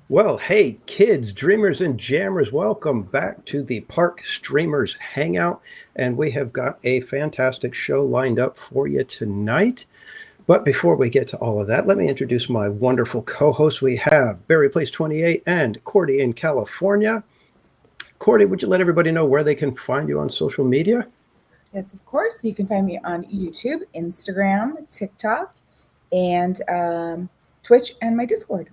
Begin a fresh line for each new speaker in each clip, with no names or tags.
Well, hey, kids, dreamers, and jammers, welcome back to the Park Streamers Hangout. And we have got a fantastic show lined up for you tonight. But before we get to all of that, let me introduce my wonderful co hosts. We have Barry Place 28 and Cordy in California. Cordy, would you let everybody know where they can find you on social media?
Yes, of course. You can find me on YouTube, Instagram, TikTok, and Twitch, and my Discord.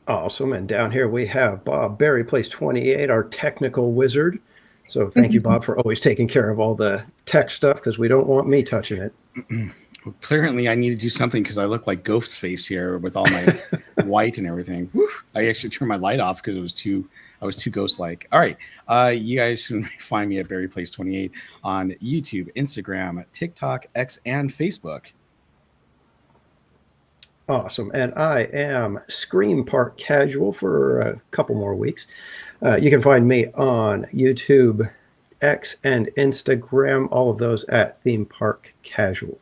Awesome. And down here we have Bob, Barry Place 28, our technical wizard. So thank you, Bob, for always taking care of all the tech stuff because we don't want me touching it.
Well, apparently I need to do something because I look like Ghostface here with all my white and everything. Woo! I actually turned my light off because I was too ghost-like. All right. You guys can find me at Barry Place 28 on YouTube, Instagram, TikTok, X, and Facebook.
Awesome. And I am Scream Park Casual for a couple more weeks. You can find me on YouTube, X, and Instagram, all of those at Theme Park Casual.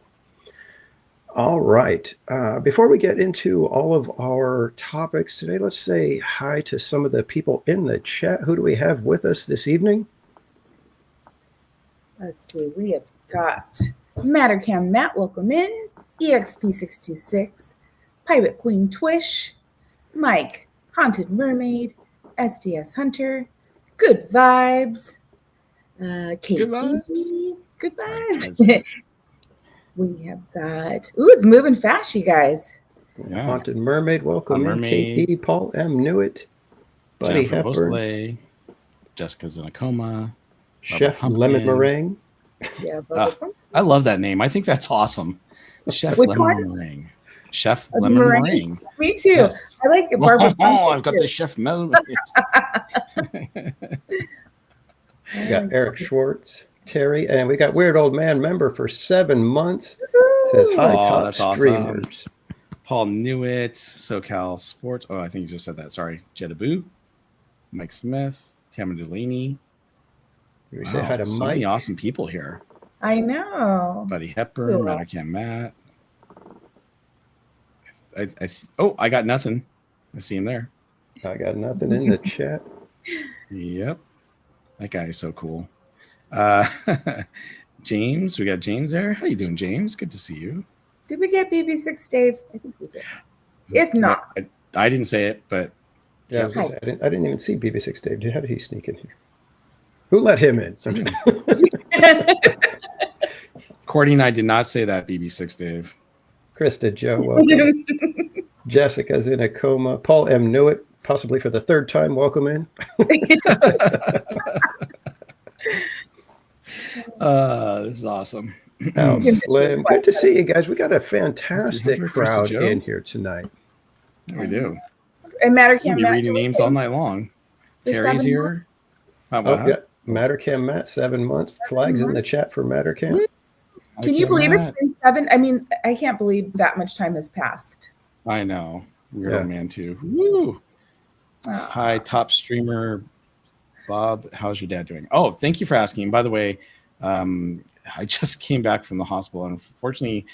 All right. Before we get into all of our topics today, let's say hi to some of the people in the chat. Who do we have with us this evening?
Let's see. We have got Mattercam Matt, welcome in. EXP626. Pirate Queen Twish, Mike, Haunted Mermaid, SDS Hunter, Good Vibes, Kate,
Good vibes.
Good Vibes. We have got, it's moving fast, you guys.
Yeah. Haunted Mermaid, welcome in. Kate E, Paul M. Newitt, Buddy Hepburn,
Jessica's in a coma,
Chef Lemon Meringue.
Yeah,
I love that name. I think that's awesome. Chef Lemon Meringue. Chef Lemon Meringue.
Me too. Yes. I like it.
Oh, I've got the Chef Meringue.
We got Eric Schwartz, Terry, and we got Weird Old Man member for 7 months. Says hi, top streamers.
Awesome. Paul Newitt, SoCal Sports. Oh, I think you just said that. Sorry. Jedaboo, Mike Smith, Tamara Delaney.
We say hi to
so
Mike.
Many awesome people here.
I know.
Buddy Hepburn, Mattercam Matt. I got nothing. I see him there.
I got nothing in the chat.
Yep. That guy is so cool. James, we got James there. How you doing, James? Good to see you.
Did we get BB6 Dave? I think we did. If not.
I didn't say it, but.
Yeah, I didn't even see BB6 Dave. How did he sneak in here? Who let him in?
Cordy and I did not say that, BB6 Dave.
Krista Joe, welcome. Jessica's in a coma. Paul M. Newitt, possibly for the third time, welcome in.
This is awesome.
Slim. Good to see you guys. We got a fantastic crowd in here tonight.
We do.
And Mattercam
Matt. Reading names all night long. Terry's here.
Yeah. Mattercam Matt, 7 months. Flags in the chat for Mattercam.
Can you believe it's been 7? I mean, I can't believe that much time has passed.
I know. Weird Old Man too. Woo. Hi, top streamer Bob. How's your dad doing? Oh, thank you for asking. By the way, I just came back from the hospital, and unfortunately,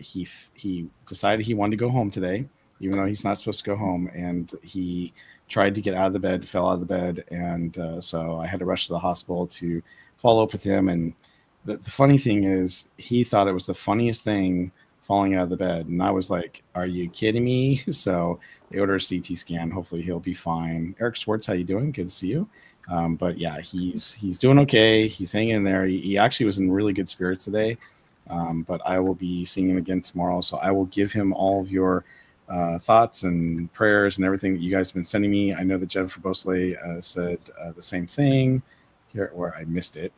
he decided he wanted to go home today, even though he's not supposed to go home. And he tried to get out of the bed, fell out of the bed, and so I had to rush to the hospital to follow up with him. And the funny thing is, he thought it was the funniest thing falling out of the bed. And I was like, are you kidding me? So they ordered a CT scan. Hopefully he'll be fine. Eric Schwartz, how you doing? Good to see you. But yeah, he's doing okay. He's hanging in there. He actually was in really good spirits today. But I will be seeing him again tomorrow. So I will give him all of your thoughts and prayers and everything that you guys have been sending me. I know that Jennifer Bosley said the same thing here, where I missed it.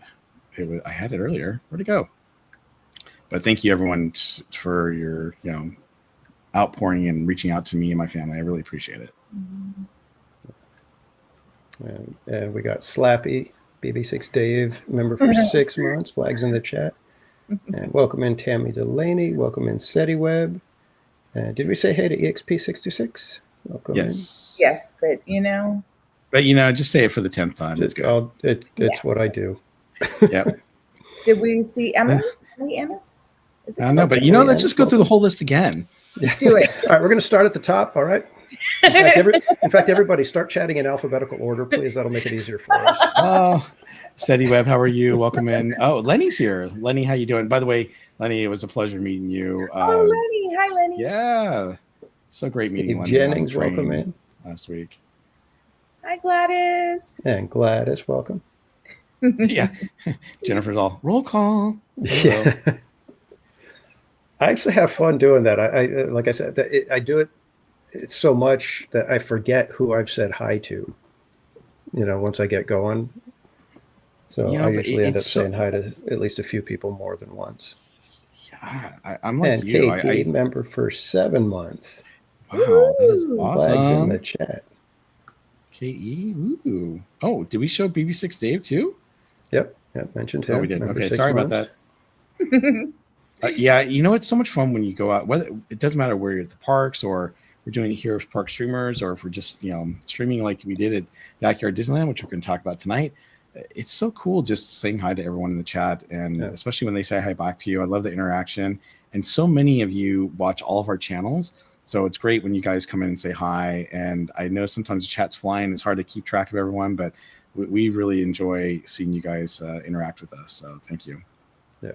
I had it earlier. Where'd it go? But thank you, everyone, for your outpouring and reaching out to me and my family. I really appreciate it.
And we got Slappy, BB6 Dave, member for 6 months. Flags in the chat. And welcome in Tammy Delaney. Welcome in SETI Web. Did we say hey to EXP626? Welcome
yes.
in.
Yes, but
But just say it for the 10th time.
It's what I do.
Yep.
Did we see Emma? Any Emma's?
I don't know, but let's just go through the whole list again.
Let's do it.
All right, we're going to start at the top. All right. In fact, everybody start chatting in alphabetical order, please. That'll make it easier for us.
Oh, Seti Webb, how are you? Welcome in. Oh, Lenny's here. Lenny, how you doing? By the way, Lenny, it was a pleasure meeting you.
Lenny. Hi, Lenny.
Yeah. So great
Steve
meeting Lenny
Jennings,
on the train
welcome in.
last week.
Hi, Gladys.
And Gladys, welcome.
Yeah. Jennifer's all, roll call.
Yeah. I actually have fun doing that. I like I said, I do it so much that I forget who I've said hi to, once I get going. So
Yeah,
I usually end up
so,
saying hi to at least a few people more than once.
Yeah, I'm like
and
you.
KD, member for 7 months.
Wow, that is awesome.
Flags in the chat.
KE, ooh. Oh, did we show BB6 Dave too?
Yep, mentioned him.
Oh, we did.
Member
Okay,
6
sorry
months.
about that. Yeah, it's so much fun when you go out. Whether it doesn't matter where you're at the parks or we're doing it here as park streamers, or if we're just streaming like we did at Backyard Disneyland, which we're going to talk about tonight. It's so cool just saying hi to everyone in the chat, and especially when they say hi back to you. I love the interaction, and so many of you watch all of our channels, so it's great when you guys come in and say hi. And I know sometimes the chat's flying; it's hard to keep track of everyone, but we really enjoy seeing you guys interact with us. So thank you.
Yeah.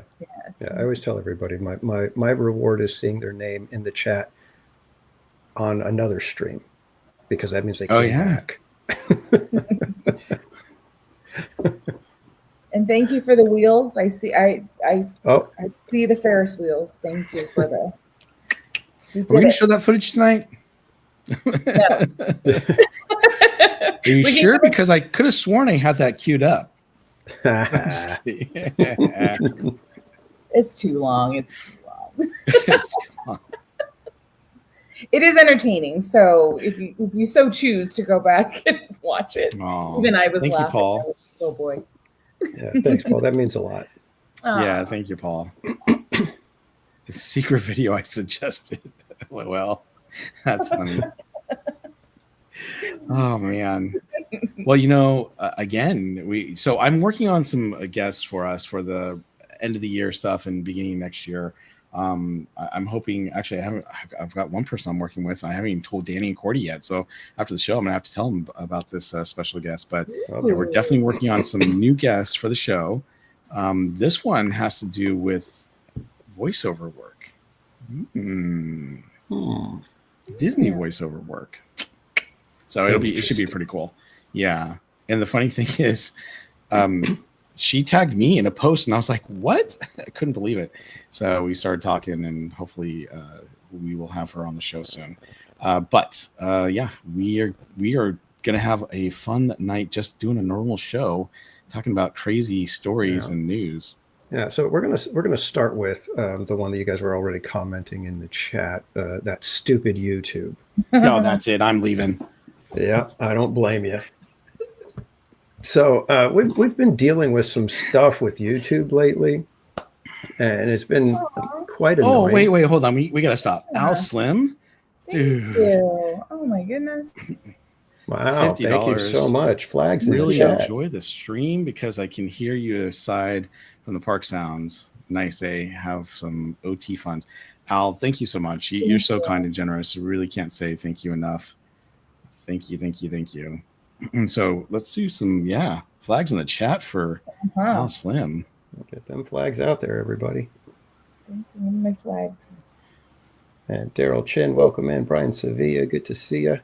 I always tell everybody my reward is seeing their name in the chat on another stream, because that means they came back.
And thank you for the wheels. I see see the Ferris wheels. Thank you for the.
Are we going to show that footage tonight?
No.
Are you sure? Because I could have sworn I had that queued up.
It's too long. It's too long. It is entertaining. So if you so choose to go back and watch it, even I was
laughing. Thank you, Paul.
Oh boy.
Yeah, thanks, Paul. That means a lot.
Yeah, thank you, Paul. The secret video I suggested. Well, that's funny. Oh man. Well, again, so I'm working on some guests for us for the end of the year stuff and beginning next year. I'm hoping, actually, I've got one person I'm working with. I haven't even told Danny and Cordy yet. So after the show, I'm gonna have to tell them about this special guest. But we're definitely working on some new guests for the show. This one has to do with voiceover work. Disney voiceover work. So it should be pretty cool. Yeah. And the funny thing is, she tagged me in a post and I was like, what? I couldn't believe it. So we started talking, and hopefully we will have her on the show soon. But we are going to have a fun night just doing a normal show, talking about crazy stories and news.
Yeah, so we're gonna start with the one that you guys were already commenting in the chat. That stupid YouTube.
No, that's it. I'm leaving.
Yeah, I don't blame you. So we've been dealing with some stuff with YouTube lately, and it's been quite annoying.
Oh, wait, hold on. We got to stop. Al Slim? Dude.
Thank you. Oh, my goodness.
Wow,
$50.
thank you so much. Flags in
really
the chat.
Enjoy the stream because I can hear you aside from the park sounds. Nice, have some OT funds. Al, thank you so much. You're so kind and generous. I really can't say thank you enough. Thank you. And so let's do some, flags in the chat for Al Slim.
Get them flags out there, everybody.
My flags.
And Daryl Chin, welcome in. Brian Sevilla, good to see you.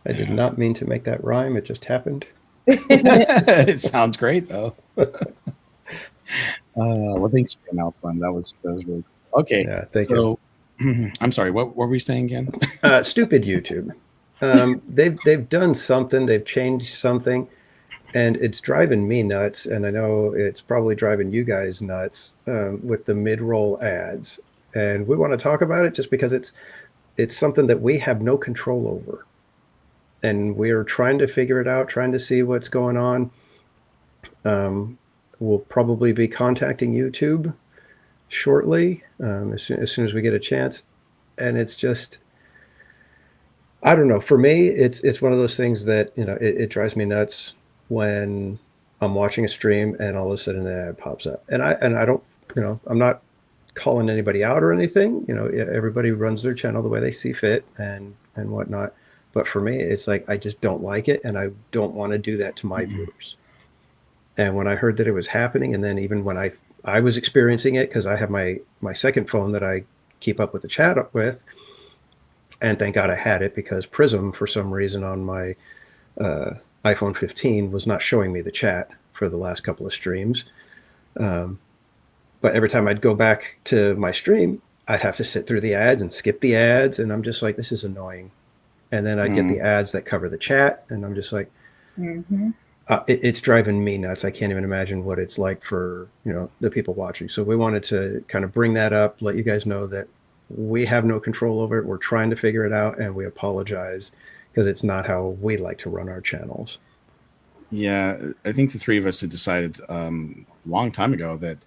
I did not mean to make that rhyme. It just happened.
It sounds great, though. Well, thanks again, Al Slim. That was really cool. Okay.
Yeah, thank you.
I'm sorry, what were we saying again?
Stupid YouTube. They've done something, they've changed something, and it's driving me nuts, and I know it's probably driving you guys nuts with the mid-roll ads. And we want to talk about it just because it's something that we have no control over. And we're trying to figure it out, trying to see what's going on. We'll probably be contacting YouTube shortly, as soon as we get a chance. And it's just, I don't know. For me, it's one of those things that, it drives me nuts when I'm watching a stream and all of a sudden an ad pops up. And I don't, I'm not calling anybody out or anything. You know, everybody runs their channel the way they see fit and whatnot. But for me, it's like, I just don't like it, and I don't want to do that to my viewers. And when I heard that it was happening, and then even when I was experiencing it, because I have my second phone that I keep up with the chat up with, and thank God I had it, because Prism, for some reason on my iPhone 15, was not showing me the chat for the last couple of streams. But every time I'd go back to my stream, I'd have to sit through the ads and skip the ads, and I'm just like, this is annoying. And then I'd get the ads that cover the chat, and I'm just like, it's driving me nuts. I can't even imagine what it's like for, you know, the people watching. So we wanted to kind of bring that up, let you guys know that we have no control over it. We're trying to figure it out, and we apologize, because it's not how we like to run our channels.
Yeah, I think the three of us had decided a long time ago that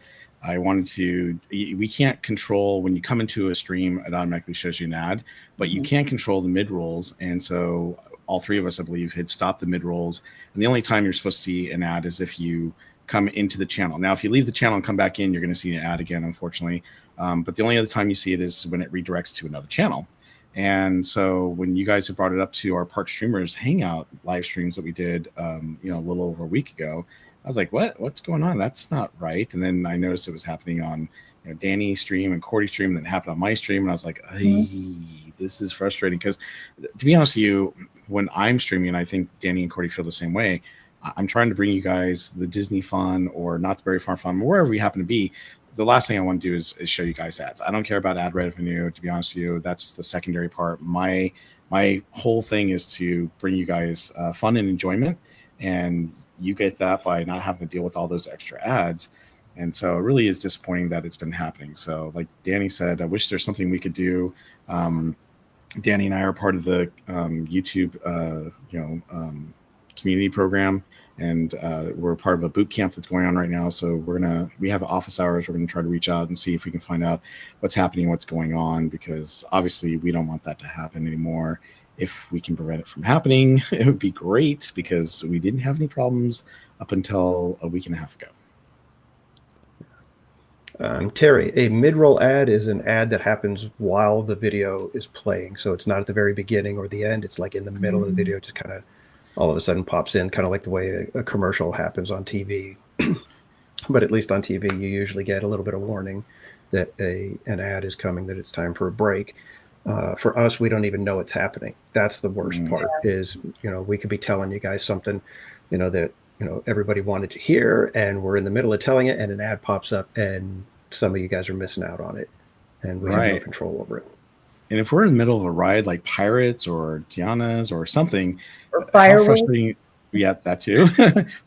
I wanted to, we can't control when you come into a stream, it automatically shows you an ad, but you can't control the mid rolls. And so all three of us, I believe, had stopped the mid rolls. And the only time you're supposed to see an ad is if you come into the channel. Now, if you leave the channel and come back in, you're going to see an ad again, unfortunately. But the only other time you see it is when it redirects to another channel. And so when you guys have brought it up to our part streamers hangout live streams that we did, you know, a little over a week ago, I was like, what's going on? That's not right. And then I noticed it was happening on, you know, Danny's stream and Cordy's stream, and then it happened on my stream. And I was like, this is frustrating, because to be honest with you, when I'm streaming, and I think Danny and Cordy feel the same way, I'm trying to bring you guys the Disney fun or Knott's Berry Farm fun, wherever we happen to be. The last thing I want to do is show you guys ads. I don't care about ad revenue, to be honest with you. That's the secondary part. My whole thing is to bring you guys fun and enjoyment, and you get that by not having to deal with all those extra ads. And so it really is disappointing that it's been happening. So like Danny said, I wish there's something we could do. Danny and I are part of the YouTube, community program, and we're part of a boot camp that's going on right now. So we have office hours. We're going to try to reach out and see if we can find out what's happening, what's going on, because obviously we don't want that to happen anymore. If we can prevent it from happening, it would be great, because we didn't have any problems up until a week and a half ago.
Terry, a mid-roll ad is an ad that happens while the video is playing. So it's not at the very beginning or the end. It's like in the middle of the video, just kind of all of a sudden pops in, kind of like the way a commercial happens on TV. But at least on TV, you usually get a little bit of warning that an ad is coming, that it's time for a break. For us, we don't even know it's happening. That's the worst part, is, you know, we could be telling you guys something, you know, that, you know, everybody wanted to hear, and we're in the middle of telling it, and an ad pops up, and some of you guys are missing out on it, and we have no control over it. And
if we're in the middle of a ride like Pirates or Tiana's or something,
or fireworks,
yeah, that too,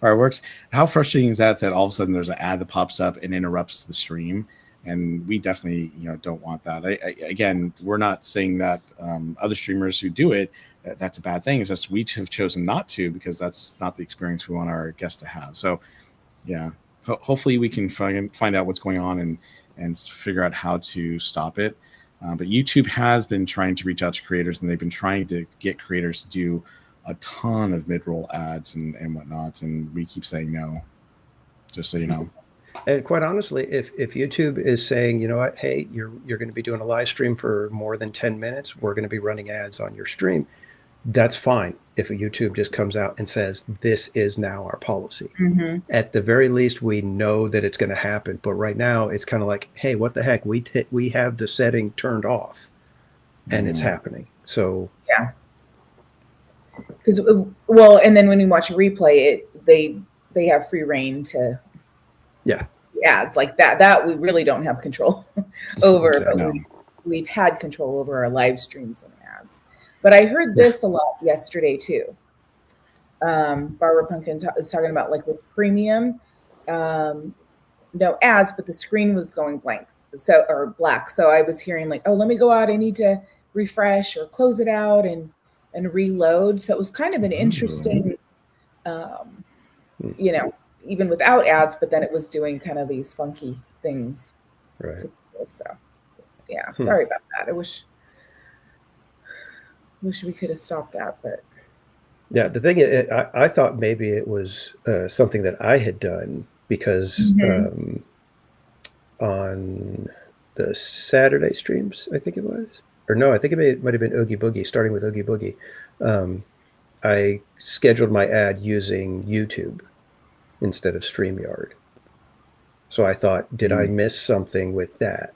fireworks. How frustrating is that all of a sudden there's an ad that pops up and interrupts the stream? And we definitely, you know, don't want that. Again, we're not saying that other streamers who do it, that's a bad thing. It's just we have chosen not to, because that's not the experience we want our guests to have. So, yeah, hopefully we can find out what's going on and figure out how to stop it. But YouTube has been trying to reach out to creators, and they've been trying to get creators to do a ton of mid-roll ads and whatnot. And we keep saying no, just so you know.
And quite honestly, if YouTube is saying, you know what, hey, you're going to be doing a live stream for more than 10 minutes, we're going to be running ads on your stream, that's fine. If YouTube just comes out and says, this is now our policy. At the very least, we know that it's going to happen. But right now, it's kind of like, hey, what the heck? We have the setting turned off, and it's happening. So
yeah. Because, well, and then when you watch a replay, they have free reign to... Yeah, it's like that we really don't have control over, but we've had control over our live streams and ads. But I heard this a lot yesterday too. Barbara Pumpkin is talking about, like, with premium, no ads, but the screen was going blank, or black. So I was hearing like, oh, let me go out. I need to refresh or close it out and reload. So it was kind of an interesting, you know, even without ads, but then it was doing kind of these funky things.
Right.
So yeah, sorry about that. I wish we could have stopped that, but.
Yeah, the thing is, I thought maybe it was something that I had done, because on the Saturday streams, I think it was. Or no, I think it might have been Oogie Boogie, starting with Oogie Boogie. I scheduled my ad using YouTube instead of StreamYard. So I thought, did I miss something with that?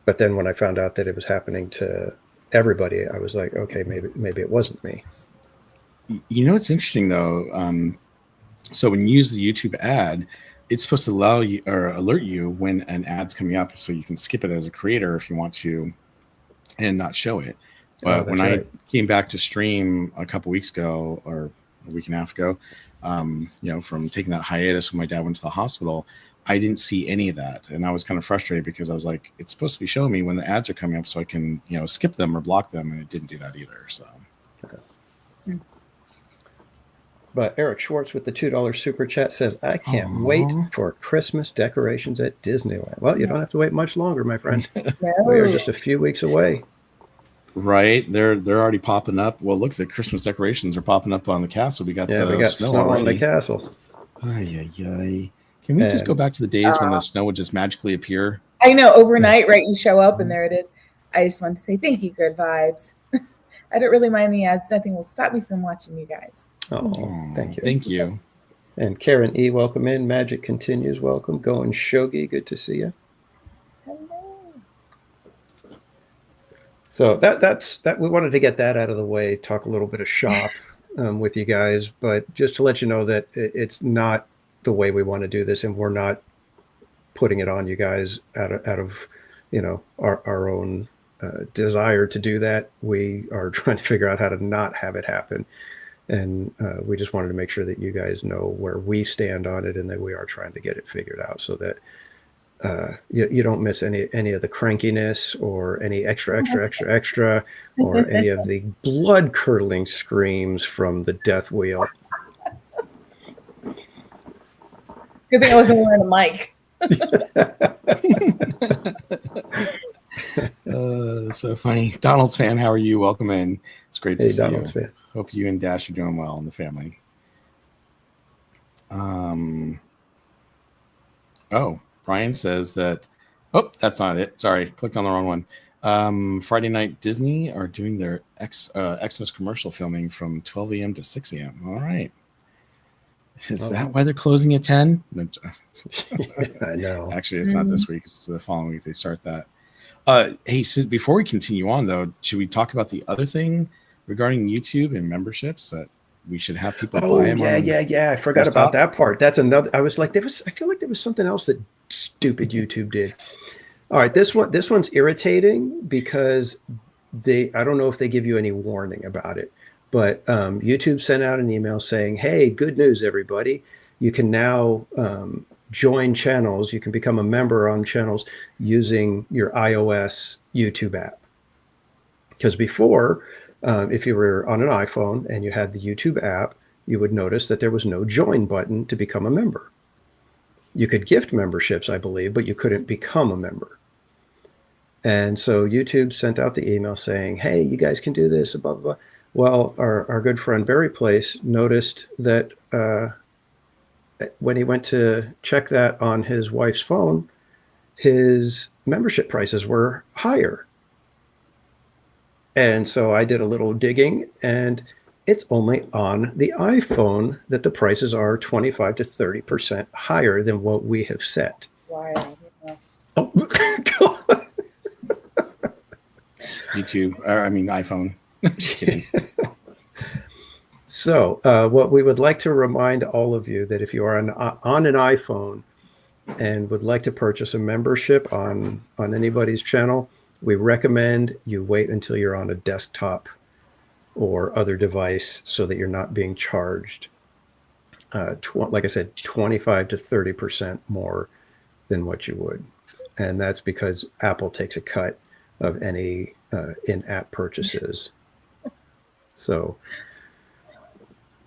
But then when I found out that it was happening to everybody, I was like, okay, maybe it wasn't me.
You know, it's interesting though. So when you use the YouTube ad, it's supposed to allow you or alert you when an ad's coming up, so you can skip it as a creator if you want to, and not show it. But when I came back to stream a couple weeks ago or a week and a half ago, from taking that hiatus when my dad went to the hospital, I didn't see any of that. And I was kind of frustrated because I was like, it's supposed to be showing me when the ads are coming up so I can, skip them or block them. And it didn't do that either. So.
Okay. But Eric Schwartz with the $2 super chat says, I can't wait for Christmas decorations at Disneyland. Well, you don't have to wait much longer, my friend. We are just a few weeks away.
Right. They're already popping up. Well, look, the Christmas decorations are popping up on the castle. We got
snow on the castle.
Ay. Can we just go back to the days when the snow would just magically appear?
I know, overnight, right? You show up and there it is. I just want to say thank you, Good Vibes. I don't really mind the ads. Nothing will stop me from watching you guys.
Oh, thank you.
Thank you.
And Karen E, welcome in. Magic continues. Welcome. Going Shogi, good to see you.
Hello.
So that's we wanted to get that out of the way, talk a little bit of shop with you guys, but just to let you know that it's not the way we want to do this, and we're not putting it on you guys out of our own desire to do that. We are trying to figure out how to not have it happen, and we just wanted to make sure that you guys know where we stand on it, and that we are trying to get it figured out so that you don't miss any of the crankiness or any extra or any of the blood curdling screams from the death wheel.
Good thing I wasn't wearing a mic.
So funny. Donald's fan, how are you? Welcome in. It's great to see
Donald's
you.
Fan.
Hope you and Dash are doing well in the family. Brian says that. Oh, that's not it. Sorry, clicked on the wrong one. Friday night Disney are doing their Xmas commercial filming from 12 a.m. to 6 a.m. All right. Is that why they're closing at 10?
I know.
Actually, it's not this week. It's the following week they start that. Hey, Sid, before we continue on, though, should we talk about the other thing regarding YouTube and memberships that we should have people buy them?
Yeah. I forgot about that part. That's another. I was like, I feel like there was something else that stupid YouTube did. All right, this one's irritating because I don't know if they give you any warning about it. But YouTube sent out an email saying, hey, good news, everybody. You can now join channels. You can become a member on channels using your iOS YouTube app. Because before, if you were on an iPhone and you had the YouTube app, you would notice that there was no join button to become a member. You could gift memberships, I believe, but you couldn't become a member. And so YouTube sent out the email saying, hey, you guys can do this, blah, blah, blah. Well, our good friend Barry Place noticed that when he went to check that on his wife's phone, his membership prices were higher. And so I did a little digging, and it's only on the iPhone that the prices are 25 to 30% higher than what we have set.
Wow.
Oh, God.
iPhone. Just kidding.
So what we would like to remind all of you that if you are on an iPhone and would like to purchase a membership on anybody's channel, we recommend you wait until you're on a desktop or other device so that you're not being charged, like I said, 25 to 30% more than what you would. And that's because Apple takes a cut of any in-app purchases. So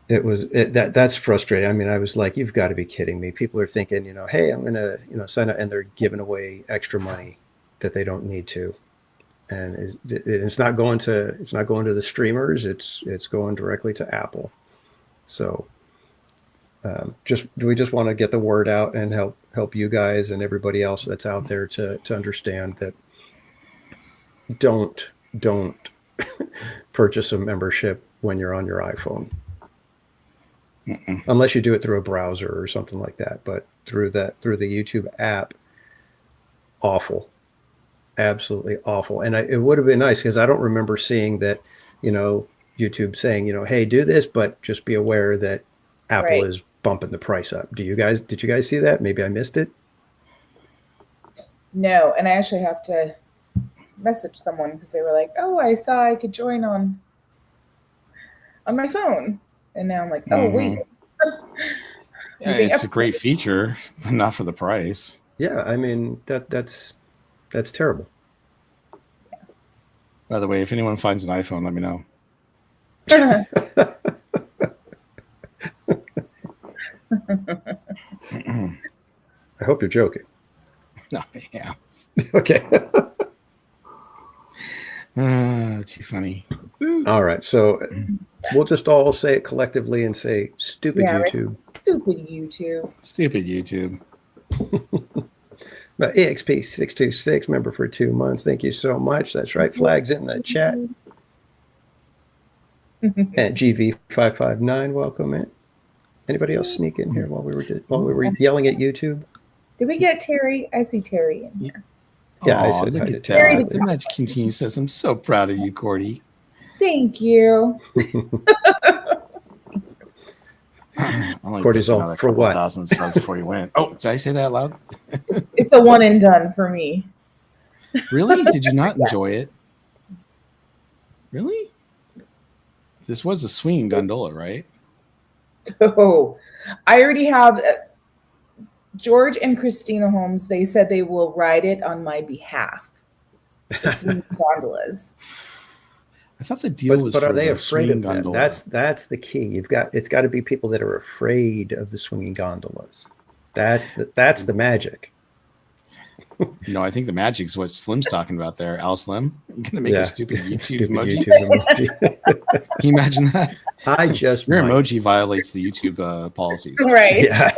that's frustrating. I mean, I was like, you've got to be kidding me. People are thinking, hey, I'm going to, sign up, and they're giving away extra money that they don't need to. And it's not going to the streamers. It's going directly to Apple. So We just want to get the word out and help you guys and everybody else that's out there to understand that don't purchase a membership when you're on your iPhone. Unless you do it through a browser or something like that, but through the YouTube app, awful, absolutely awful. And it would have been nice, because I don't remember seeing that, YouTube saying, hey, do this, but just be aware that Apple is bumping the price up. Did you guys see that? Maybe I missed it.
No, and I actually have to message someone because they were like, "Oh, I saw I could join on my phone," and now I'm like, "Oh, wait."
Yeah, it's a great feature, but not for the price.
Yeah, I mean that's terrible.
By the way, if anyone finds an iPhone, let me know.
I hope you're joking.
No, yeah.
Okay.
Too funny.
All right, so we'll just all say it collectively and say, "Stupid YouTube."
Right. Stupid YouTube.
Stupid YouTube.
But EXP626, member for 2 months. Thank you so much. That's right. Flags in the chat. And GV559, welcome in. Anybody else sneak in here while we were yelling at YouTube?
Did we get Terry? I see Terry in here.
Yeah, I said hi to Terry.
The match continues. Says, "I'm so proud of you, Cordy."
Thank you.
Cortisol for what?
1,000 subs before you went. Oh, did I say that loud?
It's a one and done for me.
Really? Did you not enjoy it? Really? This was a swinging gondola, right?
Oh, I already have George and Christina Holmes. They said they will ride it on my behalf. The swinging gondolas.
I thought the deal was.
But
for
are they
the
afraid of that?
gondola.
That's the key. It's got to be people that are afraid of the swinging gondolas. That's the magic.
I think the magic is what Slim's talking about there. Al Slim, you're gonna make a stupid YouTube emoji. Can you imagine that?
Your
emoji violates the YouTube policies.
Right.
Yeah.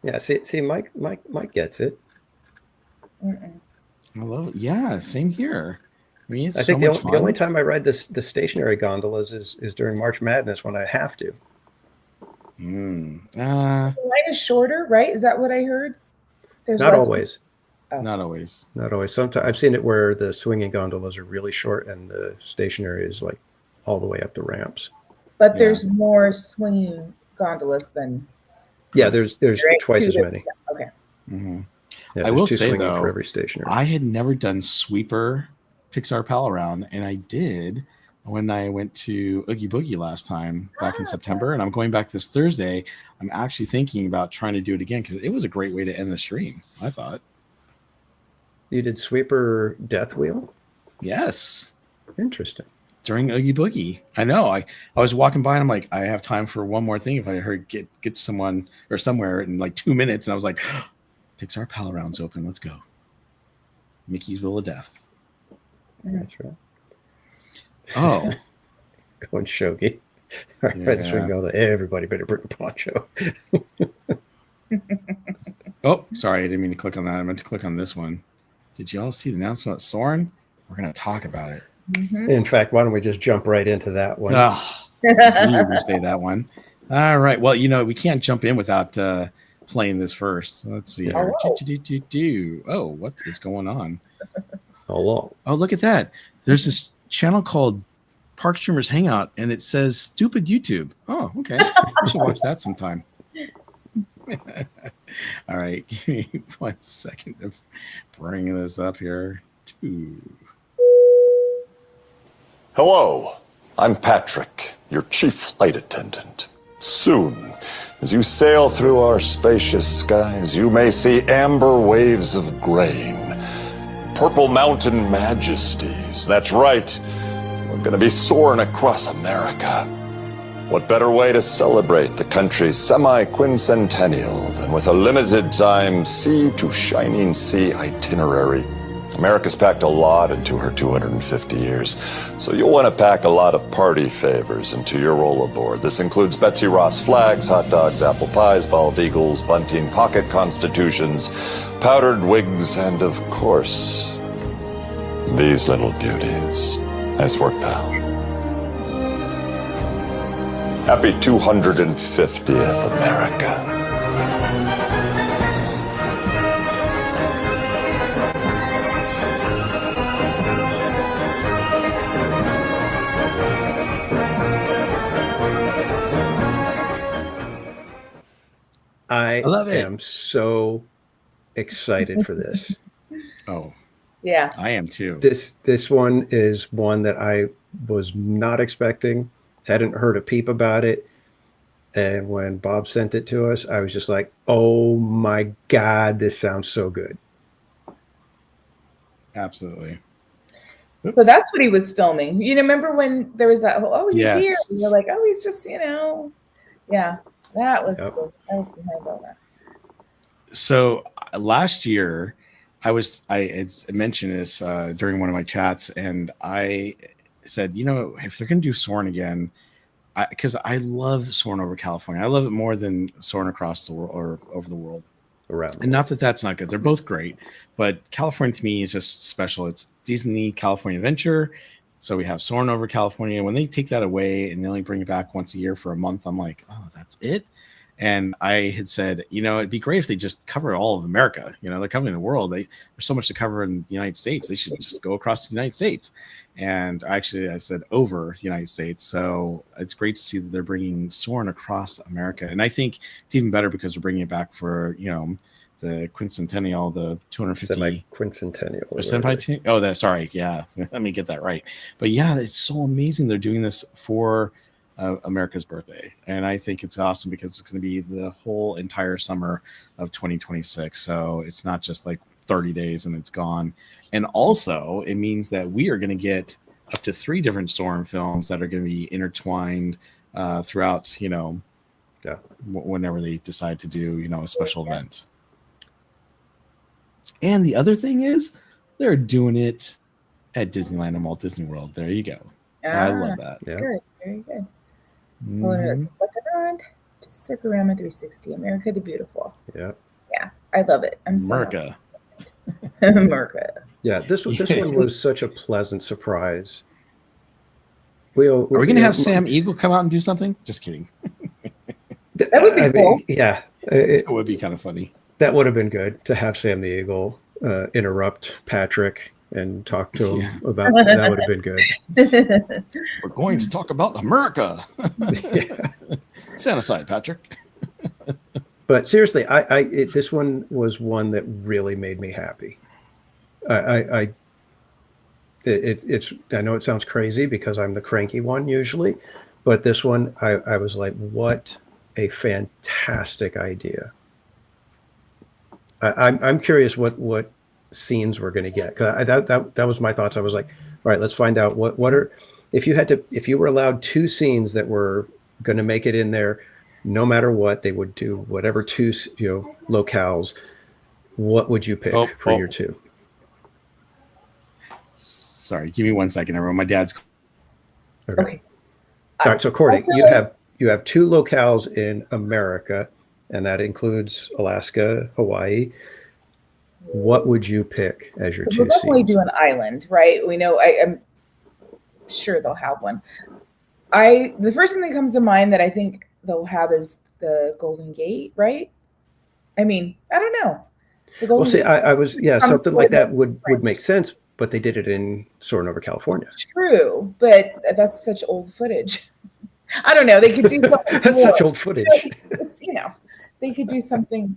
Yeah. See, Mike gets it.
Mm-mm.
I love it. Yeah, same here. I mean,
I think the only time I ride the stationary gondolas is during March Madness when I have to.
The line is shorter, right? Is that what I heard?
Not always.
Oh.
Not always.
Not always. Sometimes I've seen it where the swinging gondolas are really short and the stationary is like all the way up the ramps.
But there's more swinging gondolas than.
Yeah, there's twice as many.
Okay.
Mm-hmm.
Yeah,
I will say though,
for every stationary.
I had never done sweeper Pixar Pal Around, and I did when I went to Oogie Boogie last time back in September, and I'm going back this Thursday. I'm actually thinking about trying to do it again because it was a great way to end the stream, I thought.
You did sweeper Death Wheel?
Yes.
Interesting.
During Oogie Boogie. I know. I was walking by and I'm like, I have time for one more thing if I heard get someone or somewhere in like 2 minutes, and I was like, Pixar Pal Around's open. Let's go. Mickey's Wheel of Death.
That's right.
Oh.
Going shogi. All right, let's go to everybody better bring a poncho.
Oh, sorry. I didn't mean to click on that. I meant to click on this one. Did you all see the announcement of Soarin? We're going to talk about it.
Mm-hmm.
In fact, why don't we just jump right into that one?
Just say that one. All right. Well, we can't jump in without playing this first. So let's see here. Oh, what is going on?
Hello.
Oh, look at that. There's this channel called Park Streamers Hangout, and it says Stupid YouTube. Oh, okay. We should watch that sometime. All right. Give me 1 second to bring this up here.
Hello, I'm Patrick, your chief flight attendant. Soon, as you sail through our spacious skies, you may see amber waves of grain, purple mountain majesties. That's right, we're going to be soaring across America. What better way to celebrate the country's semi-quincentennial than with a limited time sea to shining sea itinerary? America's packed a lot into her 250 years, so you'll want to pack a lot of party favors into your rollerboard. This includes Betsy Ross flags, hot dogs, apple pies, bald eagles, bunting, pocket constitutions, powdered wigs, and of course, these little beauties. Nice work, pal. Happy 250th, America.
I
love it.
am so excited for this.
Oh,
Yeah.
I am too.
This one is one that I was not expecting, hadn't heard a peep about it. And when Bob sent it to us, I was just like, oh my God, this sounds so good.
Absolutely.
So that's what he was filming. You remember when there was that whole, oh, he's
Yes.
here. And you're like, oh, he's just, yeah. That was behind all that.
So last year, I mentioned this during one of my chats, and I said, if they're going to do Soarin' again, because I love Soarin' over California. I love it more than Soarin' across the world or over the world.
Around.
And not that that's not good. They're both great, but California to me is just special. It's Disney California Adventure. So we have Soarin' over California. When they take that away and they only bring it back once a year for a month, I'm like, oh, that's it. And I had said, it'd be great if they just cover all of America. They're covering the world. There's so much to cover in the United States. They should just go across the United States. And actually, I said over the United States. So it's great to see that they're bringing Soarin' across America. And I think it's even better because we're bringing it back for, the quincentennial, the 250
Semi-quincentennial.
Oh, sorry. Yeah. Let me get that right. But yeah, it's so amazing. They're doing this for America's birthday. And I think it's awesome because it's going to be the whole entire summer of 2026. So it's not just like 30 days and it's gone. And also it means that we are going to get up to 3 different Soarin' films that are going to be intertwined throughout, whenever they decide to do, a special event. And the other thing is they're doing it at Disneyland and Walt Disney World. There you go. I love that.
Yeah.
Good. Very good.
Mhm.
Just Circarama 360, America the Beautiful.
Yeah.
Yeah, I love it. I'm so
America.
America.
Yeah, this one was such a pleasant surprise.
Are we going to have Sam Eagle come out and do something? Just kidding.
That would be cool.
Yeah.
It would be kind of funny.
That would have been good to have Sam the Eagle interrupt Patrick and talk to him about that. That would have been good.
We're going to talk about America.
Yeah.
Stand aside, Patrick.
But seriously, this one was one that really made me happy. I know it sounds crazy because I'm the cranky one usually, but this one I was like, what a fantastic idea. I'm curious what scenes we're going to get. That was my thoughts. I was like, all right, let's find out what are, if you were allowed 2 scenes that were going to make it in there, no matter what, they would do whatever 2 locales. What would you pick for your 2?
Sorry, give me 1 second, everyone. My dad's.
Okay.
All right, so Cordy, you have 2 locales in America, and that includes Alaska, Hawaii. What would you pick as your 2
We'll definitely
scenes?
do an island, right? We know I'm sure they'll have one. The first thing that comes to mind that I think they'll have is the Golden Gate, right? I mean, I don't know.
Well, see, I was something like that would make sense, but they did it in Soarin' over California.
True, but that's such old footage. I don't know. They could do something
That's
more.
such old footage.
It's, they could do something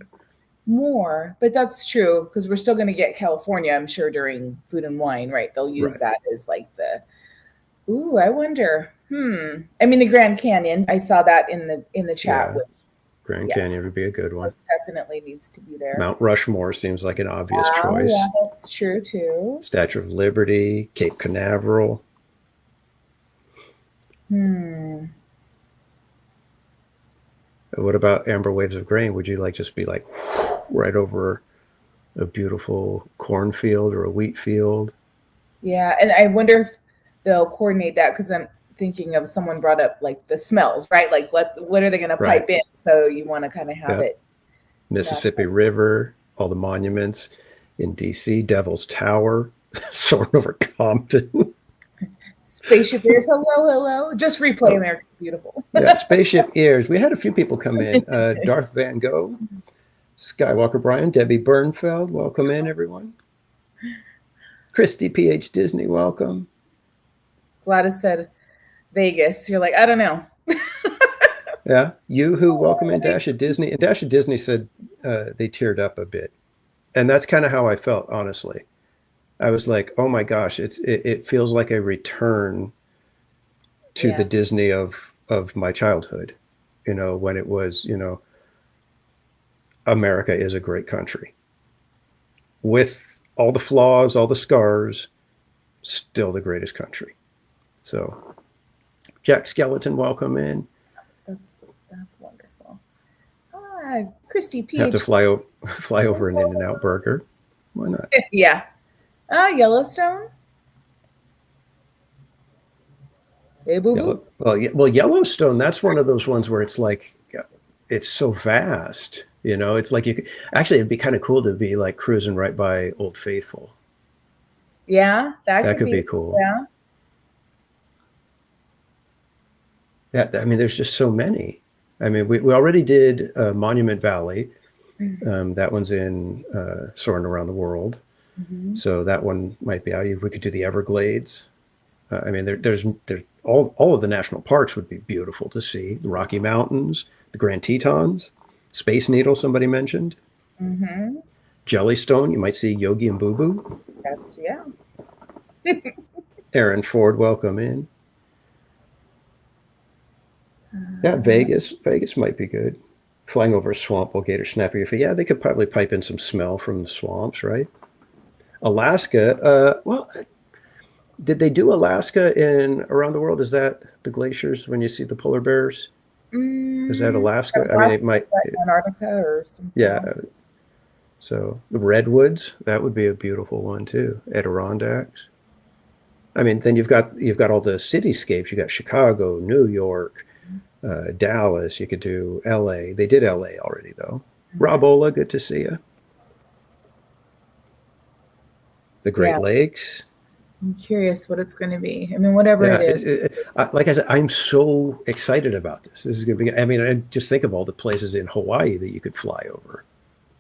more, but that's true because we're still going to get California, I'm sure, during Food and Wine, right? They'll use that as like I wonder. I mean, the Grand Canyon, I saw that in the chat.
Yeah.
Which,
Grand Canyon would be a good one.
Definitely needs to be there.
Mount Rushmore seems like an obvious choice.
Yeah, that's true too.
Statue of Liberty, Cape Canaveral. What about Amber Waves of Grain? Would you just be like right over a beautiful cornfield or a wheat field.
Yeah, and I wonder if they'll coordinate that, because I'm thinking of, someone brought up like the smells, right? Like, what are they going to
Right.
pipe in? So you want to kind of have it.
Mississippi River, all the monuments in DC, Devil's Tower, soaring over Compton.
Spaceship Ears, hello. Just replay America Beautiful.
Yeah, Spaceship Ears. We had a few people come in. Darth Van Gogh, Skywalker Brian, Debbie Bernfeld, welcome in, everyone. Christy PH Disney, welcome.
Gladys said Vegas. You're like, I don't know.
Yeah, you who welcome in Dash at Disney. And Dash at Disney said they teared up a bit. And that's kind of how I felt, honestly. I was like, oh my gosh, it feels like a return to the Disney of my childhood, when it was, America is a great country. With all the flaws, all the scars, still the greatest country. So Jack Skeleton, welcome in.
That's wonderful. Hi, Christy P.
Have to fly over an In-N-Out burger. Why not?
Yeah. Yellowstone. Hey, boo boo.
Well, Yellowstone, that's one of those ones where it's like, it's so vast. It's like it'd be kind of cool to be like cruising right by Old Faithful.
Yeah,
that could be cool.
Yeah.
Yeah, I mean, there's just so many. I mean, we already did Monument Valley. That one's in Soarin' Around the World. Mm-hmm. So that one might be out. We could do the Everglades. I mean, there's all of the national parks would be beautiful to see. The Rocky Mountains, the Grand Tetons, Space Needle, somebody mentioned.
Mm-hmm.
Jellystone, you might see Yogi and Boo Boo.
Yeah.
Aaron Ford, welcome in. Yeah, Vegas might be good. Flying over a swamp while gators snap your feet. Yeah, they could probably pipe in some smell from the swamps, right? Alaska, well, did they do Alaska in Around the World? Is that the glaciers when you see the polar bears? Is that Alaska? I mean, it might
Antarctica or something else.
So the redwoods, that would be a beautiful one too. Adirondacks. I mean, then you've got all the cityscapes. You got Chicago, New York, Dallas. You could do LA. They did LA already though. Rob Ola, good to see you. The Great Lakes.
I'm curious what it's going to be. I mean, whatever it is.
Like I said, I'm so excited about this. This is going to be, I mean, I just think of all the places in Hawaii that you could fly over.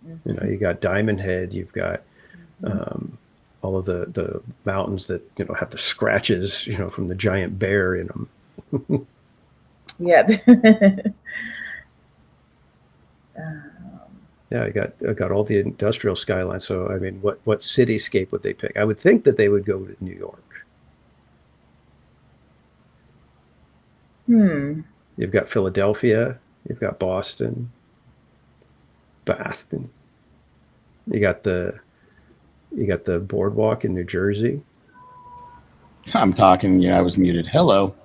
Mm-hmm. You got Diamond Head, you've got all of the mountains that, have the scratches, from the giant bear in them.
Yeah.
Yeah, I got all the industrial skyline. So, I mean, what cityscape would they pick? I would think that they would go to New York. You've got Philadelphia. You've got Boston. You got the boardwalk in New Jersey.
I'm talking. Yeah, I was muted. Hello.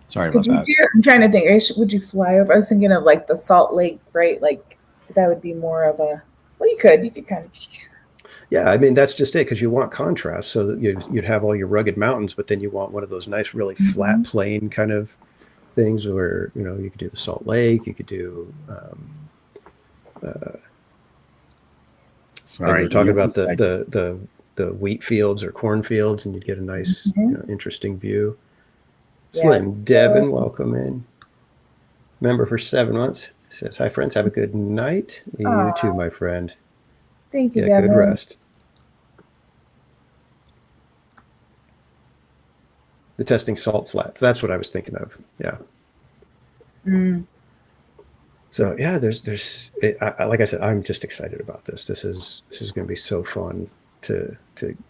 Sorry about that.
I'm trying to think. Would you fly over? I was thinking of like the Salt Lake, right? Like that would be more of a. Well, you could kind of.
Yeah, I mean that's just it, because you want contrast. So that you'd have all your rugged mountains, but then you want one of those nice, really flat plain kind of things where you could do the Salt Lake. You could do. Sorry, we're talking about the wheat fields or cornfields, and you'd get a nice, interesting view. Slim Devin, welcome in. Member for 7 months. Says, hi, friends. Have a good night. You too, my friend.
Thank you, Devin.
Good rest. The testing salt flats. That's what I was thinking of. Yeah. So yeah, like I said, I'm just excited about this. This is going to be so fun to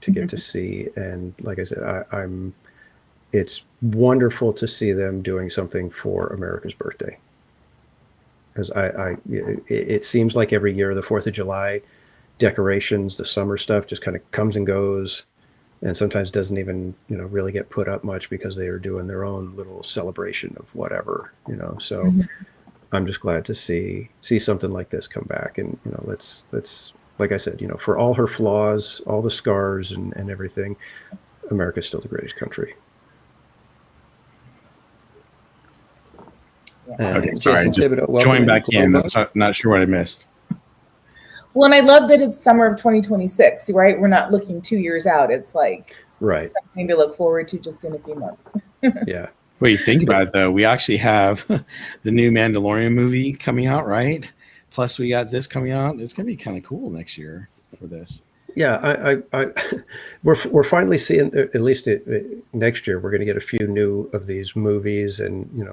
get to see. And like I said, it's wonderful to see them doing something for America's birthday. Because it seems like every year, the 4th of July decorations, the summer stuff just kind of comes and goes, and sometimes doesn't even, really get put up much because they are doing their own little celebration of whatever, I'm just glad to see something like this come back. And, let's, like like I said, for all her flaws, all the scars and everything, America's still the greatest country.
Yeah.
Okay, sorry,
Jason Thibodeau,
join back in. I'm not sure what I missed.
Well, and I love that it's summer of 2026, right? We're not looking 2 years out. It's like something to look forward to just in a few months.
Yeah.
Well, you think about it, though, we actually have the new Mandalorian movie coming out, right? Plus, we got this coming out. It's going to be kind of cool next year for this.
Yeah, we're finally seeing, at least next year, we're going to get a few new of these movies, and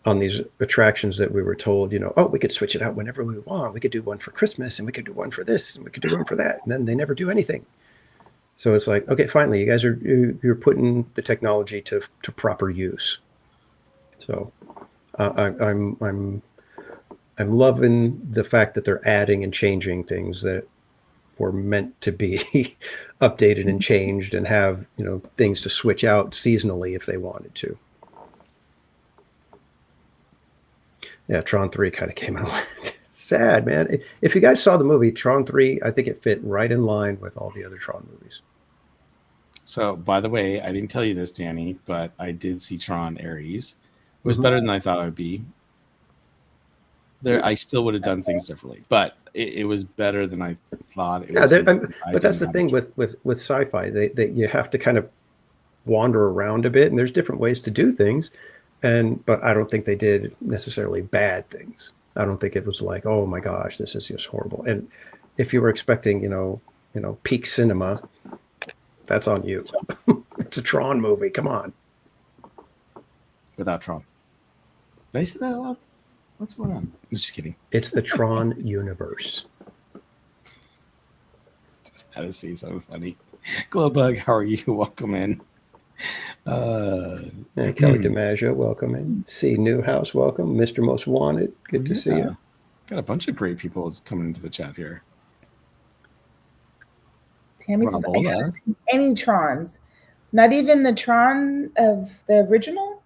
on these attractions that we were told, oh, we could switch it out whenever we want. We could do one for Christmas, and we could do one for this, and we could do one for that, and then they never do anything. So it's like, okay, finally, you guys you're putting the technology to proper use. So I'm loving the fact that they're adding and changing things that were meant to be updated and changed, and have things to switch out seasonally if they wanted to. Yeah, Tron 3 kind of came out. Sad, man. If you guys saw the movie Tron 3, I think it fit right in line with all the other Tron movies.
So, by the way, I didn't tell you this, Danny, but I did see Tron Ares. It was better than I thought it would be. I still would have done things differently, but it was better than I thought it was.
But that's the thing with sci-fi. They you have to kind of wander around a bit, and there's different ways to do things. But I don't think they did necessarily bad things. I don't think it was like, oh my gosh, this is just horrible. And if you were expecting, peak cinema, that's on you. It's a Tron movie. Come on.
Without Tron. Did I say that out loud? What's going on? I'm just kidding.
It's the Tron universe.
Just had to see something funny. Glowbug, how are you? Welcome in.
Kelly DiMaggio, welcome in. C. Newhouse, welcome. Mr. Most Wanted, good to see you.
Got a bunch of great people coming into the chat here.
Tammy says, I haven't seen any Trons. Not even the Tron of the original?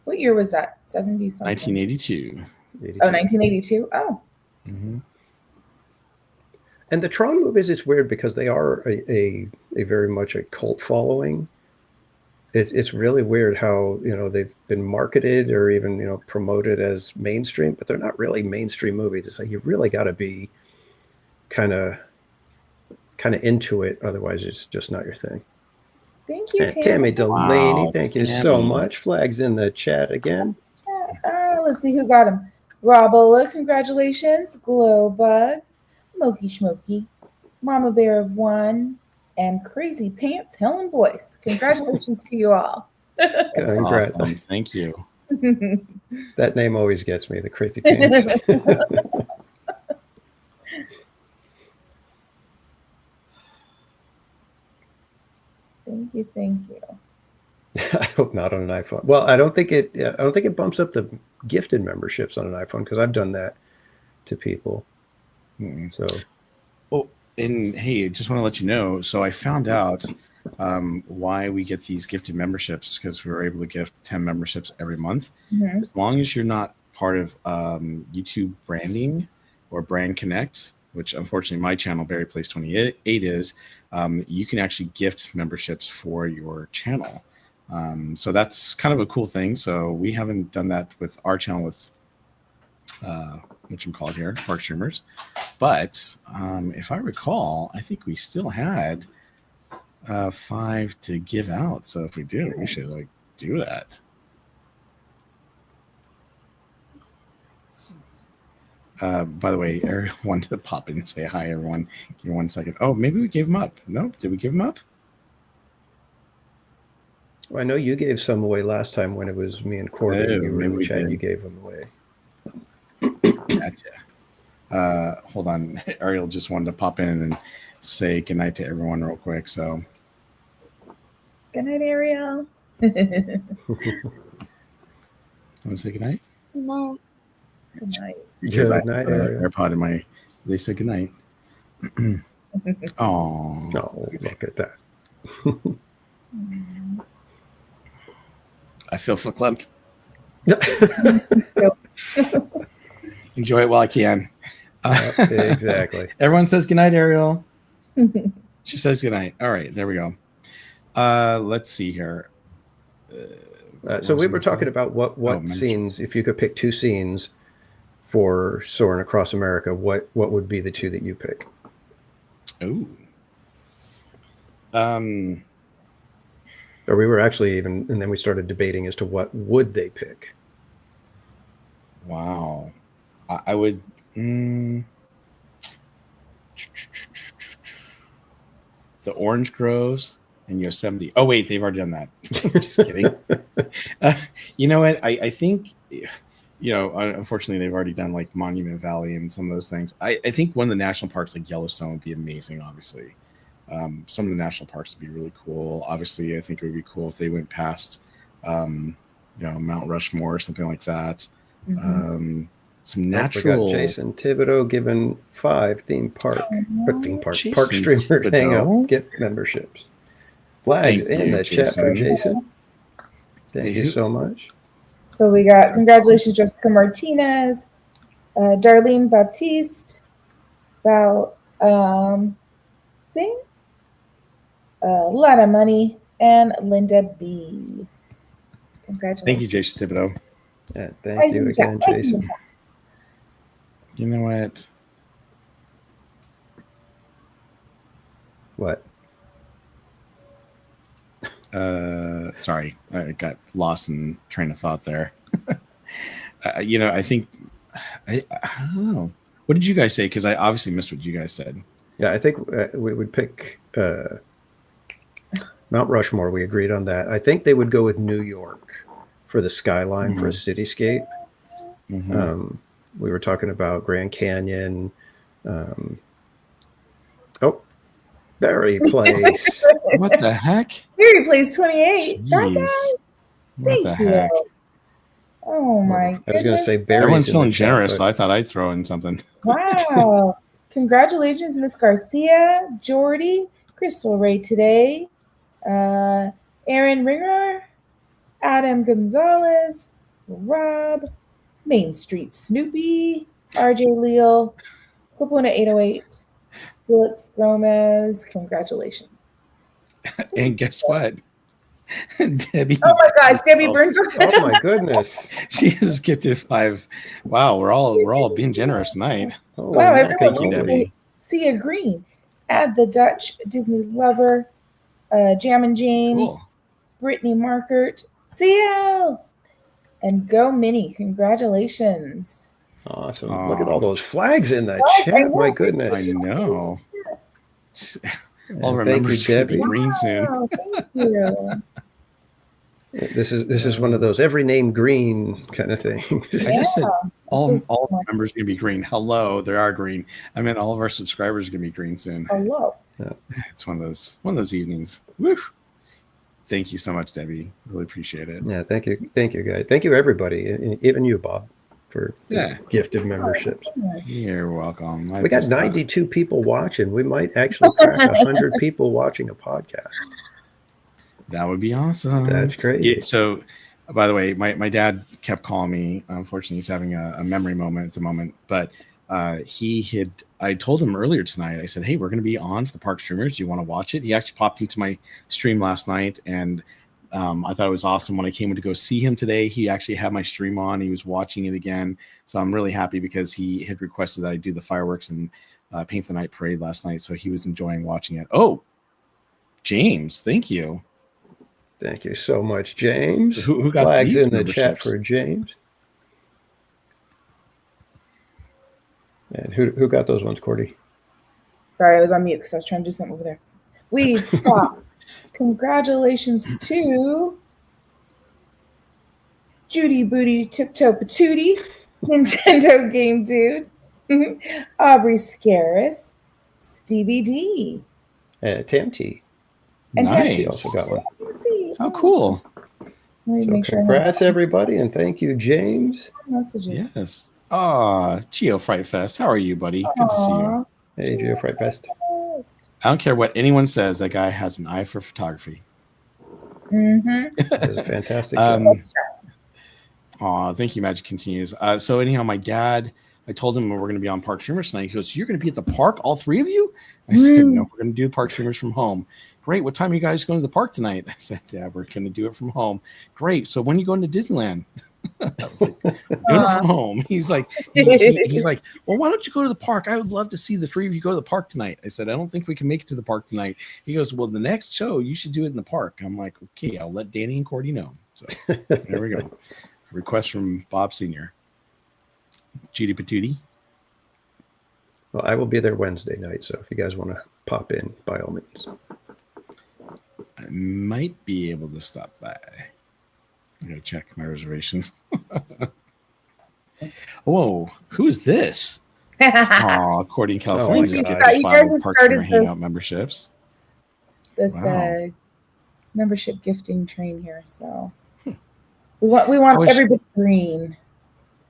What year was that? 70 something?
1982.
1982? Oh.
Mm-hmm.
And the Tron movies, it's weird because they are a very much a cult following. It's really weird how they've been marketed or even promoted as mainstream, but they're not really mainstream movies. It's like you really got to be kind of into it, otherwise it's just not your thing.
Thank you,
Tammy Delaney. Wow, thank you so much. Flags in the chat again.
Let's see who got him. Robola, congratulations. Glowbug, Moki Schmoky, Mama Bear of One, and Crazy Pants Helen Boyce. Congratulations to you all.
Congrats.
Awesome. Thank you.
That name always gets me, the Crazy Pants.
Thank you.
I hope not on an iPhone. Well, I don't think it bumps up the gifted memberships on an iPhone, because I've done that to people. So,
and hey, just want to let you know. So I found out why we get these gifted memberships, because we were able to gift 10 memberships every month. Mm-hmm. As long as you're not part of YouTube branding or Brand Connect, which unfortunately my channel, Barry Place 28 is, you can actually gift memberships for your channel. So that's kind of a cool thing. So we haven't done that with our channel with which I'm called here, Park Streamers. But if I recall, I think we still had 5 to give out. So if we do, we should do that. By the way, Ariel wanted to pop in and say hi, everyone. Give me 1 second. Oh, maybe we gave him up. No, did we give him up?
Well, I know you gave some away last time when it was me and Cordy. You gave them away.
Gotcha. Hold on. Ariel just wanted to pop in and say goodnight to everyone real quick. So,
good night, Ariel.
Want to say goodnight?
No. Good night.
Good night,
AirPod in my. They said good night. Oh,
look at that.
I feel verklempt. Enjoy it while I can.
Exactly.
Everyone says goodnight, Ariel. She says goodnight. All right, there we go. Let's see here.
So we were talking about what scenes, if you could pick 2 scenes for Soarin' Across America, what would be the 2 that you pick?
Oh.
Or we were actually and then we started debating as to what would they pick.
Wow. I would. The orange groves and Yosemite. Oh, wait, they've already done that. Just kidding. You know what? I think, unfortunately, they've already done like Monument Valley and some of those things. I think one of the national parks like Yellowstone would be amazing, obviously. Some of the national parks would be really cool. Obviously, I think it would be cool if they went past, Mount Rushmore or something like that.
Mm-hmm.
Some natural.
Jason Thibodeau given 5 park streamer
Thibodeau.
Hangout gift memberships. Flags in the chat for Jason. Thank you so much.
So we got congratulations, Jessica Martinez, Darlene Baptiste, Val Singh, a lot of money, and Linda B. Congratulations.
Thank you, Jason Thibodeau.
Yeah, thank you again, Jason.
You know what?
What?
Sorry, I got lost in train of thought there. I think I don't know. What did you guys say? Because I obviously missed what you guys said.
Yeah, I think we would pick Mount Rushmore. We agreed on that. I think they would go with New York for the skyline for a cityscape. We were talking about Grand Canyon. Berry Place.
What the heck?
Berry Place 28.
Jeez. What the heck?
Oh my goodness.
I was going to say berries.
Everyone's feeling generous, so I thought I'd throw in something.
Wow. Congratulations, Miss Garcia, Jordy, Crystal Ray today, Aaron Ringer, Adam Gonzalez, Rob, Main Street Snoopy, RJ Leal, Capona 808, Felix Gomez. Congratulations.
And guess what? Debbie.
Oh my gosh, Debbie Burns.
Oh my goodness.
She has gifted 5. Wow, we're all being generous tonight.
Oh,
wow,
man,
thank you, Debbie.
Sia Green, Add the Dutch, Disney Lover, Jammin' James,
Cool.
Brittany Markert, CL, and Go Mini. Congratulations.
Awesome. Look at all those flags in the chat. My goodness.
I know. All of our
Thank
members
you,
should be
Debbie.
green soon.
Wow, thank you.
This is one of those every name green kind of things.
I just said all
so
of our members are going to be green. Hello, they are green. I meant all of our subscribers are going to be green soon.
Hello.
It's one of those evenings. Woo! Thank you so much, Debbie. Really appreciate it.
Yeah, thank you, guys. Thank you, everybody, even you, Bob, for the gifted memberships.
You're welcome.
We got 92 people watching. We might actually crack 100 people watching a podcast.
That would be awesome.
That's great.
Yeah, so, by the way, my dad kept calling me. Unfortunately, he's having a memory moment at the moment. But I told him earlier tonight, I said, hey, we're going to be on for the Park Streamers. Do you want to watch it? He actually popped into my stream last night. And I thought it was awesome. When I came to go see him today, he actually had my stream on. He was watching it again. So I'm really happy because he had requested that I do the fireworks and paint the night parade last night. So he was enjoying watching it. Oh, James, thank you.
Thank you so much, James.
Who got
flags
these
in the
memberships?
chat for James? And who got those ones, Cordy?
Sorry, I was on mute because I was trying to do something over there. We've got congratulations to Judy Booty Tiptoe Patootie, Nintendo Game Dude, Aubrey Scaris, Stevie D.
Tamty.
And
Tamty
Nice.
also got one.
How cool.
Let me
So
make sure I have
congrats, everybody, and thank you, James.
messages.
Yes. Geo Fright Fest. How are you, buddy? Good to see you.
Hey, Geo Fright Fest.
I don't care what anyone says. That guy has an eye for photography.
Mm-hmm.
That was a fantastic
Um,
job.
Thank you. Magic continues. So anyhow, my dad I told him we're going to be on Park Streamers tonight. He goes, "You're going to be at the park, all three of you?" I said, "No, we're going to do Park Streamers from home." "Great. What time are you guys going to the park tonight?" I said, "Yeah, we're going to do it from home." "Great. So when are you going to Disneyland?" I was like, "We're doing it from home." He's like, he's like, "Well, why don't you go to the park? I would love to see the three of you go to the park tonight." I said, "I don't think we can make it to the park tonight." He goes, "Well, the next show you should do it in the park." I'm like, "Okay, I'll let Danny and Cordy know." So there we go. Request from Bob Senior. Judy Patootie.
Well, I will be there Wednesday night, so if you guys want to pop in, by all means.
I might be able to stop by. I gotta check my reservations. Whoa, who is this? Oh, Cordy in California just
God.
got
You guys have
Park
started
Streamer Hangout
this-
memberships.
This
Wow.
membership gifting train here. So we want everybody green.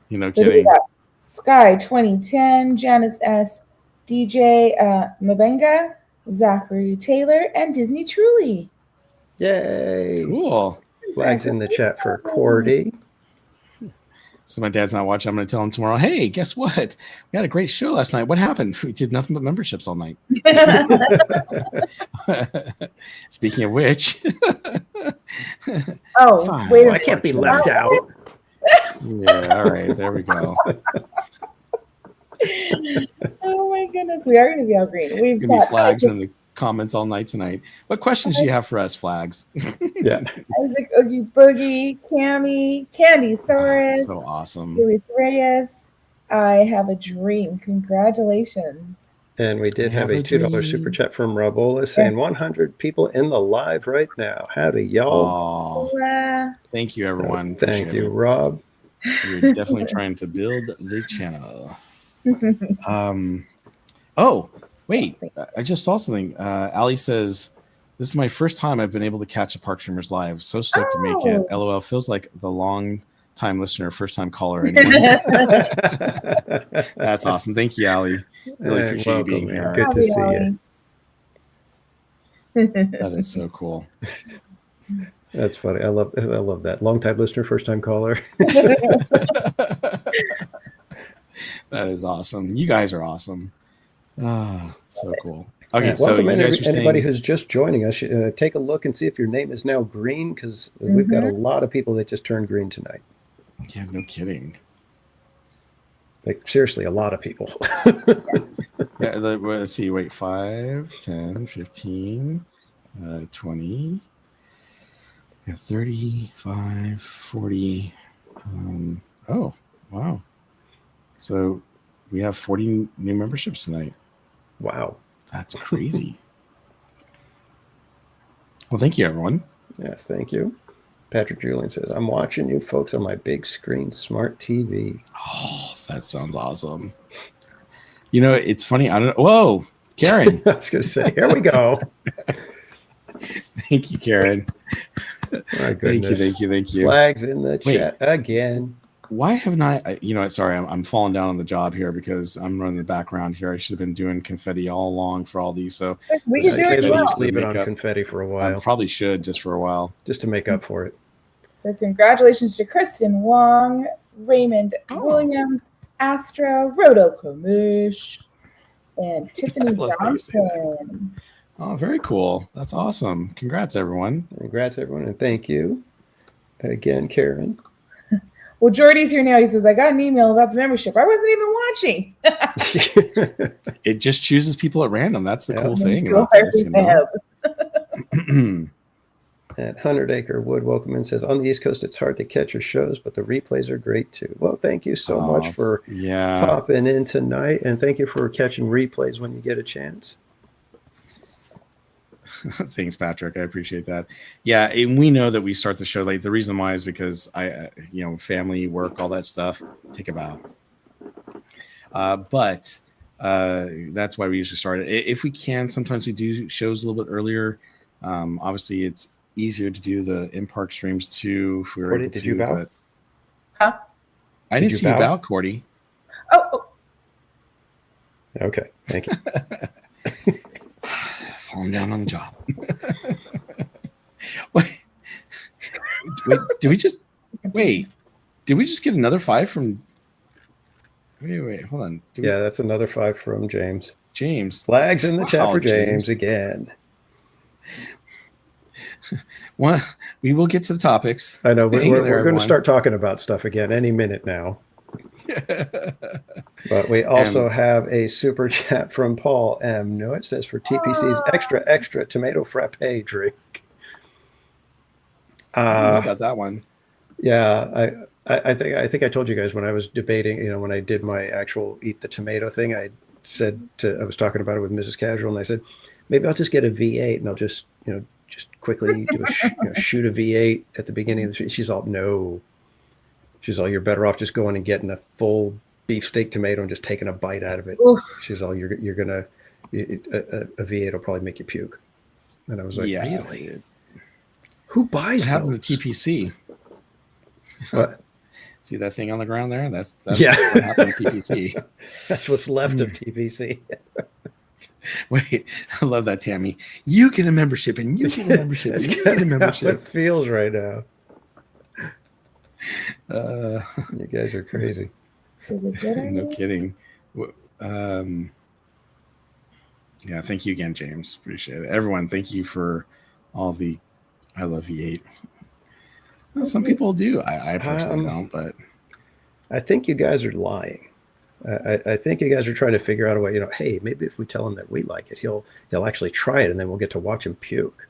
You know,
So we
kidding.
got Sky 2010, Janice S, DJ Mabenga, Zachary Taylor, and Disney Truly.
Yay!
Cool.
Flags in the chat for Cordy.
So my dad's not watching. I'm going to tell him tomorrow, "Hey, guess what? We had a great show last night. What happened? We did nothing but memberships all night." Speaking of which.
Oh,
Fine.
wait a
I
minute.
can't be left out.
Yeah, all right. There we go.
Oh my goodness, we are going to be all green. We've
It's going to be
got
Flags in the comments all night tonight. What questions do you have for us, Flags?
Yeah.
Isaac Oogie Boogie, Cammy, Candy Soarin,
So awesome.
Luis Reyes. I have a dream. Congratulations.
And we did have
Have
a
a
$2 super
dream.
chat from Rabola saying
Yes.
100 people in the live right now. Howdy, y'all.
Oh, thank you, everyone.
Thank
Appreciate
you,
it.
Rob.
You're definitely trying to build the channel. Oh, wait. I just saw something. Ali says, "This is my first time I've been able to catch a Park Streamers live. So stoked to make it. LOL. Feels like the long time listener, first time caller." Anyway. That's awesome. Thank you, Ali. Really
Hey,
appreciate you being
welcome,
here.
man. Good to see you.
That is so cool.
That's funny. I love that. Long time listener, first time caller.
That is awesome. You guys are awesome. Ah, so cool. Okay,
Yeah,
so
welcome
you guys are
anybody
saying,
who's just joining us. Take a look and see if your name is now green, because we've got a lot of people that just turned green tonight.
yeah, no kidding.
Like, seriously, a lot of people.
Yeah, let's see. Wait, 5, 10, 15, 20, 35, 40. Oh, wow. So we have 40 new memberships tonight.
Wow.
That's crazy. Well, thank you, everyone.
Yes, thank you. Patrick Julian says, "I'm watching you folks on my big screen smart TV."
Oh, that sounds awesome. You know, it's funny. I don't know. Whoa, Karen.
I was going to say, here we go.
Thank you, Karen.
My goodness.
Thank you.
Flags in the
Wait.
chat again.
Why haven't sorry, I'm falling down on the job here because I'm running the background here. I should have been doing confetti all along for all these. So
We
This
can do
is
it
Maybe
well.
we'll just leave it
Make
on
up.
confetti for a
I
while,
probably should just for a while.
just to make up for it.
So congratulations to Kristen Wong, Raymond Williams, Astra, Roto Kamish, and Tiffany
love how you say that.
Johnson.
Oh, very cool. That's awesome. Congrats, everyone.
Congrats, everyone, and thank you again, Karen.
Well, Jordy's here now. He says, "I got an email about the membership. I wasn't even watching."
It just chooses people at random. That's the
Yeah.
cool thing
Go
about this, you know?
ahead.
At 100 Acre Wood Welcome In says, "On the East Coast, it's hard to catch your shows, but the replays are great too." Well, thank you so much for
Yeah.
popping in tonight, and thank you for catching replays when you get a chance.
Thanks, Patrick. I appreciate that. Yeah, and we know that we start the show late. The reason why is because family, work, all that stuff. Take a bow. But that's why we usually start it. If we can, sometimes we do shows a little bit earlier. Obviously, it's easier to do the in-park streams too. If we were
Cordy,
able
did
to,
you bow?
but
Huh?
I
Did
didn't
you
see you
bow?
bow, Cordy.
Oh,
Okay, thank you.
Falling down on the job. Wait, did we just get another 5 from? Wait, hold on.
Yeah, that's another 5 from James.
James.
Flags in the chat for
James.
James again.
Well, we will get to the topics.
I know we're going to start talking about stuff again any minute now. But we also have a super chat from Paul M. No, it says for TPC's extra tomato frappe drink.
I don't know about that one.
Yeah, I think I told you guys when I was debating, when I did my actual eat the tomato thing, I was talking about it with Mrs. Casual, and I said maybe I'll just get a V8 and I'll just quickly do shoot a V8 at the beginning of the street. She's all, no. She's all, you're better off just going and getting a full beefsteak tomato and just taking a bite out of it.
Oof.
She's all, you're gonna a V8 will probably make you puke. And I was like,
yeah,
really? Who buys
what
those?
happened to TPC?
What?
See that thing on the ground there? That's
yeah.
What happened to TPC.
That's what's left of TPC.
Wait, I love that, Tammy. You get a membership, and you get a membership, and you get a membership.
How it feels right now. You guys are crazy.
No kidding. Yeah, thank you again, James. Appreciate it. Everyone, thank you for all the I love V8. Well, some people do. I personally don't, but
I think you guys are lying. I think you guys are trying to figure out a way, hey, maybe if we tell him that we like it, he'll actually try it, and then we'll get to watch him puke.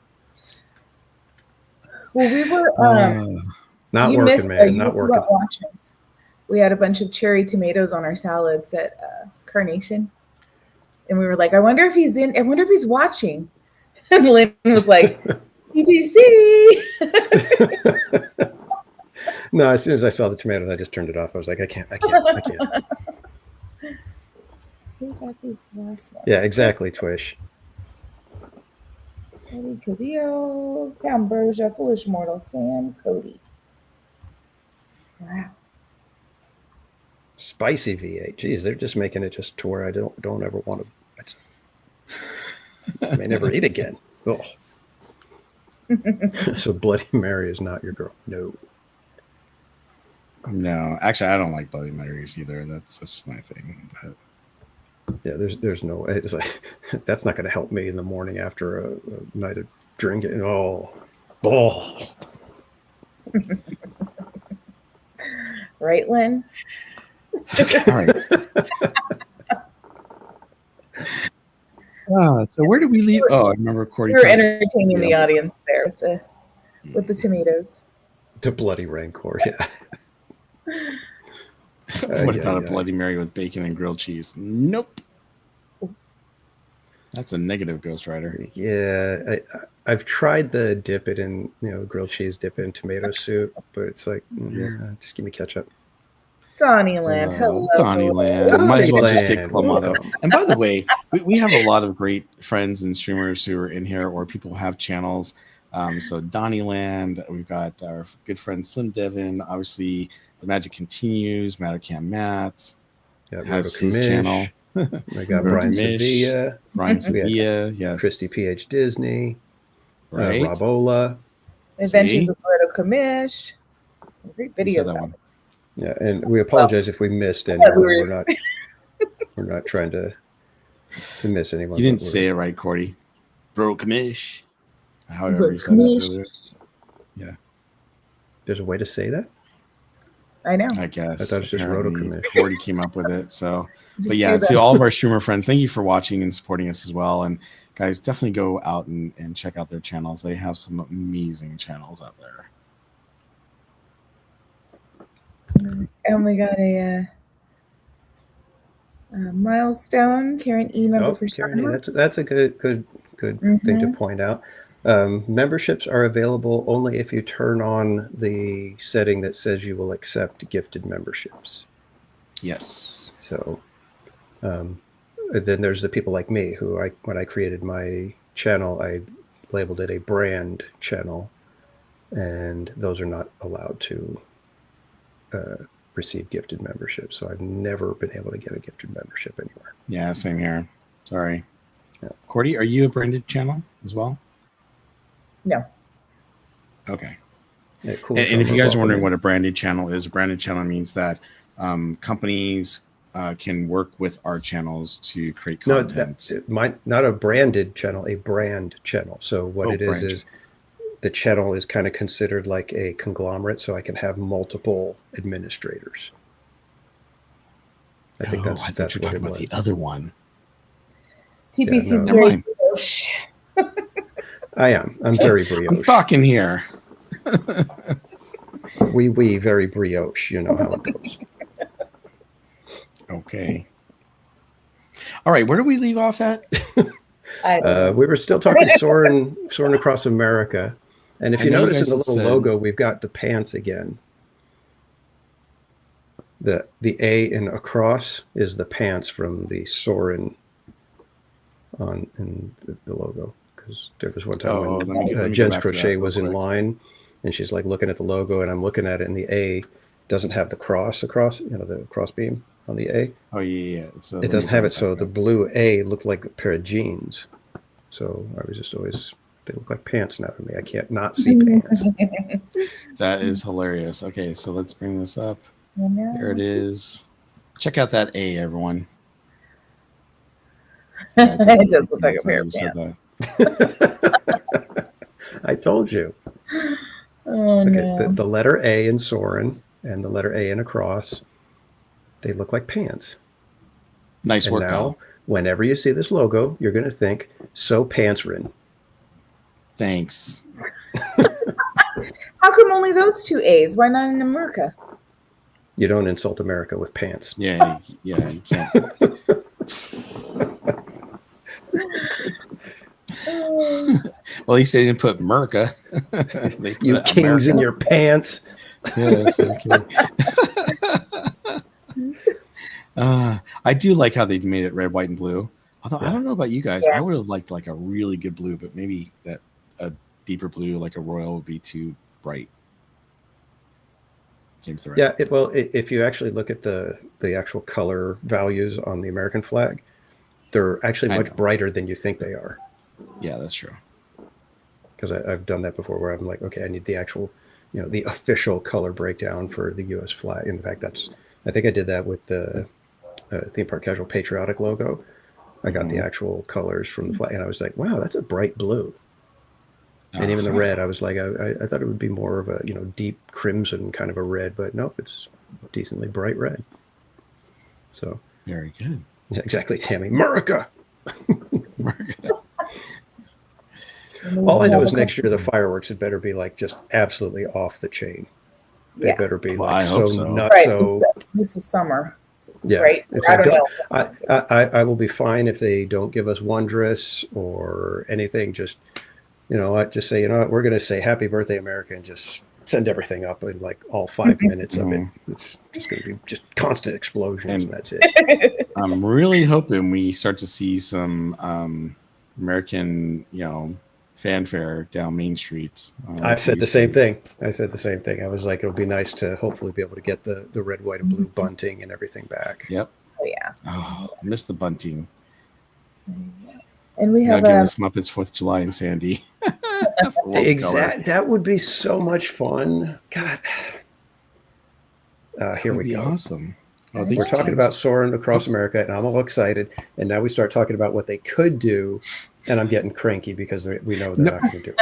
Well, we were
not working, man. Not working.
Watching. We had a bunch of cherry tomatoes on our salads at Carnation, and we were like, I wonder if he's watching. And Lynn was like, TPC.
No, as soon as I saw the tomatoes, I just turned it off. I was like, I can't.
Who got these last ones?
Yeah, exactly, Twish.
Cody Cadillo, Ambrosia, Foolish Mortal, Sam, Cody. Wow.
Spicy V8. Geez, they're just making it just to where I don't ever want to. I may never eat again. Oh. So Bloody Mary is not your girl.
No, actually, I don't like Bloody Marys either. That's my thing. But
yeah, there's no way. It's like, that's not going to help me in the morning after a night of drinking. Oh.
Right, Lynn?
All right. So where did we leave? Oh, I remember Cordy.
We were entertaining the audience there with the tomatoes.
The Bloody Rancor, yeah.
What about a Bloody Mary with bacon and grilled cheese? Nope. That's a negative, Ghost Rider.
Yeah, I've tried the dip it in, grilled cheese, dip it in tomato soup, but it's like, just give me ketchup.
Donnyland, hello.
Donnyland. Might as well just kick Clamato. And by the way, we have a lot of great friends and streamers who are in here, or people who have channels. So Donnyland, we've got our good friend Slim Devin. Obviously, The Magic Continues. Mattercam Matt has his channel.
I got Brian Sevilla.
Yes.
Christy PH Disney.
Right.
Robola.
Adventures of Roberto Kamish. Great videos out there.
Yeah, and we apologize if we missed anyone. We're not trying to miss anyone.
You didn't say it right, Cordy. Bro Kamish. However you said that earlier. Yeah.
There's a way to say that?
I know.
I guess.
I thought it was just Roto Kamish.
Cordy came up with it. So, but yeah, to all of our streamer friends, thank you for watching and supporting us as well. And guys, definitely go out and check out their channels. They have some amazing channels out there.
And we got a milestone. Karen E. member for Summer.
That's a good thing to point out. Memberships are available only if you turn on the setting that says you will accept gifted memberships.
Yes.
So then there's the people like me who when I created my channel, I labeled it a brand channel, and those are not allowed to receive gifted memberships. So I've never been able to get a gifted membership anywhere.
Yeah, same here. Sorry.
Yeah.
Cordy, are you a branded channel as well?
No.
Okay.
Yeah, cool.
And if you guys are wondering what a branded channel is, a branded channel means that companies can work with our channels to create
No,
content.
not a branded channel, a brand channel. So what it is the channel is kind of considered like a conglomerate, so I can have multiple administrators. I think that's
what you're talking about. The other one.
TPC's very brioche.
I am. I'm very brioche.
I'm talking here.
We very brioche. You know how it goes.
Okay. All right. Where do we leave off at?
We were still talking Soarin across America. And if you notice in the little logo, we've got the pants again. The A in across is the pants from the Soarin in the logo. Because there was one time when Jen's Crochet was in line, and she's like looking at the logo, and I'm looking at it, and the A doesn't have the cross across, the cross beam on the A.
Oh, yeah. So
it doesn't have it, so the blue A looked like a pair of jeans. So I was just always, they look like pants now to me. I can't not see pants.
That is hilarious. Okay, so let's bring this up. There it is. Check out that A, everyone.
It does look like a pair of pants.
I told you.
Oh, no.
The letter A in Soarin and the letter A in across, they look like pants.
Nice work.
Now, whenever you see this logo, you're going to think, so Pantrin.
Thanks.
How come only those two A's? Why not in America?
You don't insult America with pants.
Yeah, you can't. Well, he said he didn't put America.
You kings in your pants.
Yes, okay. I do like how they made it red, white, and blue. Although I don't know about you guys, I would have liked like a really good blue, but maybe that a deeper blue, like a royal, would be too bright. Same thread.
Yeah, if you actually look at the actual color values on the American flag, they're actually much brighter than you think they are.
Yeah, that's true.
Because I've done that before, where I'm like, okay, I need the actual, the official color breakdown for the U.S. flag. In fact, I think I did that with the Theme Park Casual Patriotic logo. I got the actual colors from the flag, and I was like, wow, that's a bright blue. And even the red, I was like, I thought it would be more of a, deep crimson kind of a red, but nope, it's decently bright red. So
very good.
Yeah, exactly, Tammy. America. All I know is next year the fireworks had better be like just absolutely off the chain. They better be like so nuts.
Right. This is summer.
Yeah,
right. I don't know.
I will be fine if they don't give us Wondrous or anything. Just just say, we're going to say Happy Birthday America and just send everything up in like all 5 minutes of it. It's just going to be just constant explosions, and that's it.
I'm really hoping we start to see some American, fanfare down Main Street.
I said the same thing. I was like, it'll be nice to hopefully be able to get the red, white, and blue bunting and everything back.
Yep.
Oh yeah.
Oh, I miss the bunting.
And we have
give us Muppets 4th of July in Sandy.
That would be so much fun. God. Here we go.
Awesome.
We're talking about Soarin across America, and I'm all excited. And now we start talking about what they could do, and I'm getting cranky because we know they're not going to do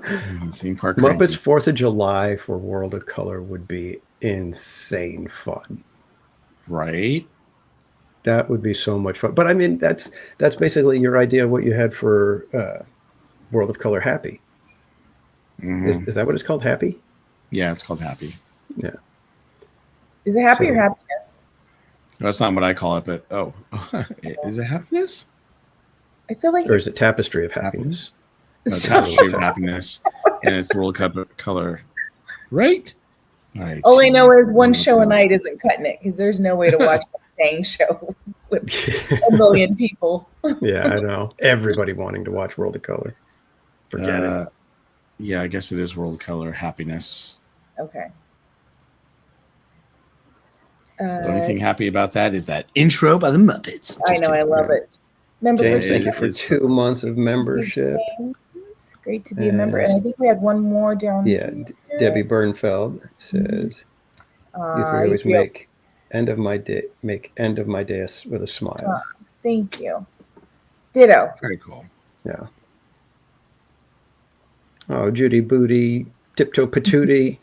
it.
Theme park
Muppets 4th of July for World of Color would be insane fun.
Right?
That would be so much fun. But I mean, that's basically your idea of what you had for World of Color Happy. Is that what it's called, Happy?
Yeah, it's called Happy.
Yeah.
Is it Happy or Happiness?
That's not what I call it, but is it Happiness?
I feel like.
Or is it Tapestry of Happiness?
No, Tapestry of Happiness, and it's World Cup of Color, right?
All I know is one show a night isn't cutting it, because there's no way to watch that dang show with a million people.
Yeah, I know. Everybody wanting to watch World of Color. Forget it.
Yeah, I guess it is World of Color Happiness.
Okay.
The only thing happy about that is that intro by the Muppets.
I know, I love it.
James, thank you for 2 months of membership.
It's great to be a member. And I think we had one more down
here. Debbie Bernfeld says, You three always make end of my day with a smile.
Thank you. Ditto.
Very cool.
Yeah. Oh, Judy Booty, Tiptoe Patootie.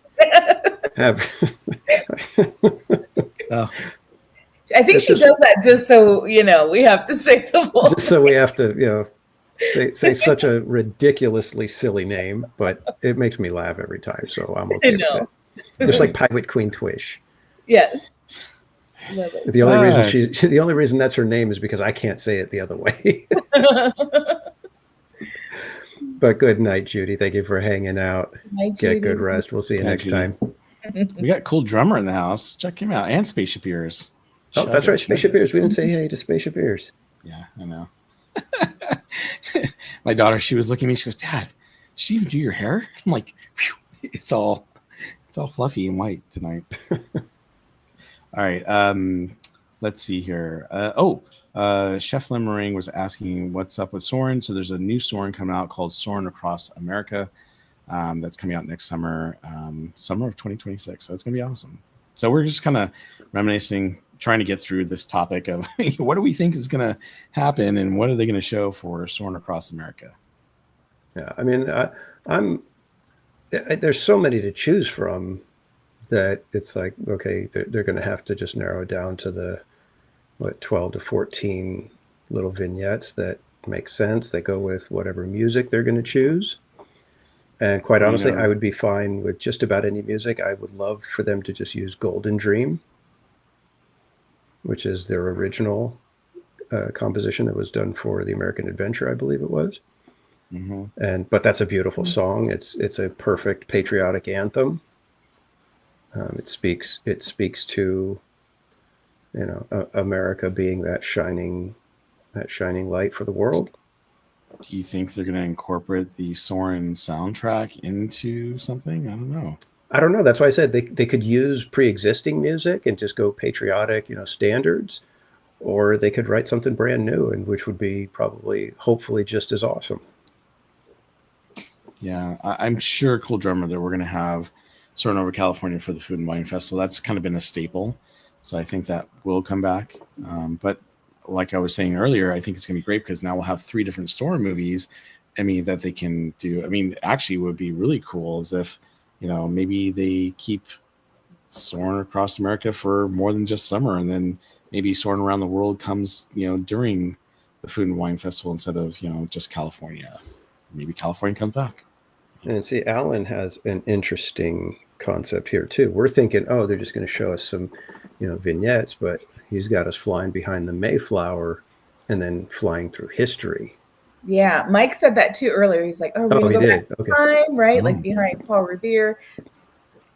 Oh.
I think she does that just so, we have to say the whole
just so we have to, say such a ridiculously silly name, but it makes me laugh every time, so I'm okay with it. Just like Pirate Queen Twish.
Yes. Love it.
The only reason that's her name is because I can't say it the other way. But good night, Judy. Thank you for hanging out.
Night,
Get good rest. We'll see you next time.
We got cool drummer in the house. Check him out. And Spaceship Ears.
Oh, that's right. Spaceship Ears. We didn't say hey to Spaceship Ears.
Yeah, I know. My daughter, she was looking at me. She goes, Dad, did she even do your hair? I'm like, phew, it's all fluffy and white tonight. All right. Let's see here. Chef Lemering was asking what's up with Soarin. So there's a new Soarin coming out called Soarin Across America. That's coming out next summer, summer of 2026. So it's going to be awesome. So we're just kind of reminiscing, trying to get through this topic of what do we think is going to happen and what are they going to show for Soarin Across America?
Yeah, I mean, there's so many to choose from that it's like, okay, they're going to have to just narrow it down to the 12 to 14 little vignettes that make sense. They go with whatever music they're going to choose. And quite honestly, I would be fine with just about any music. I would love for them to just use Golden Dream, which is their original composition that was done for the American Adventure, I believe it was. Mm-hmm. But that's a beautiful song. It's a perfect patriotic anthem. It speaks to, America being that shining light for the world.
Do you think they're going to incorporate the Soarin soundtrack into something? I don't know.
That's why I said they could use pre-existing music and just go patriotic, standards, or they could write something brand new, and which would be hopefully just as awesome.
Yeah, I'm sure Cool Drummer that we're going to have Soarin' Over California for the Food and Wine Festival. That's kind of been a staple. So I think that will come back. But like I was saying earlier, I think it's going to be great because now we'll have 3 different Soarin' movies. That they can do. Actually, what would be really cool is if, maybe they keep Soarin' Across America for more than just summer. And then maybe Soarin' Around the World comes, during the Food and Wine Festival instead of, just California. Maybe California comes back.
And see, Alan has an interesting concept here too. We're thinking, they're just going to show us some, vignettes, but he's got us flying behind the Mayflower and then flying through history.
Yeah, Mike said that too earlier. He's like, we're going to go back in time, right? Like behind Paul Revere,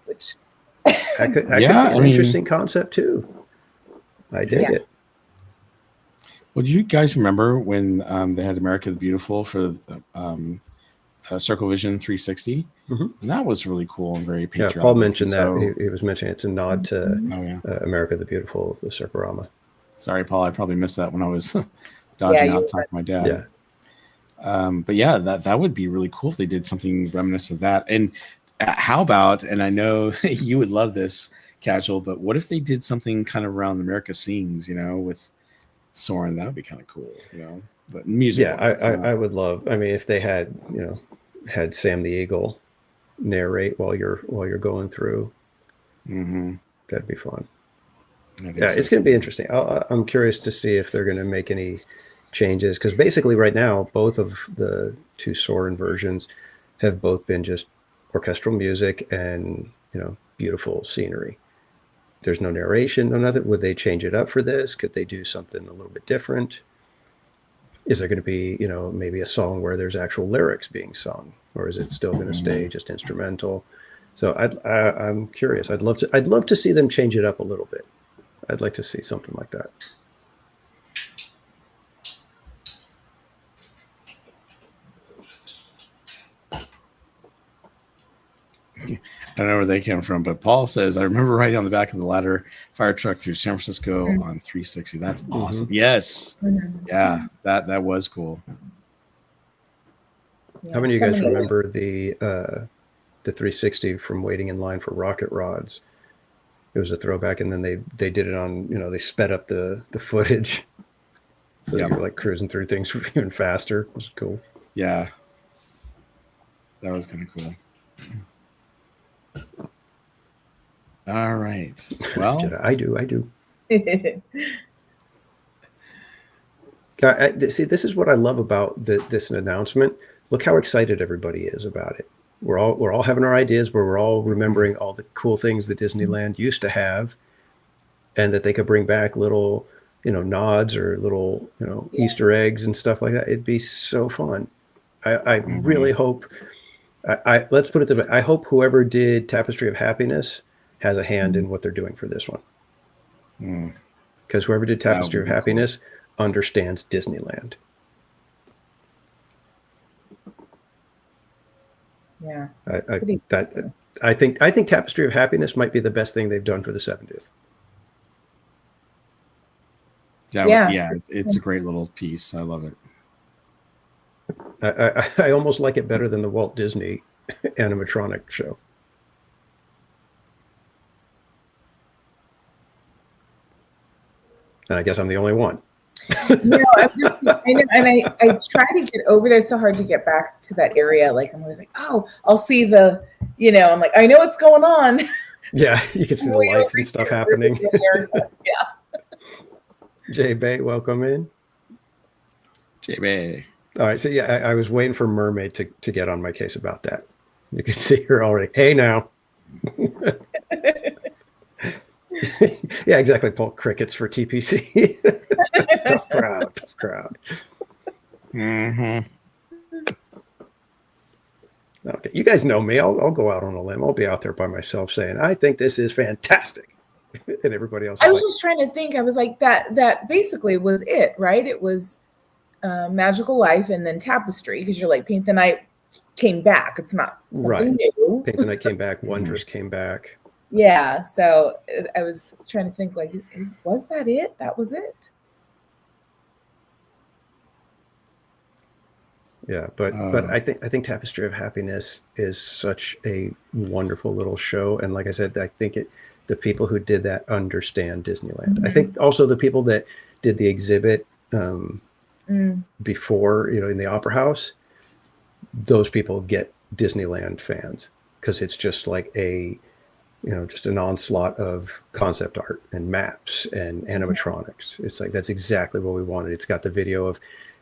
which
that could be an interesting concept too. I dig it.
Well, do you guys remember when they had America the Beautiful for Circle Vision 360? Mm-hmm. And that was really cool and very patriotic.
Yeah, Paul mentioned that. He was mentioning it's a nod to America the Beautiful, the Circorama.
Sorry, Paul. I probably missed that when I was dodging out talking to my dad.
Yeah.
But yeah, that would be really cool if they did something reminiscent of that. And how about, and I know you would love this, Casual, but what if they did something kind of around America Sings, with Soarin'? That would be kind of cool, But music.
Yeah, I would love. If they had, had Sam the Eagle narrate while you're going through, that'd be fun. It's going to be interesting. I'm curious to see if they're going to make any changes, because basically right now both of the 2 Soarin' versions have both been just orchestral music and beautiful scenery. There's no narration, no nothing. Would they change it up for this? Could they do something a little bit different? Is there going to be maybe a song where there's actual lyrics being sung, or is it still going to stay just instrumental? So I'm curious. I'd love to see them change it up a little bit. I'd like to see something like that.
I don't know where they came from, but Paul says, I remember riding on the back of the ladder fire truck through San Francisco on 360. That's awesome. Yes. Yeah, that was cool.
Yeah, how many of you guys remember the 360 from waiting in line for rocket rods? it was a throwback, and then they did it on, they sped up the footage, so you were like cruising through things even faster. It was cool.
Yeah, that was kind of cool. All right. Well,
I do. See, this is what I love about this announcement. Look how excited everybody is about it. We're all having our ideas, where we're all remembering all the cool things that Disneyland used to have, and that they could bring back little, nods or little, Easter eggs and stuff like that. It'd be so fun. I really hope. Let's put it this way. I hope whoever did Tapestry of Happiness has a hand in what they're doing for this one. Because whoever did Tapestry of Happiness understands Disneyland.
Yeah.
I think Tapestry of Happiness might be the best thing they've done for the 70th.
Yeah, it's a great little piece. I love it.
I almost like it better than the Walt Disney animatronic show. And I guess I'm the only one.
No, I'm just, I try to get over there. It's so hard to get back to that area. Like, I'm always like, oh, I'll see the, I'm like, I know what's going on.
Yeah, you can see the lights and stuff happening.
Yeah.
Jay Bay, welcome in.
Jay Bay.
All right, so yeah, I was waiting for Mermaid to get on my case about that. You can see her already. Hey now. Yeah, exactly, Paul. Crickets for TPC. Tough crowd.
Mm-hmm.
Okay, you guys know me. I'll go out on a limb. I'll be out there by myself saying, I think this is fantastic. And everybody else.
I was just trying to think. I was like, that basically was it, right? It was Magical Life and then Tapestry, because you're like, Paint the Night came back. It's not something new.
Paint the Night came back. Wondrous came back.
Yeah, so I was trying to think, like, was that it? That was it.
Yeah, but I think Tapestry of Happiness is such a wonderful little show, and like I said, I think the people who did that understand Disneyland. Mm-hmm. I think also the people that did the exhibit before, in the Opera House, those people get Disneyland fans, because it's just like just an onslaught of concept art and maps and animatronics. It's like, that's exactly what we wanted. It's got the video of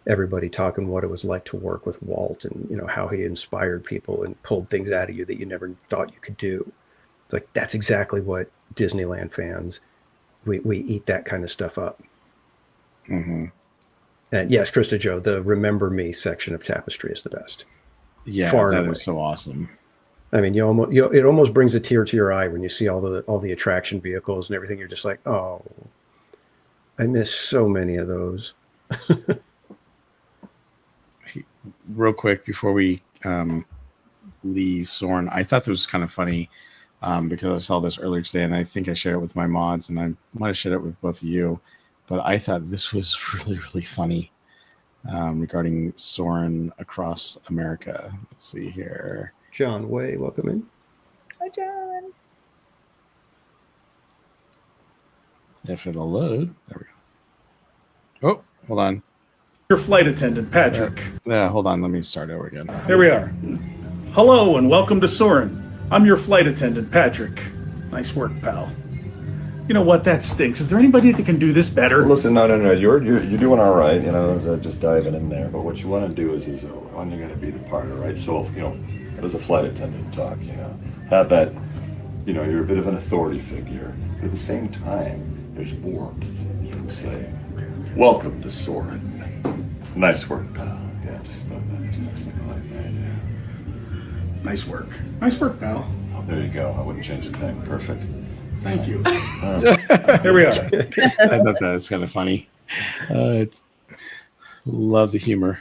everybody talking what it was like to work with Walt, and how he inspired people and pulled things out of you that you never thought you could do. It's like, that's exactly what Disneyland fans, we eat that kind of stuff up.
Mm-hmm.
And yes, Krista Joe, the Remember Me section of Tapestry is the best.
Yeah, that is so awesome.
I mean, it almost brings a tear to your eye when you see all the attraction vehicles and everything. You're just like, oh, I miss so many of those.
Real quick before we leave Soarin', I thought this was kind of funny because I saw this earlier today, and I think I shared it with my mods, and I might have shared it with both of you, but I thought this was really, really funny regarding Soarin' across America. Let's see here.
John Way, welcome in.
Hi, John.
If it'll load. There we go. Oh, hold on.
Your flight attendant, Patrick.
Hold on. Let me start over again.
Here we are. Hello and welcome to Soarin'. I'm your flight attendant, Patrick. Nice work, pal. You know what? That stinks. Is there anybody that can do this better?
Well, listen, no. You're doing all right. Just diving in there. But what you want to do is when you're going to be the partner, right? So, as a flight attendant talk, have that, you're a bit of an authority figure. But at the same time, there's warmth. You can say, welcome to Soarin'. Nice work, pal. Yeah, just thought that. Just like that, yeah.
Nice work. Nice work, pal.
Oh, there you go. I wouldn't change a thing. Perfect.
Thank you. Here we are.
I thought that was kind of funny. Love the humor.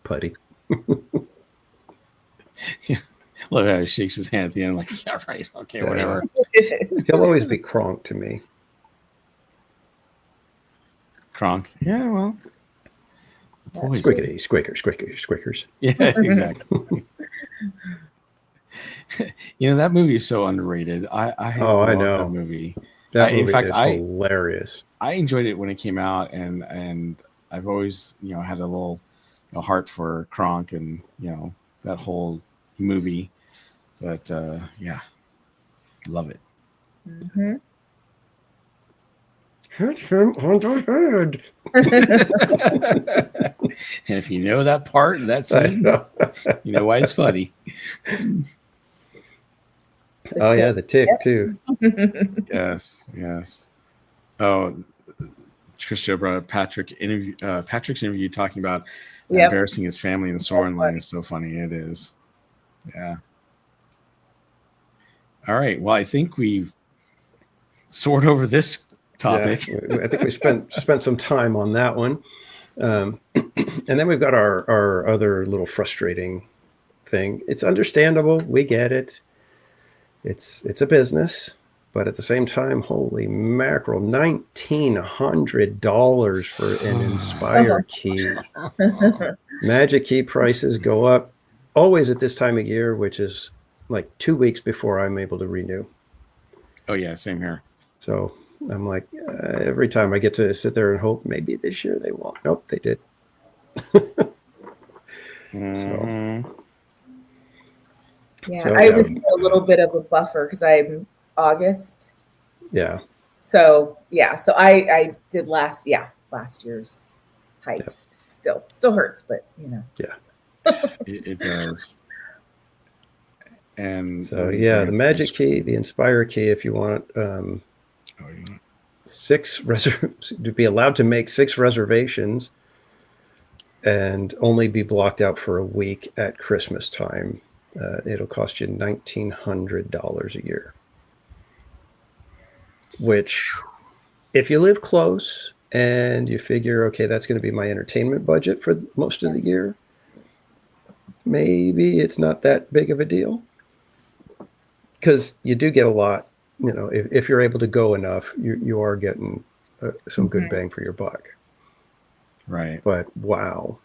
Putty.
Yeah. Love how he shakes his hand at the end, like, yeah, right, okay, whatever.
He'll always be Kronk to me.
Kronk. Yeah, well.
Squickity, squickers.
Yeah, exactly. That movie is so underrated. I
I
love
know
that movie.
that
In
movie
fact,
is hilarious.
I enjoyed it when it came out, and I've always had a little heart for Kronk and that whole movie. But yeah, love it.
Mm-hmm.
Hit him on the head.
And if you know that part, that scene, you know why it's funny.
Yeah, the tick too.
Yes. Oh, Tricia brought up Patrick's interview talking about embarrassing his family in the Soarin line is so funny. It is. Yeah. All right. Well, I think we've soared over this topic.
Yeah, I think we spent some time on that one. And then we've got our other little frustrating thing. It's understandable. We get it. It's a business, but at the same time, holy mackerel, $1,900 for an Inspire key. Magic key prices go up always at this time of year, which is like 2 weeks before I'm able to renew.
Oh yeah, same here.
So I'm like, every time I get to sit there and hope maybe this year they won't. Nope, they did.
Mm-hmm.
I was a little bit of a buffer because I'm August.
Yeah.
So I did last year's hike. Yeah. Still hurts, but
Yeah.
It does. And
so the Magic key, the Inspire key, if you want, to be allowed to make 6 reservations and only be blocked out for a week at Christmas time. It'll cost you $1,900 a year, which if you live close and you figure, okay, that's going to be my entertainment budget for most of the year, maybe it's not that big of a deal, because you do get a lot, if you're able to go enough, you are getting some good bang for your buck.
Right.
But wow.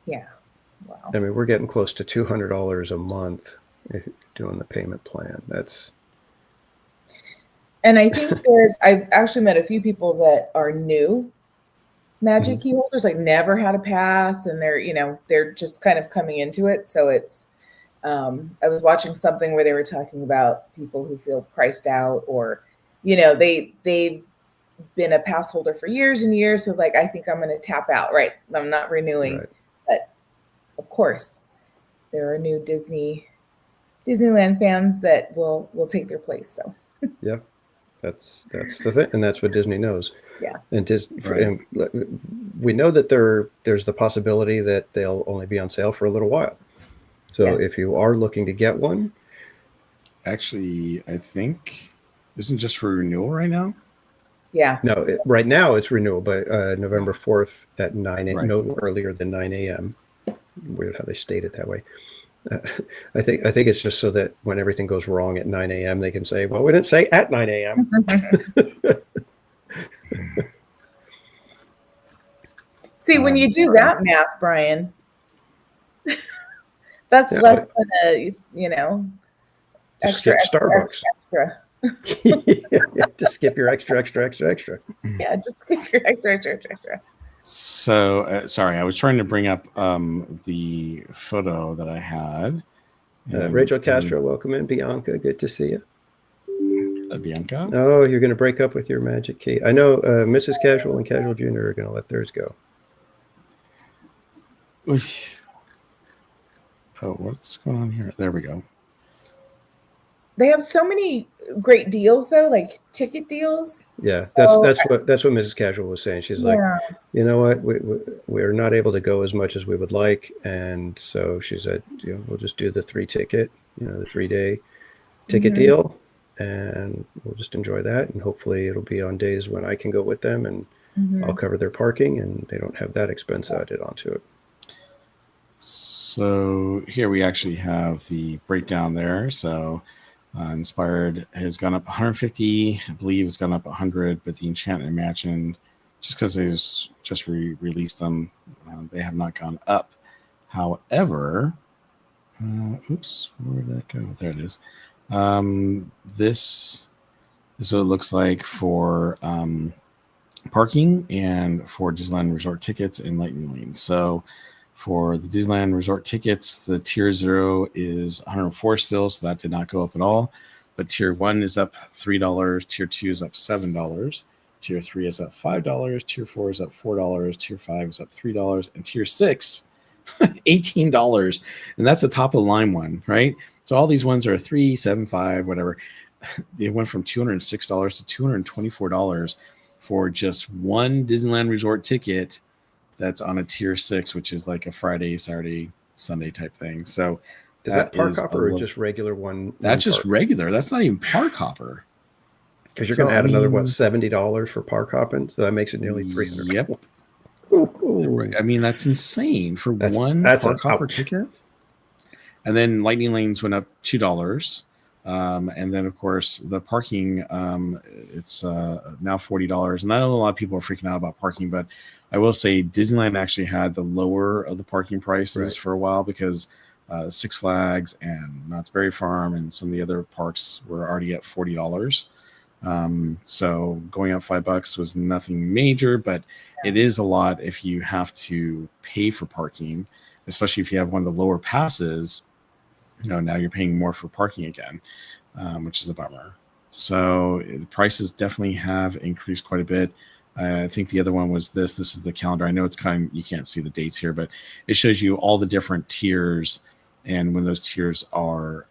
Yeah. Wow.
I mean, we're getting close to $200 a month if you're doing the payment plan.
And I think I've actually met a few people that are new Magic key holders, like never had a pass, and they're just kind of coming into it. So it's, I was watching something where they were talking about people who feel priced out, or, they've been a pass holder for years and years. So like, I think I'm going to tap out, right? I'm not renewing. Right. But of course, there are new Disneyland fans that will take their place. So
yeah, that's the thing, and that's what Disney knows.
Yeah,
and we know that there's the possibility that they'll only be on sale for a little while. So if you are looking to get one,
actually, I think isn't just for renewal right now.
Yeah.
No, right now it's renewal, but November 4th at 9 a.m. No earlier than 9 a.m. Weird how they state it that way. I think it's just so that when everything goes wrong at 9 a.m., they can say, well, we didn't say at 9 a.m.
See, when you do that math, Brian, that's less than
extra Starbucks.
Extra.
To skip your extra.
Yeah, just skip your extra.
So, sorry, I was trying to bring up the photo that I had.
Rachel Castro, welcome in. Bianca, good to see you.
Bianca?
Oh, you're going to break up with your Magic key. I know Mrs. Casual and Casual Jr. are going to let theirs go.
Oh, what's going on here? There we go.
They have so many great deals, though, like ticket deals.
Yeah, that's what Mrs. Casual was saying. She's like, you know what, we're not able to go as much as we would like, and so she said, we'll just do the 3-ticket, the 3-day ticket deal, and we'll just enjoy that, and hopefully it'll be on days when I can go with them, and I'll cover their parking, and they don't have that expense added onto it.
So here we actually have the breakdown there. So Inspired has gone up 150, I believe it's gone up 100, but the Enchant and Imagine, just because they just released them, they have not gone up. However, Oops, where did that go? There it is. This is what it looks like for parking and for Disneyland Resort tickets and Lightning Lane. So for the Disneyland Resort tickets, the tier 0 is 104 still, so that did not go up at all. But tier 1 is up $3, tier 2 is up $7, tier 3 is up $5, tier 4 is up $4, tier 5 is up $3, and tier 6 $18. And that's the top of the line one, right? So all these ones are $3, $7, $5, whatever. It went from $206 to $224 for just one Disneyland Resort ticket that's on a tier 6, which is like a Friday, Saturday, Sunday type thing. So
is that park hopper or just regular one?
That's just regular. That's not even park hopper.
Because you're going to add another, what, $70 for park hopping? So that makes it nearly $300.
Yep.
Ooh.
I mean, that's insane for one park hopper ticket. And then Lightning Lanes went up $2. And then, of course, the parking, it's now $40. And I know a lot of people are freaking out about parking, but I will say Disneyland actually had the lower of the parking prices for a while because Six Flags and Knott's Berry Farm and some of the other parks were already at $40. So going up $5 was nothing major, but it is a lot if you have to pay for parking, especially if you have one of the lower passes. Now you're paying more for parking again, which is a bummer. So the prices definitely have increased quite a bit. I think the other one was this. This is the calendar. I know it's you can't see the dates here, but it shows you all the different tiers and when those tiers are,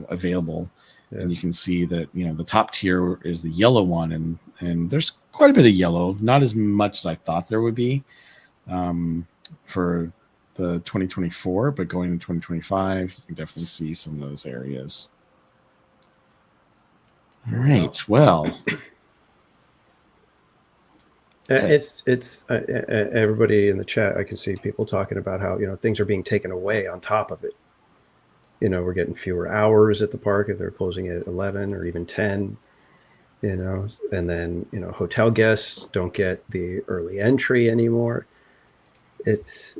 available. Yeah. And you can see that, the top tier is the yellow one, and there's quite a bit of yellow, not as much as I thought there would be for the 2024, but going into 2025, you can definitely see some of those areas. All right. Well,
it's everybody in the chat. I can see people talking about how, things are being taken away on top of it. We're getting fewer hours at the park if they're closing at 11 or even 10, and then, hotel guests don't get the early entry anymore. It's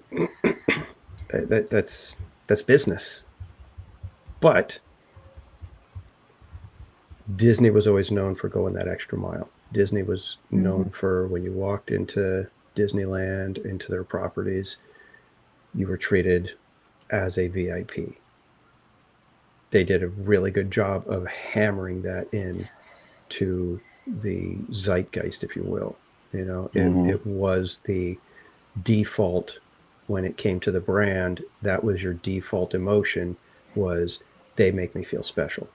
that's business. But Disney was always known for going that extra mile. Disney was known for when you walked into Disneyland, into their properties, you were treated as a VIP. They did a really good job of hammering that in to the zeitgeist, if you will. It was the default when it came to the brand. That was your default emotion, was they make me feel special.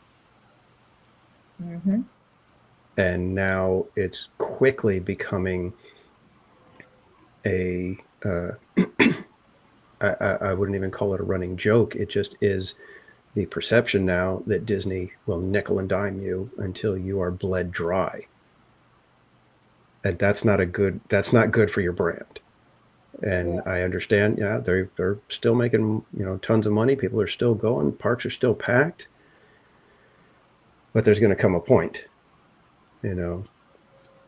And now it's quickly becoming a I wouldn't even call it a running joke. It just is the perception now that Disney will nickel and dime you until you are bled dry. And that's not good for your brand. And I understand, they're still making, tons of money. People are still going, parks are still packed. But there's going to come a point, a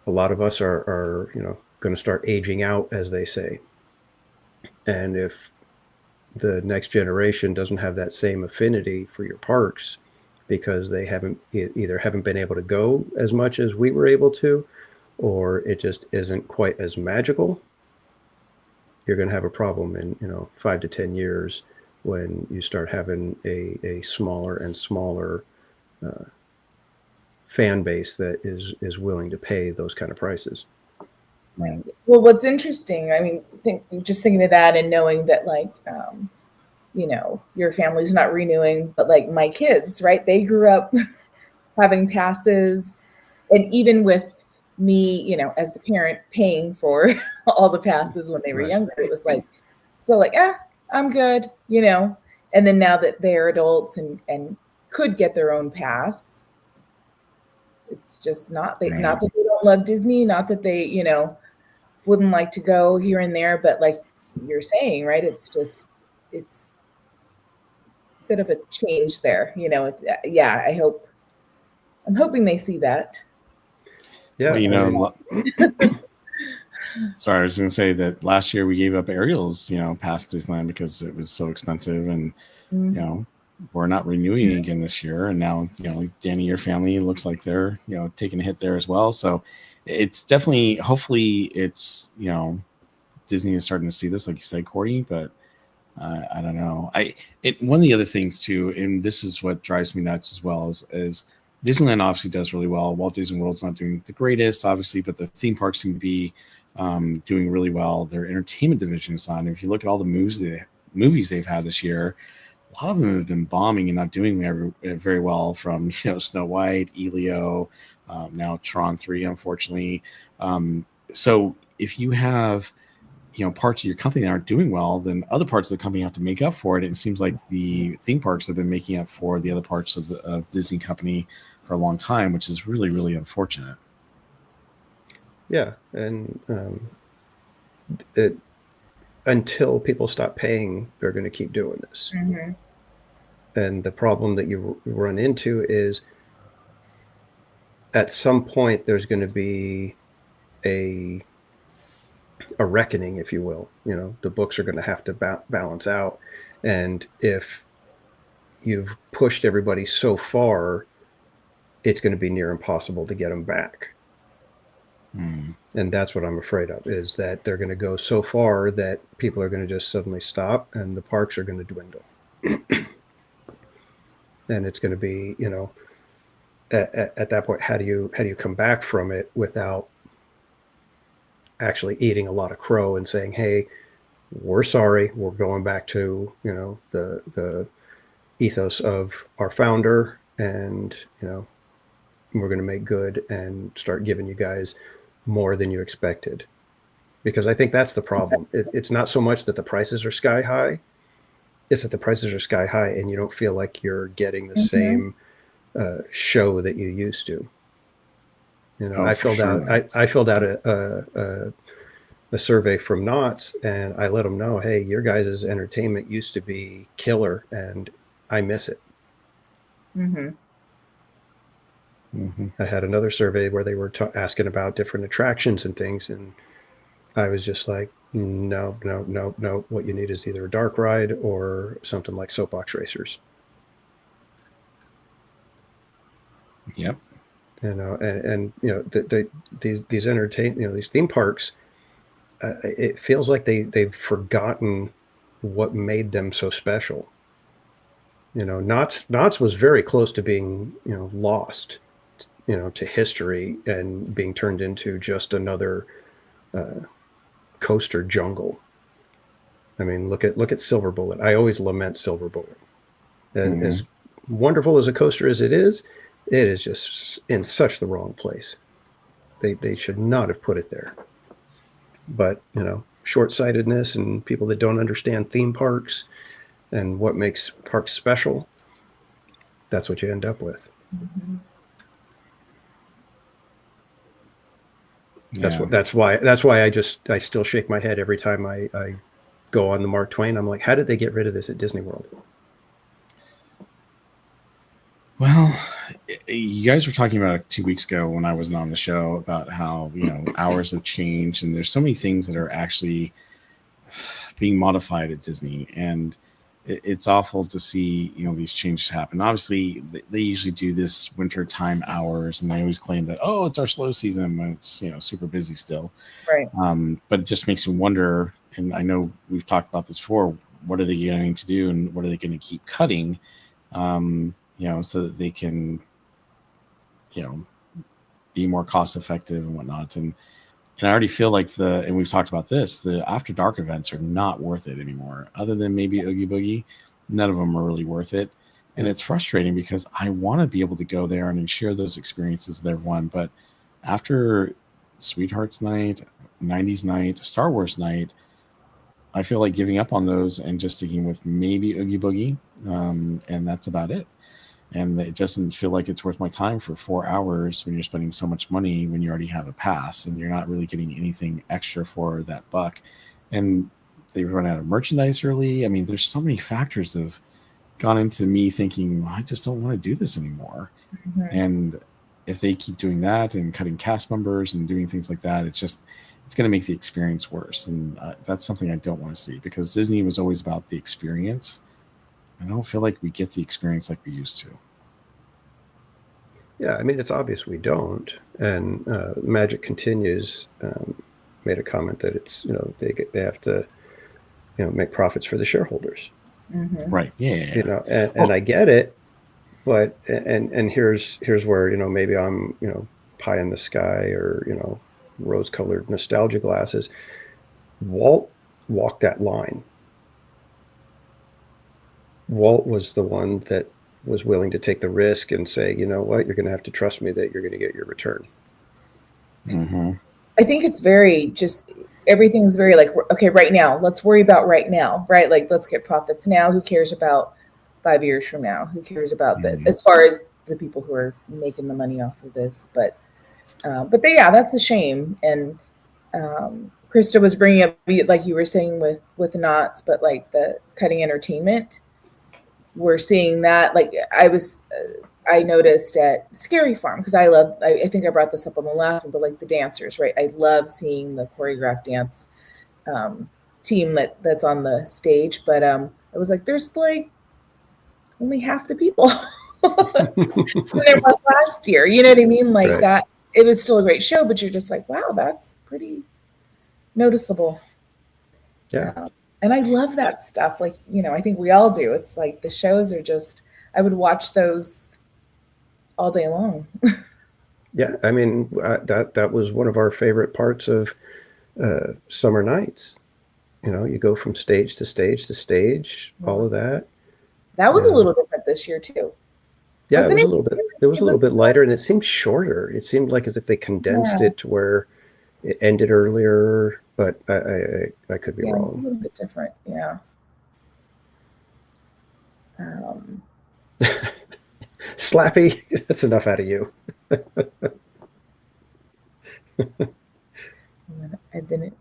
lot of us are going to start aging out, as they say. And if the next generation doesn't have that same affinity for your parks because they haven't been able to go as much as we were able to, or it just isn't quite as magical, you're going to have a problem in 5 to 10 years when you start having a smaller and smaller fan base that is willing to pay those kind of prices.
Right. Well, what's interesting, I mean, just thinking of that and knowing that, like, your family's not renewing, but like my kids, right? They grew up having passes, and even with me, as the parent paying for all the passes when they were younger, it was like, still like, I'm good, and then now that they're adults and could get their own pass, it's just not that they don't love Disney, not that they, wouldn't like to go here and there, but like you're saying, right? It's a bit of a change there, I'm hoping they see that.
Yeah.
Well, Sorry, I was going to say that last year we gave up Ariel's, past Disneyland because it was so expensive, and we're not renewing again this year. And now, Danny, your family looks like they're, taking a hit there as well. So it's definitely, hopefully it's, Disney is starting to see this, like you said, Cordy, but I don't know. One of the other things too, and this is what drives me nuts as well, is Disneyland obviously does really well. Walt Disney World's not doing the greatest, obviously, but the theme parks seem to be doing really well. Their entertainment division is on. If you look at all the movies they've had this year, a lot of them have been bombing and not doing very well. From Snow White, Elio, now Tron 3, unfortunately. So if you have parts of your company that aren't doing well, then other parts of the company have to make up for it. And it seems like the theme parks have been making up for the other parts of Disney company for a long time, which is really, really unfortunate.
Yeah, and until people stop paying, they're going to keep doing this.
Mm-hmm.
And the problem that you run into is at some point there's going to be a reckoning, if you will. The books are going to have to balance out. And if you've pushed everybody so far, it's going to be near impossible to get them back. And that's what I'm afraid of, is that they're going to go so far that people are going to just suddenly stop and the parks are going to dwindle. And it's going to be, at that point, how do you come back from it without actually eating a lot of crow and saying, hey, we're sorry, we're going back to, the ethos of our founder, and, we're going to make good and start giving you guys more than you expected. Because I think that's the problem. It's not so much that the prices are sky high, it's that the prices are sky high and you don't feel like you're getting the same show that you used to. I filled out a survey from Knott's, and I let them know, hey, your guys' entertainment used to be killer and I miss it.
Mm-hmm.
Mm-hmm. I had another survey where they were asking about different attractions and things, and I was just like, no. What you need is either a dark ride or something like Soapbox Racers.
Yep.
These these theme parks, it feels like they've forgotten what made them so special. Knott's was very close to being lost, to history and being turned into just another coaster jungle. I mean, look at Silver Bullet. I always lament Silver Bullet. As wonderful as a coaster as it is just in such the wrong place. They should not have put it there. But, short-sightedness and people that don't understand theme parks and what makes parks special, that's what you end up with.
Mm-hmm.
That's why I still shake my head every time I go on the Mark Twain. I'm like, how did they get rid of this at Disney World?
Well, you guys were talking about 2 weeks ago when I wasn't on the show about how, hours have changed, and there's so many things that are actually being modified at Disney, and it's awful to see, these changes happen. Obviously, they usually do this winter time hours, and they always claim that, oh, it's our slow season when it's, super busy still.
Right.
But it just makes me wonder, and I know we've talked about this before, what are they going to do and what are they going to keep cutting? So that they can, be more cost effective and whatnot. And I already feel like and we've talked about this, the after dark events are not worth it anymore. Other than maybe Oogie Boogie, none of them are really worth it. And it's frustrating because I want to be able to go there and share those experiences with everyone. But after Sweethearts Night, 90s Night, Star Wars Night, I feel like giving up on those and just sticking with maybe Oogie Boogie. And that's about it. And it doesn't feel like it's worth my time for 4 hours when you're spending so much money when you already have a pass and you're not really getting anything extra for that buck. And they run out of merchandise early. I mean, there's so many factors that have gone into me thinking, well, I just don't want to do this anymore.
Mm-hmm.
And if they keep doing that and cutting cast members and doing things like that, it's going to make the experience worse. And that's something I don't want to see, because Disney was always about the experience. I don't feel like we get the experience like we used to.
Yeah, I mean, it's obvious we don't. And Magic Continues made a comment that it's, they have to, make profits for the shareholders.
Mm-hmm.
Right. Yeah.
And I get it, but and here's where maybe I'm pie in the sky or rose-colored nostalgia glasses. Walt walked that line. Walt was the one that was willing to take the risk and say, you know what, you're going to have to trust me that you're going to get your return.
Mm-hmm.
I think it's very everything's very like, okay, right now, let's worry about right now, right? Like, let's get profits now. Who cares about 5 years from now? Who cares about this? As far as the people who are making the money off of this, but that's a shame. And Krista was bringing up, like you were saying with Knots, but like the cutting entertainment, we're seeing that. Like I noticed at Scary Farm, because I think I brought this up on the last one, but like the dancers, right? I love seeing the choreographed dance team that's on the stage, but I was like, there's like only half the people there was last year. You know what I mean? Like right. That it was still a great show, but you're just like, wow, that's pretty noticeable.
Yeah.
And I love that stuff. Like, I think we all do. It's like the shows are just, I would watch those all day long.
Yeah. I mean, that was one of our favorite parts of summer nights. You go from stage to stage to stage, all of that.
That was a little different this year too.
Yeah, it was a little bit. It was a little bit lighter, and it seemed shorter. It seemed like as if they condensed it to where it ended earlier. But I could be wrong.
It's a little bit different. Yeah.
Slappy, that's enough out of you.
I didn't.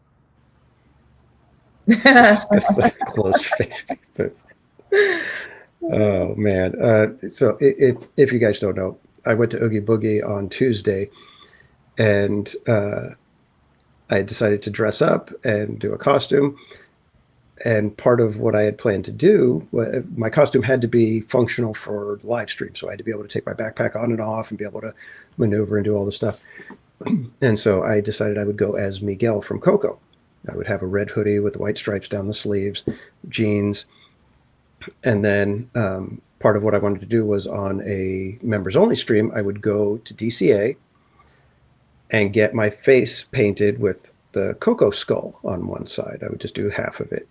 Just the closed face. Oh man! So if you guys don't know, I went to Oogie Boogie on Tuesday, and I decided to dress up and do a costume. And part of what I had planned to do, my costume had to be functional for live stream, so I had to be able to take my backpack on and off and be able to maneuver and do all the stuff. And so I decided I would go as Miguel from Coco. I would have a red hoodie with white stripes down the sleeves, jeans. And then part of what I wanted to do was on a members only stream, I would go to DCA and get my face painted with the Coco skull on one side. I would just do half of it.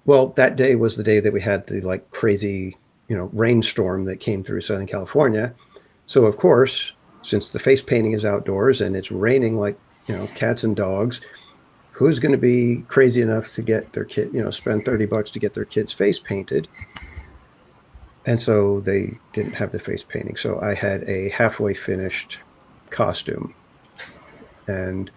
Well, that day was the day that we had the like crazy, rainstorm that came through Southern California. So of course, since the face painting is outdoors and it's raining like, cats and dogs, who's going to be crazy enough to get their kid, spend $30 to get their kid's face painted? And so they didn't have the face painting. So I had a halfway finished costume. And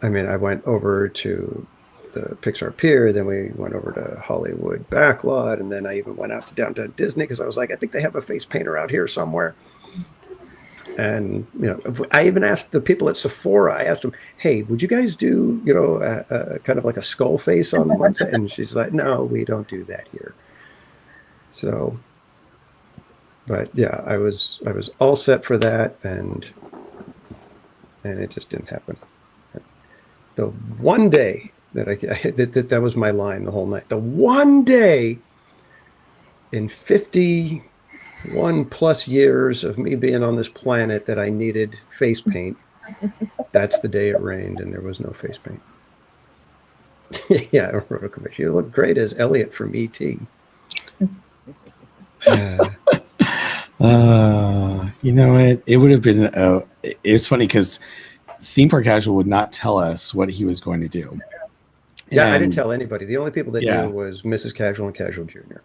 I mean, I went over to the Pixar Pier, then we went over to Hollywood Backlot, and then I even went out to downtown Disney because I was like, I think they have a face painter out here somewhere. And I even asked the people at Sephora, I asked them, hey, would you guys do a kind of like a skull face on one side? And she's like, no, we don't do that here. So but yeah, I was all set for that, and it just didn't happen. The one day that that was my line the whole night. The one day in 51 plus years of me being on this planet that I needed face paint, that's the day it rained and there was no face paint. Yeah, you look great as Elliot from E.T.
You know what? It would have been. It's funny because Theme Park Casual would not tell us what he was going to do.
Yeah, I didn't tell anybody. The only people that knew was Mrs. Casual and Casual Jr.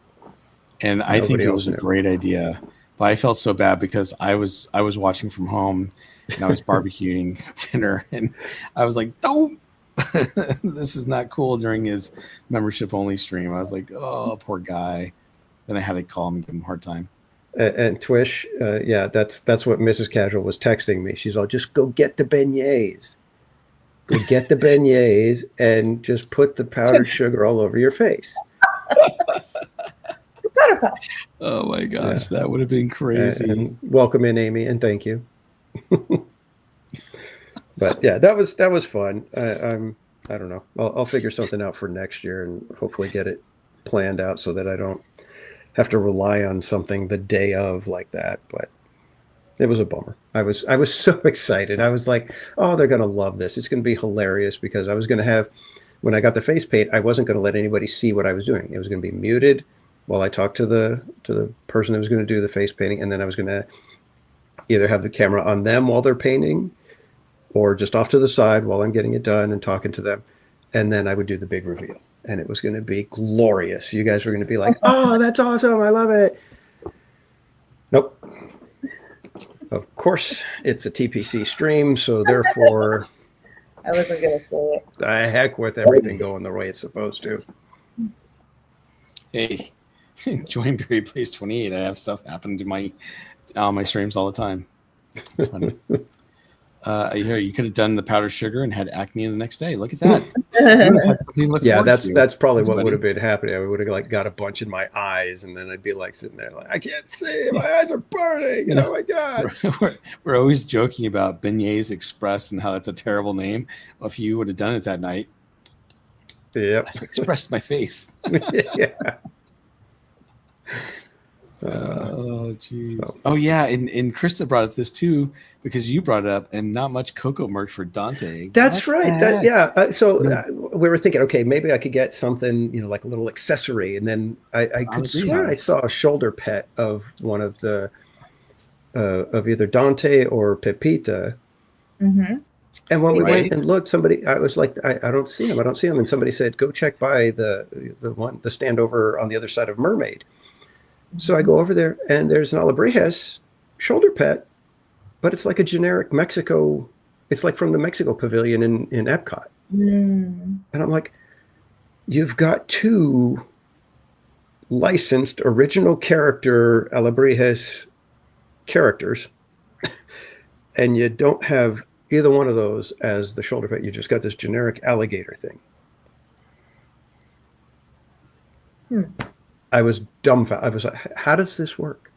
And I think it was a great idea, but I felt so bad because I was watching from home and I was barbecuing dinner, and I was like, "Don't! This is not cool." During his membership only stream, I was like, "Oh, poor guy." Then I had to call him and give him a hard time.
And Twish, yeah, that's what Mrs. Casual was texting me. She's all, just go get the beignets. Go get the beignets and just put the powdered sugar all over your face.
Powder puff.
Oh my gosh, that would have been crazy.
And welcome in, Amy, and thank you. But yeah, that was fun. I don't know. I'll figure something out for next year and hopefully get it planned out so that I don't have to rely on something the day of like that. But it was a bummer. I was so excited. I was like, oh, they're going to love this. It's going to be hilarious because I was going to have, when I got the face paint, I wasn't going to let anybody see what I was doing. It was going to be muted while I talked to the person that was going to do the face painting. And then I was going to either have the camera on them while they're painting or just off to the side while I'm getting it done and talking to them. And then I would do the big reveal. And it was going to be glorious. You guys were going to be like, oh, that's awesome. I love it. Nope. Of course, it's a TPC stream. So therefore,
I wasn't going to say it.
the heck with everything going the way it's supposed to.
Hey, join Barry Plays 28. I have stuff happen to my streams all the time. It's funny. You could have done the powdered sugar and had acne the next day. Look at that.
Yeah, that's probably what would have been happening. I would have got a bunch in my eyes, and then I'd be like sitting there like, I can't see, my eyes are burning. Oh my god.
We're always joking about Beignets Express and how that's a terrible name. Well, if you would have done it that night,
yep,
I've expressed my face.
Yeah.
Oh jeez. Oh yeah, and Krista brought up this too because you brought it up, and not much Coco merch for Dante.
That's right. We were thinking, okay, maybe I could get something, like a little accessory, and then I could swear I saw a shoulder pet of one of the of either Dante or Pepita.
Mm-hmm.
And when we went and looked, I was like, I don't see him. And somebody said, go check by the stand over on the other side of Mermaid. So I go over there, and there's an Alebrijes shoulder pet, but it's like a generic Mexico. It's like from the Mexico Pavilion in Epcot. And I'm like, you've got two licensed original character Alebrijes characters, and you don't have either one of those as the shoulder pet. You just got this generic alligator thing. I was dumbfounded. I was like, how does this work?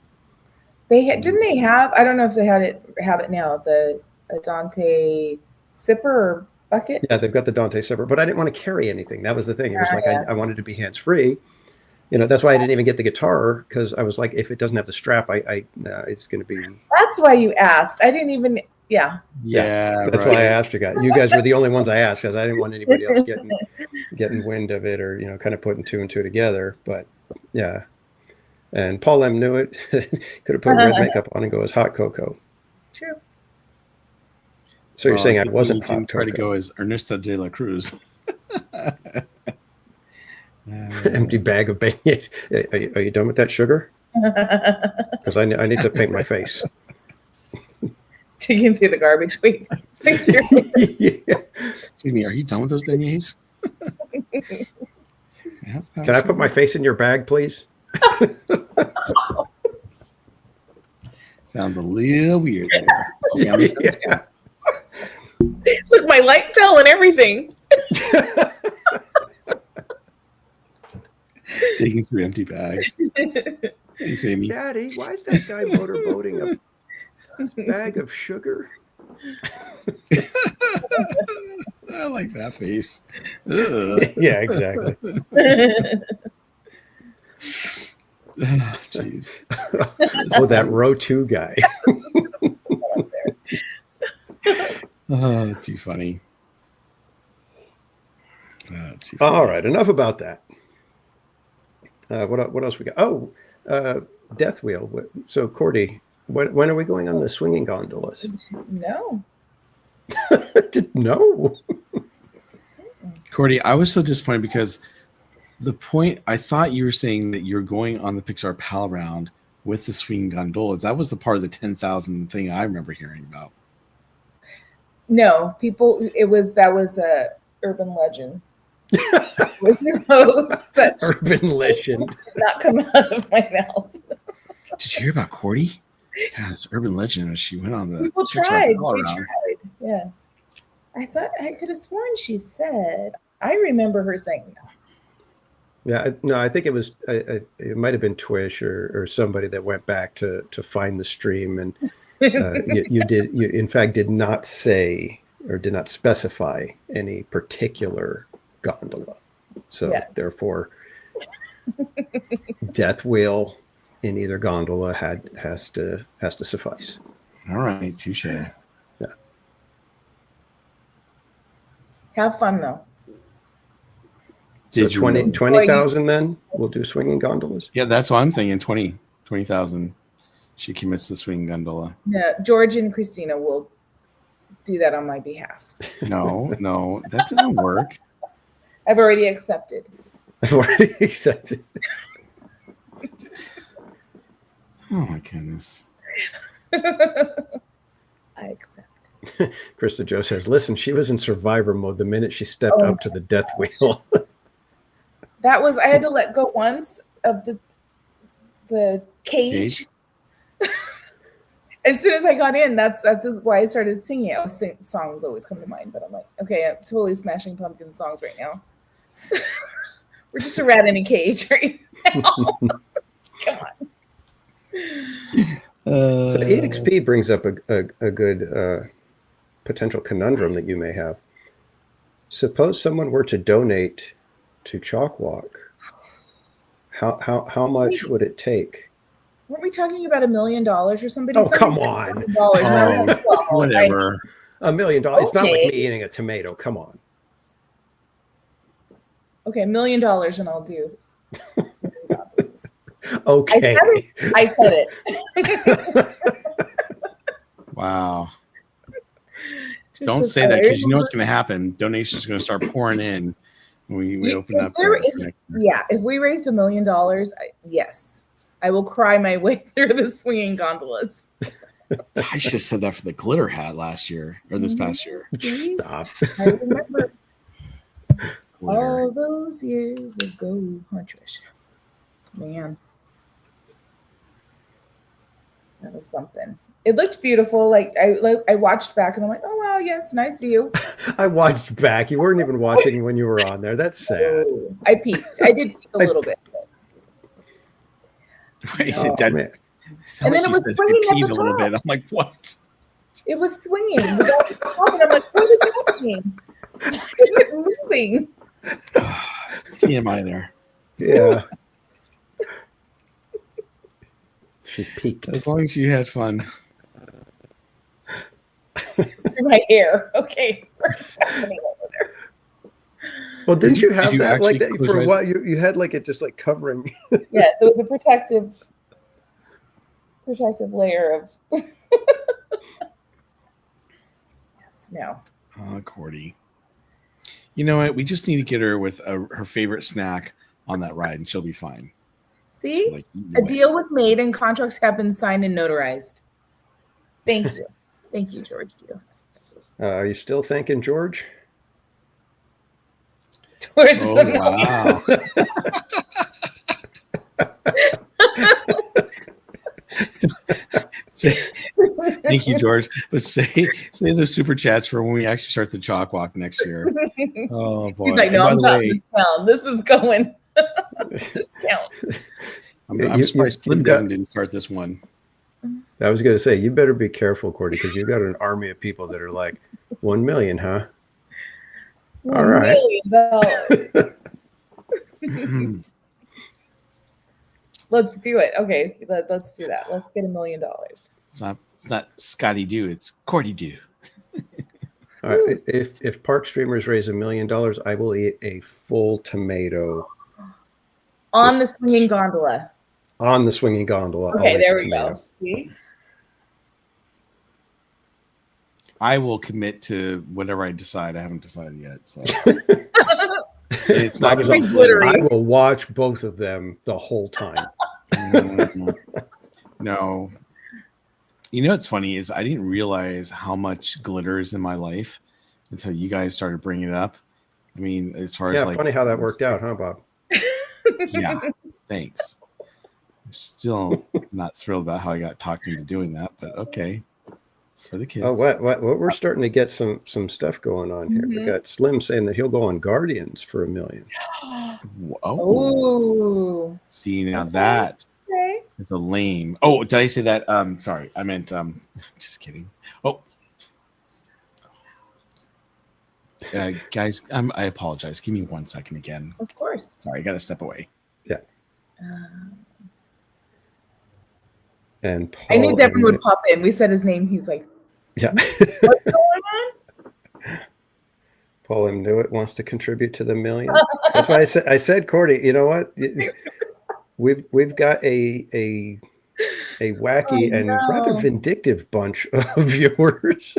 Didn't they have, I don't know if they have it now, the Dante sipper or bucket?
Yeah, they've got the Dante sipper, but I didn't want to carry anything. That was the thing. It was like, I wanted to be hands-free. That's why I didn't even get the guitar, because I was like, if it doesn't have the strap, it's going to be.
That's why you asked. I didn't even,
Yeah,
that's why I asked you guys. You guys were the only ones I asked, because I didn't want anybody else getting wind of it, or kind of putting two and two together. But yeah, and Paul M knew it. Could have put red makeup on and go as hot cocoa.
True.
So you're saying I wasn't hot cocoa?
Try to go as Ernesto de la Cruz.
Empty bag of beignets. Are you done with that sugar? Because I need to paint my face.
Digging through the garbage. Wait.
Yeah.
Excuse me, are you done with those beignets?
Can I put my face in your bag, please?
Sounds a little weird there.
Yeah.
Look, my light fell and everything.
Digging through empty bags. Thanks, Amy.
Daddy, why is that guy motorboating a bag of sugar?
I like that face.
Yeah, exactly.
Jeez.
Oh, that row 2 guy.
Oh, too funny.
All right, enough about that. What else we got? Oh, Death Wheel. So, Cordy, when are we going on the swinging gondolas?
No.
No.
Cordy, I was so disappointed because the point, I thought you were saying that you're going on the Pixar Pal round with the swinging gondolas. That was the part of the 10,000 thing I remember hearing about.
No, that was a urban legend. Was
Urban legend.
did not come out of my mouth.
Did you hear about Cordy? Yeah, this urban legend. She went on the
People
TikTok
tried.
all
They
around.
tried. Yes. I thought I could have sworn she said. I remember her saying that.
Yeah, no, I think it was. It might have been Twish or somebody that went back to find the stream, and you in fact did not say or did not specify any particular gondola. So
Yes.
therefore, death wheel in either gondola has to suffice.
All right, touche.
Yeah.
Have fun though.
So
Did you
20,000 then we'll do swinging gondolas.
Yeah, that's what I'm thinking. 20,000. She commits the swing gondola.
No, George and Christina will do that on my behalf.
No, that doesn't work.
I've already accepted.
I've already accepted.
Oh my goodness.
I accept.
Krista Joe says, listen, she was in survivor mode the minute she stepped up to the death wheel.
That was, I had to let go once of the cage. As soon as I got in, that's why I started singing. Songs always come to mind, but I'm like, okay, I'm totally Smashing Pumpkins songs right now. We're just a rat in a cage right now. Come on.
So EXP brings up a good potential conundrum that you may have. Suppose someone were to donate to Chalk Walk. How much would it take?
Weren't we talking about $1 million or somebody?
Oh, come on.
Whatever.
$1 million.
Okay.
It's not like me eating a tomato. Come on.
Okay, $1 million and I'll do.
Okay.
I said it.
Wow.
Just
Don't
as
say that because you know
I
what's going to happen. Donations are going to start pouring in when we open up.
If we raised $1 million, yes, I will cry my way through the swinging gondolas.
I should have said that for the glitter hat last year or this past year.
Stop.
I remember
Glitter.
all those years ago. Huntress. Man. That was something. It looked beautiful. I watched back and I'm like, oh wow, yes, nice view.
I watched back. You weren't even watching when you were on there. That's sad.
I peeked. I did peek a little bit.
Wait,
Oh, man.
And then it was swinging at the
a little
top.
bit. I'm like, what?
It was swinging. And I'm like, what is happening? Why is it moving?
TMI there.
Yeah. She peeked.
As long as you had fun.
My hair. Okay. What's happening over there?
Well, didn't you have
you
that like
actually
that for a
close
while? You had like it just like covering.
Yes, it was a protective layer of. Yes. No.
Oh, Cordy. You know what? We just need to get her with her favorite snack on that ride, and she'll be fine.
See,
Like,
a deal was made and contracts have been signed and notarized. Thank you. Thank you, George.
Are you still thanking George?
Towards
Oh,
the
wow. Thank you, George. But say those super chats for when we actually start the Chalk Walk next year. Oh boy!
He's like, no, I'm jotting this down. This is going. This counts.
I'm surprised Slim Devin didn't start this one.
I was going to say, you better be careful, Cordy, because you've got an army of people that are like, 1 million, huh? All right.
$1 million. Let's do it. Okay, let's do that. Let's get $1 million.
It's not Scotty Doo. It's Cordy Doo.
All right. If Park Streamers raise $1 million, I will eat a full tomato
on the swinging gondola.
On the swinging gondola.
Okay, there we go. See?
I will commit to whatever I decide. I haven't decided yet. So it's not
I will watch both of them the whole time.
No. You know what's funny is I didn't realize how much glitter is in my life until you guys started bringing it up. I mean, as far as like,
funny how that worked out, huh, Bob?
Yeah, thanks. still not thrilled about how I got talked into doing that, but okay. For the kids.
Oh, what? We're starting to get some stuff going on here. We got Slim saying that he'll go on Guardians for $1 million.
Oh.
See, now that is a lame. Oh, did I say that? Sorry, I meant just kidding. Oh. Guys, I apologize. Give me 1 second again.
Of course.
Sorry, I got to step away.
Yeah. And Paul,
I knew Devin would pop in. We said his name. He's like,
yeah.
what's going on?
Paul M. Newitt wants to contribute to the $1 million. That's why I said, Cordy, you know what? We've got a wacky and rather vindictive bunch of viewers.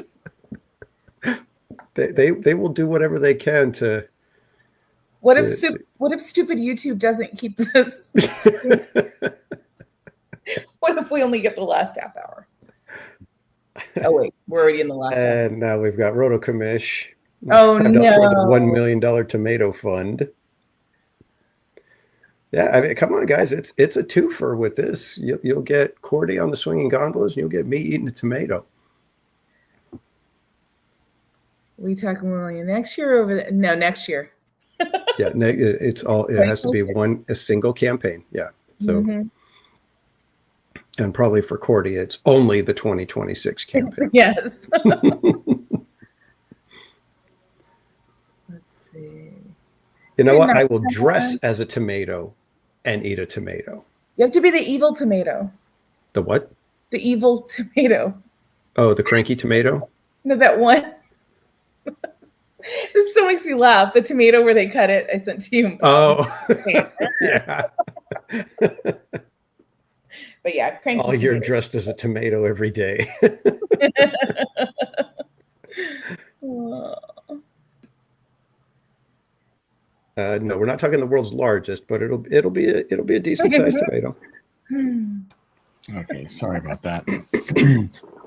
They will do whatever they can to.
What if stupid YouTube doesn't keep this? What if we only get the last half hour? Oh wait, we're already in the last.
And now we've got Roto Commish.
Oh no!
For the $1 million tomato fund. Yeah, I mean, come on, guys! It's a twofer with this. You'll get Cordy on the swinging gondolas, and you'll get me eating a tomato.
We talking $1 million next year over? No, next year.
Yeah, it's all. It has to be a single campaign. Yeah, so. And probably for Cordy, it's only the 2026 campaign.
Yes. Let's see.
You know what? I will dress as a tomato and eat a tomato.
You have to be the evil tomato.
The what?
The evil tomato.
Oh, the cranky tomato?
No, that one. This still makes me laugh. The tomato where they cut it, I sent to you.
Oh, yeah.
But yeah, cranky
all you're dressed as a tomato every day. No, we're not talking the world's largest, but it'll be a decent sized tomato.
Okay, sorry about that.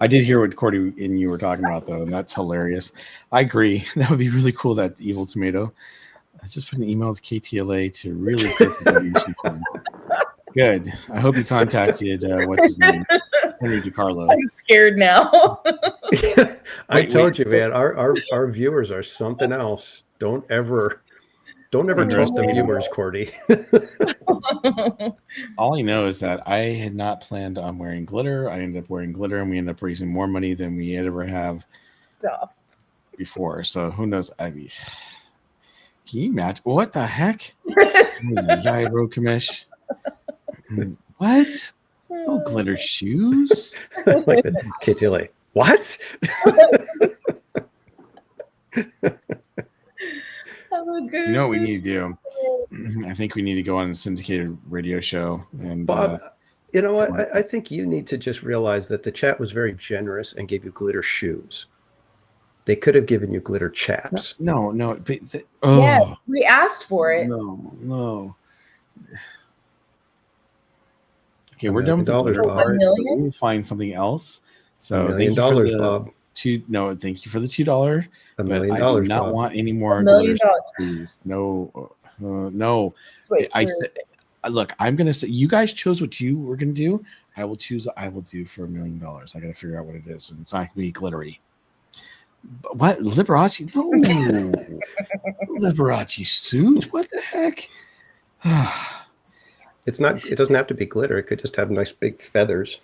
I did hear what Cordy and you were talking about though, and that's hilarious. I agree. That would be really cool. That evil tomato. I just put an email to KTLA to really get the donation fund. Good. I hope you contacted what's his name, Henry DiCarlo.
I'm scared now.
I told you, man. Our viewers are something else. Don't ever trust the viewers, Cordy.
All I know is that I had not planned on wearing glitter. I ended up wearing glitter, and we ended up raising more money than we ever have before. So who knows? I mean, can you imagine? What the heck? Yairo Kamish. What? No glitter shoes?
Like the KTLA. What?
You know what we need to do? I think we need to go on a syndicated radio show. And
Bob, you know what? I think you need to just realize that the chat was very generous and gave you glitter shoes. They could have given you glitter chaps.
No. But
yes, we asked for it.
No. Okay, we're done with the glitter part. So we need to find something else. So
$1 million, Bob.
Thank you for the $2.
$1 million.
I do not want any more
$1 million.
please. No. Wait, look, I'm gonna say you guys chose what you were gonna do. I will choose. I will do for $1 million. I gotta figure out what it is, and it's not gonna be glittery. But what Liberace? No, Liberace suit. What the heck?
It's not. It doesn't have to be glitter. It could just have nice big feathers.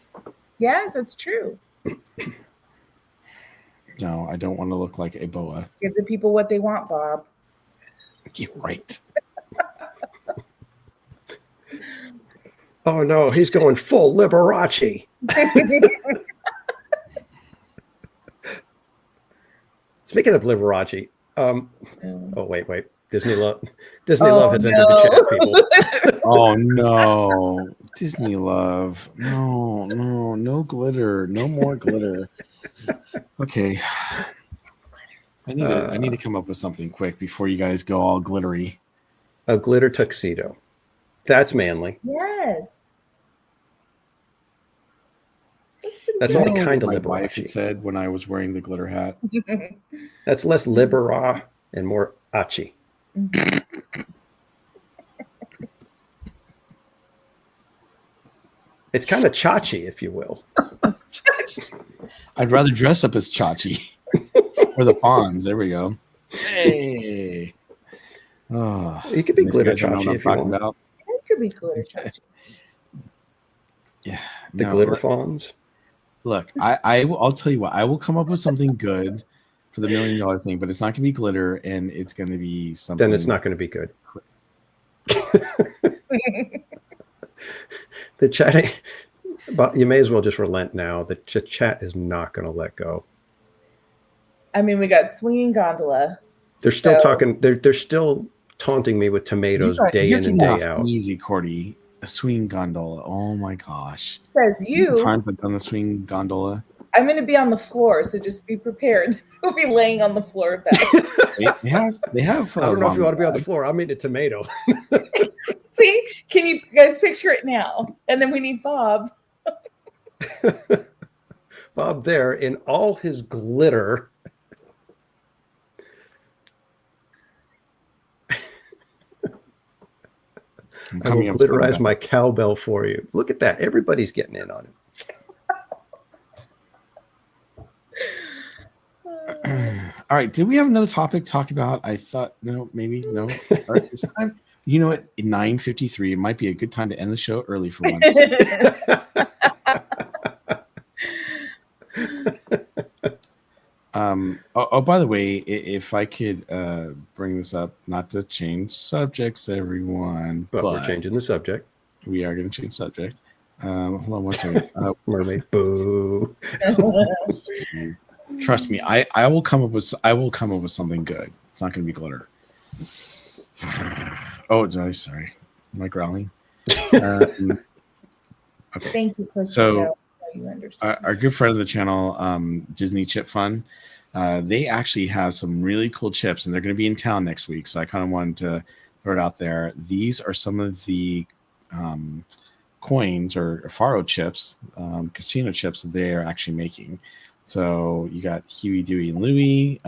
Yes, that's true.
No, I don't want to look like a boa.
Give the people what they want, Bob.
You're right.
Oh no, he's going full Liberace. Speaking of Liberace, oh wait, Disney Love has entered the chat, people.
Oh no, Disney Love, no glitter, no more glitter. Okay, I need to come up with something quick before you guys go all glittery.
A glitter tuxedo. That's manly.
Yes.
That's only kind of
my wife
Liberace.
said when I was wearing the glitter hat.
That's less Libera and more Achi. It's kind of Chachi, if you will.
I'd rather dress up as Chachi or the Pawns. There we go. Hey. Oh,
You could be Glitter Chachi if you want.
About.
It could be Glitter Chachi.
Yeah.
The Glitter Fawns.
Look, I'll tell you what. I will come up with something good for the $1 million thing, but it's not going to be glitter, and it's going to be something.
Then it's not going to be good. The chatting, but you may as well just relent now. The chat is not going to let go.
I mean, we got swinging gondola.
They're still talking. They're still taunting me with tomatoes day in and day out.
Easy, Cordy. A swing gondola. Oh my gosh.
Says you.
Times I've done the swing gondola.
I'm going to be on the floor, so just be prepared. We'll be laying on the floor of that.
They have.
I don't know if you want to be on the floor. I'm into tomato.
See, can you guys picture it now? And then we need Bob.
Bob there in all his glitter. I will glitterize my cowbell for you. Look at that. Everybody's getting in on it.
All right. Did we have another topic to talk about? I thought, maybe no. All right, this time, you know what? At 9:53, it might be a good time to end the show early for once. By the way, if I could bring this up, not to change subjects, everyone,
but we're changing the subject.
We are going to change subject. Hold on one second.
Mermaid, boo.
Trust me, I will come up with something good. It's not going to be glitter. Oh, sorry, am I growling? Okay.
Thank you, Chris.
So, our good friend of the channel, Disney Chip Fun, they actually have some really cool chips, and they're going to be in town next week. So I kind of wanted to throw it out there. These are some of the coins or Faro chips, casino chips that they are actually making. So you got Huey, Dewey, and Louie,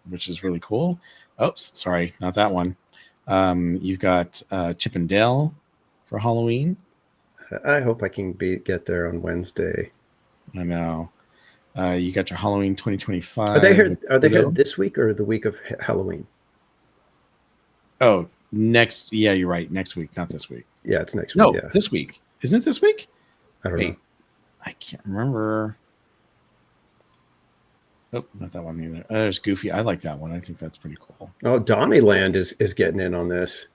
which is really cool. Oops, sorry, not that one. You've got Chip and Dale for Halloween.
I hope I can get there on Wednesday.
I know. You got your Halloween 2025.
Are they here this week or the week of Halloween?
Oh, next. Yeah, you're right. Next week, not this week.
Yeah, it's next week.
No,
yeah.
This week. Isn't it this week?
I don't know.
I can't remember. Oh, not that one either. There's Goofy. I like that one. I think that's pretty cool.
Oh, Donnyland is getting in on this.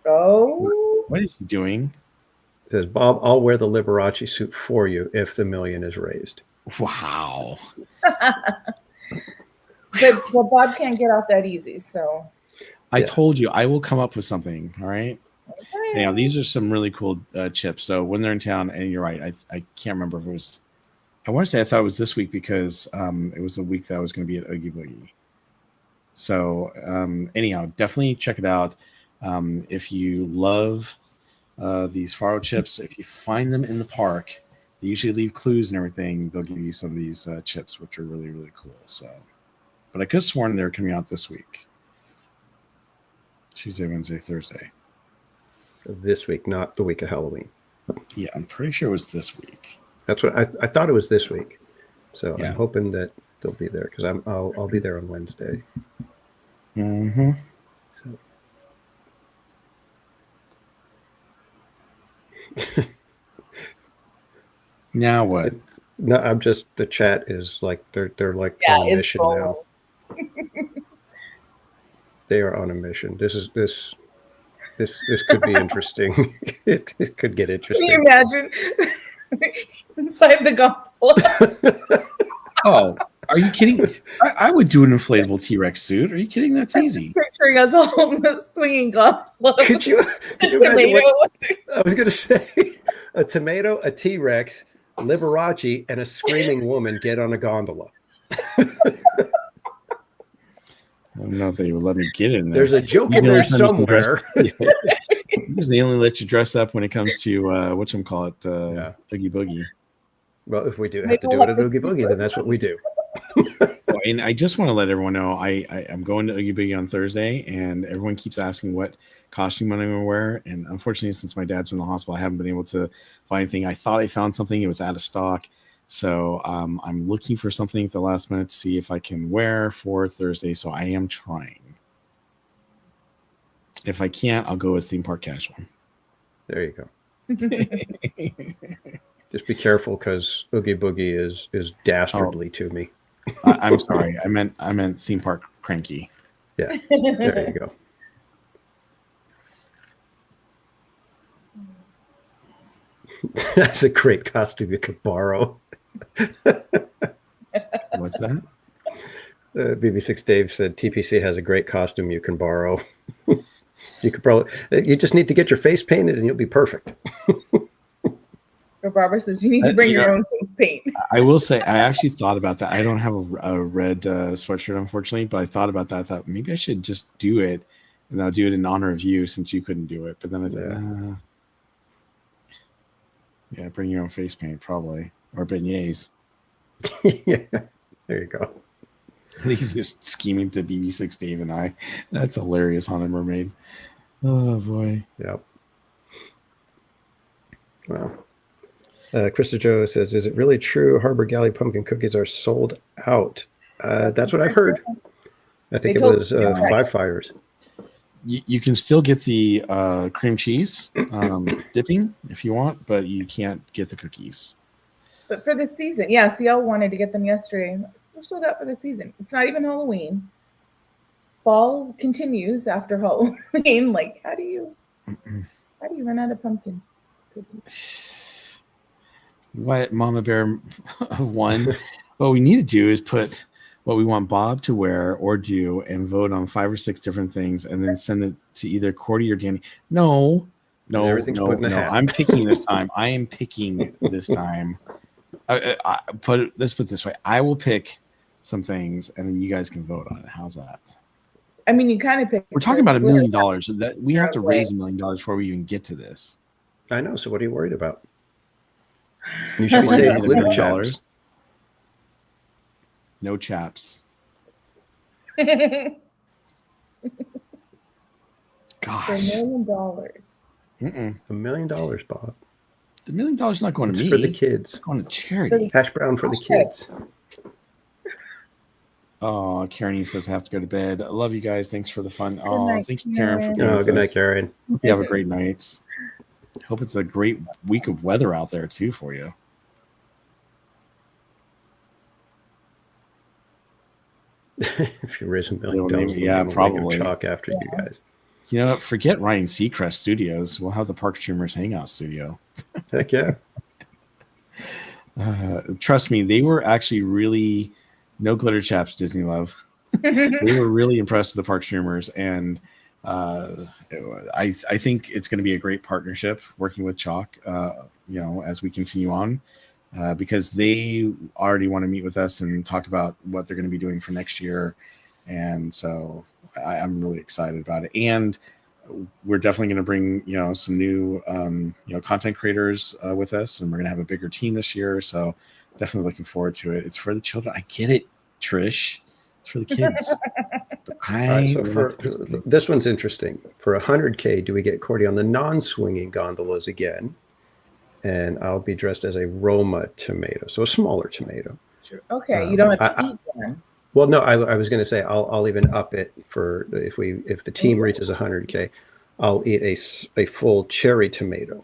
Oh.
What is he doing?
It says, Bob, I'll wear the Liberace suit for you if the $1 million is raised.
Wow.
but Bob can't get off that easy, so.
I told you I will come up with something. All right.
Okay.
Anyhow, these are some really cool chips. So when they're in town, and you're right, I can't remember if it was. I want to say I thought it was this week because it was the week that I was going to be at Oogie Boogie. So anyhow, definitely check it out. If you love these Faro chips, if you find them in the park, they usually leave clues and everything. They'll give you some of these chips, which are really, really cool. So, but I could have sworn they were coming out this week. Tuesday, Wednesday, Thursday.
This week, not the week of Halloween.
Yeah, I'm pretty sure it was this week.
That's what I thought it was this week. So
yeah.
I'm hoping that they'll be there because I'll be there on Wednesday.
Mm-hmm. So. Now what?
No, I'm just the chat is like they're like on a mission now. They are on a mission. This could be interesting. It could get interesting.
Can you imagine inside the gondola?
Oh, are you kidding? I would do an inflatable T-Rex suit. Are you kidding? That's easy.
Picturing us all in the swinging gondola.
Could you imagine what, I was going to say a tomato, a T-Rex, Liberace, and a screaming woman get on a gondola.
I don't know if they would let me get in there.
There's a joke in there somewhere.
Because they only let you dress up when it comes to whatchamacallit, Oogie Boogie.
Well, if we do have to do it at Oogie Boogie, then that's what we do.
Oh, and I just want to let everyone know I'm going to Oogie Boogie on Thursday, and everyone keeps asking what costume I'm going to wear. And unfortunately, since my dad's in the hospital, I haven't been able to find anything. I thought I found something; it was out of stock. So I'm looking for something at the last minute to see if I can wear for Thursday. So I am trying. If I can't, I'll go as theme park casual.
There you go. Just be careful, because Oogie Boogie is dastardly to me.
I'm sorry. I meant theme park cranky.
Yeah, there you go. That's a great costume you could borrow.
What's that?
BB6 Dave said TPC has a great costume you can borrow. You just need to get your face painted and you'll be perfect.
Barbara says you need to bring your own face paint.
I will say, I actually thought about that. I don't have a red sweatshirt, unfortunately, but I thought about that. I thought maybe I should just do it, and I'll do it in honor of you since you couldn't do it. But then I thought, yeah, bring your own face paint, probably, or beignets.
Yeah, there you go.
Leave this scheming to BB6 Dave and I. That's hilarious, Haunted Mermaid. Oh boy.
Yep. Wow. Krista Joe says, "Is it really true Harbor Galley pumpkin cookies are sold out?" That's what I've heard. I think it was Five Fires.
You can still get the cream cheese dipping if you want, but you can't get the cookies.
But for the season, yeah, CL wanted to get them yesterday. We're sold out for the season. It's not even Halloween. Fall continues after Halloween. Like, how do you run out of pumpkin cookies?
What Mama Bear won? What we need to do is put what we want Bob to wear or do and vote on 5 or 6 different things and then send it to either Cordy or Danny. No. I'm picking this time. I am picking this time. Let's put it this way. I will pick some things and then you guys can vote on it. How's that?
I mean, you kind of pick.
We're talking about $1 million. That we have to raise $1 million before we even get to this.
I know. So what are you worried about? You should be saving glitter chaps.
No chaps.
Gosh. $1 million.
$1 million, Bob.
The $1 million is not going to me.
For the kids.
It's going to charity.
Hash brown for the kids.
Oh, Karen says I have to go to bed. I love you guys. Thanks for the fun. Thank you, Karen, for
being good night, Karen.
You have a great night. Hope it's a great week of weather out there too for you.
If you raise $1 million,
yeah, probably
chalk after you guys.
You know, forget Ryan Seacrest Studios. We'll have the Park Streamers Hangout Studio.
Heck yeah.
Trust me, they were actually really no glitter chaps, Disney love. They were really impressed with the Park Streamers, and I think it's going to be a great partnership working with Chalk. As we continue on, because they already want to meet with us and talk about what they're going to be doing for next year, and so I'm really excited about it. And we're definitely going to bring some new content creators with us, and we're going to have a bigger team this year. So definitely looking forward to it. It's for the children. I get it, Trish. It's for the kids.
This one's interesting. For 100K, do we get Cordy on the non-swinging gondolas again? And I'll be dressed as a Roma tomato, so a smaller tomato.
Sure. Okay, you don't have to eat them.
Well, no, I was going to say I'll even up it for if the team reaches 100K, I'll eat a full cherry tomato.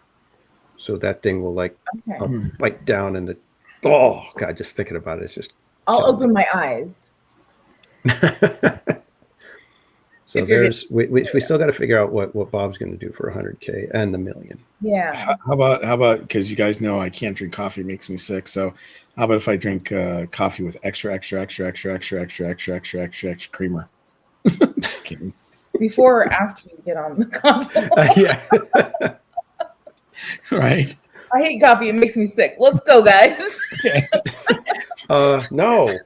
So that thing will I'll bite down in the. Oh God, just thinking about it, it's just.
I'll open my eyes.
So we still got to figure out what Bob's going to do for 100K and the $1 million.
Yeah.
How about because you guys know I can't drink coffee, it makes me sick. So how about if I drink coffee with extra creamer? Just kidding.
Before or after you get on the content?
Yeah.
Right.
I hate coffee. It makes me sick. Let's go, guys.
No.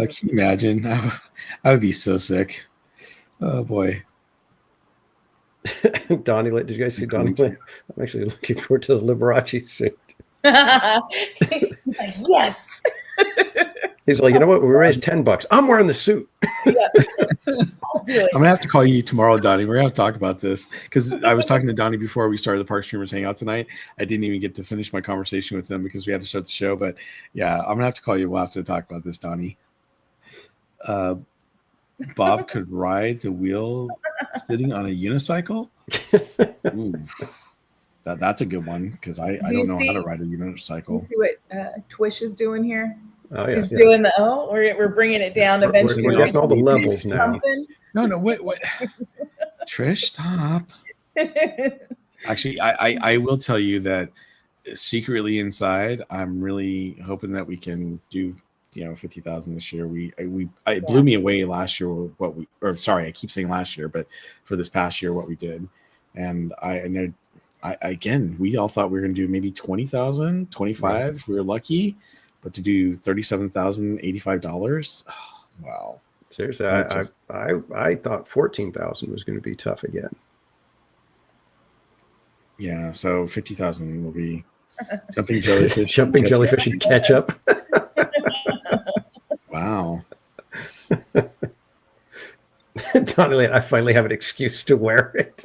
Can you imagine? I would be so sick. Oh boy.
Donnie, did you guys see Donnie? I'm actually looking forward to the Liberace suit.
He's like, yes.
He's like, you know what? We raised $10. I'm wearing the suit.
Yeah. I'll do it.
I'm gonna have to call you tomorrow, Donnie. We're gonna have to talk about this because I was talking to Donnie before we started the Park Streamers Hangout tonight. I didn't even get to finish my conversation with him because we had to start the show. But yeah, I'm gonna have to call you. We'll have to talk about this, Donnie. Bob could ride the wheel sitting on a unicycle. Ooh, that's a good one because I don't know how to ride a unicycle.
You see what Twish is doing here?
Oh,
She's doing the we're bringing it down eventually.
We're getting all the levels now.
No, wait. Trish, stop. Actually, I will tell you that secretly inside, I'm really hoping that we can do 50,000 this year. It blew me away last year I keep saying last year, but for this past year what we did. And I again, we all thought we were going to do maybe 20,000, 25. Right. We were lucky, but to do $37,085. Oh, wow.
Seriously, I thought 14,000 was going to be tough again.
Yeah, so 50,000 will be jumping jellyfish.
Jumping jellyfish and ketchup.
Wow.
Donnie, I finally have an excuse to wear it.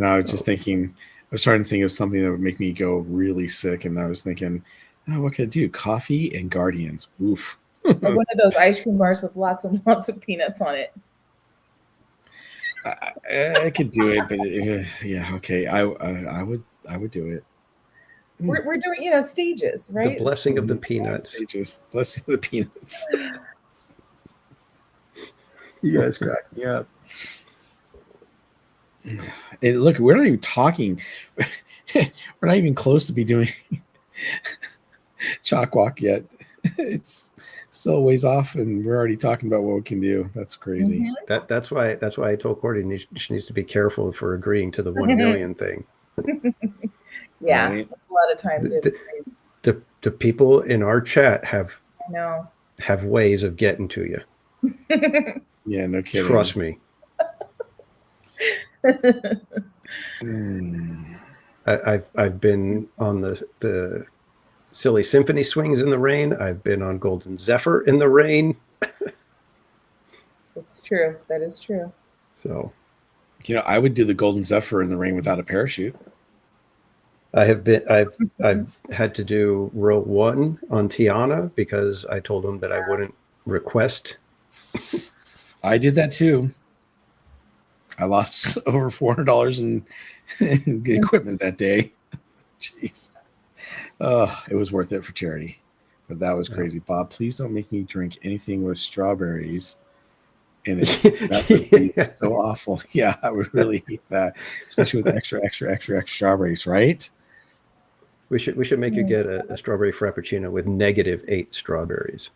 I was just thinking, I was trying to think of something that would make me go really sick, and I was thinking, what could I do? Coffee and Guardians. Oof.
Or one of those ice cream bars with lots and lots of peanuts on it.
I could do it, but yeah, okay. I would do it.
We're doing stages, right?
The blessing of the peanuts.
Stages. Blessing of the peanuts. You guys crack me up. And look, we're not even talking. We're not even close to be doing Chalk Walk yet. It's still ways off, and we're already talking about what we can do. That's crazy.
Mm-hmm.
That's why I told Cordy she needs to be careful for agreeing to the 1 million thing.
Yeah,
right?
that's a lot of time.
The people in our chat have ways of getting to you.
Yeah, no kidding.
Trust me. I've been on the Silly Symphony swings in the rain. I've been on Golden Zephyr in the rain.
It's true. That is true.
So,
I would do the Golden Zephyr in the rain without a parachute.
I've had to do row 1 on Tiana because I told them that I wouldn't request.
I did that too. I lost over $400 in equipment that day. Jeez. It was worth it for charity. But that was crazy. Bob, please don't make me drink anything with strawberries in it. That would be so awful. Yeah, I would really hate that. Especially with extra strawberries, right?
We should make you get a strawberry frappuccino with -8 strawberries.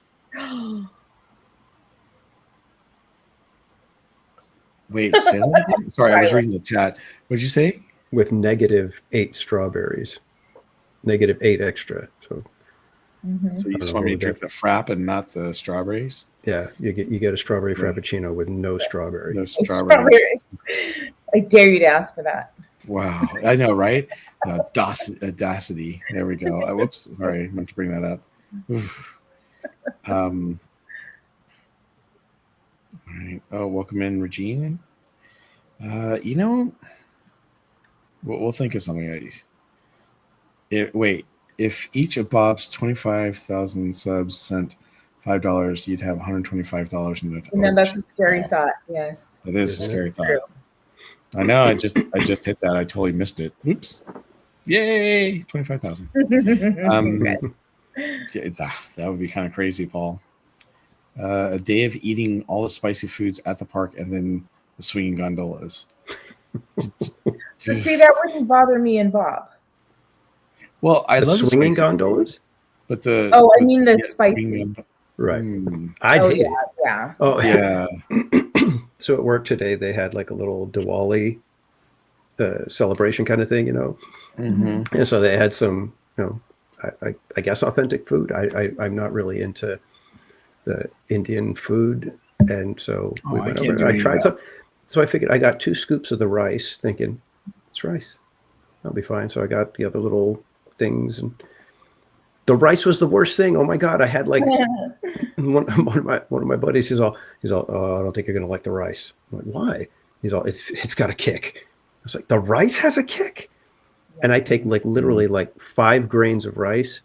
Wait, say that again? Sorry, I was reading the chat. What did you say?
With -8 strawberries. -8 extra. So
So you just want me to drink the frap and not the strawberries?
Yeah, you get a strawberry frappuccino with no strawberry.
No strawberries.
I dare you to ask for that.
Wow, I know, right? Audacity. There we go. Whoops, sorry, I meant to bring that up. All right. Oh, welcome in, Regine. We'll think of something. If each of Bob's 25,000 subs sent $5, you'd have $125 in the.
That's a scary thought. Yes,
that is a scary thought. I know. I just hit that. I totally missed it. Oops! Yay! 25,000. That would be kind of crazy, Paul. A day of eating all the spicy foods at the park and then the swinging gondolas.
See, that wouldn't bother me and Bob.
Well, I love
the swinging gondolas,
but the spicy.
Right.
I'd hate it.
Yeah. Oh yeah. So at work today, they had like a little Diwali celebration kind of thing,
Mm-hmm.
And so they had some, I guess authentic food. I'm not really into the Indian food, and so we
I
went
can't
over.
do
I
any of
tried
that.
some, so I figured I got 2 scoops of the rice, thinking it's rice, I'll be fine. So I got the other little things, and the rice was the worst thing. Oh my God, I had like one of my buddies. He's all, oh, I don't think you're gonna like the rice. I'm like, why? He's all, it's got a kick. I was like, the rice has a kick, and I take like literally like 5 grains of rice.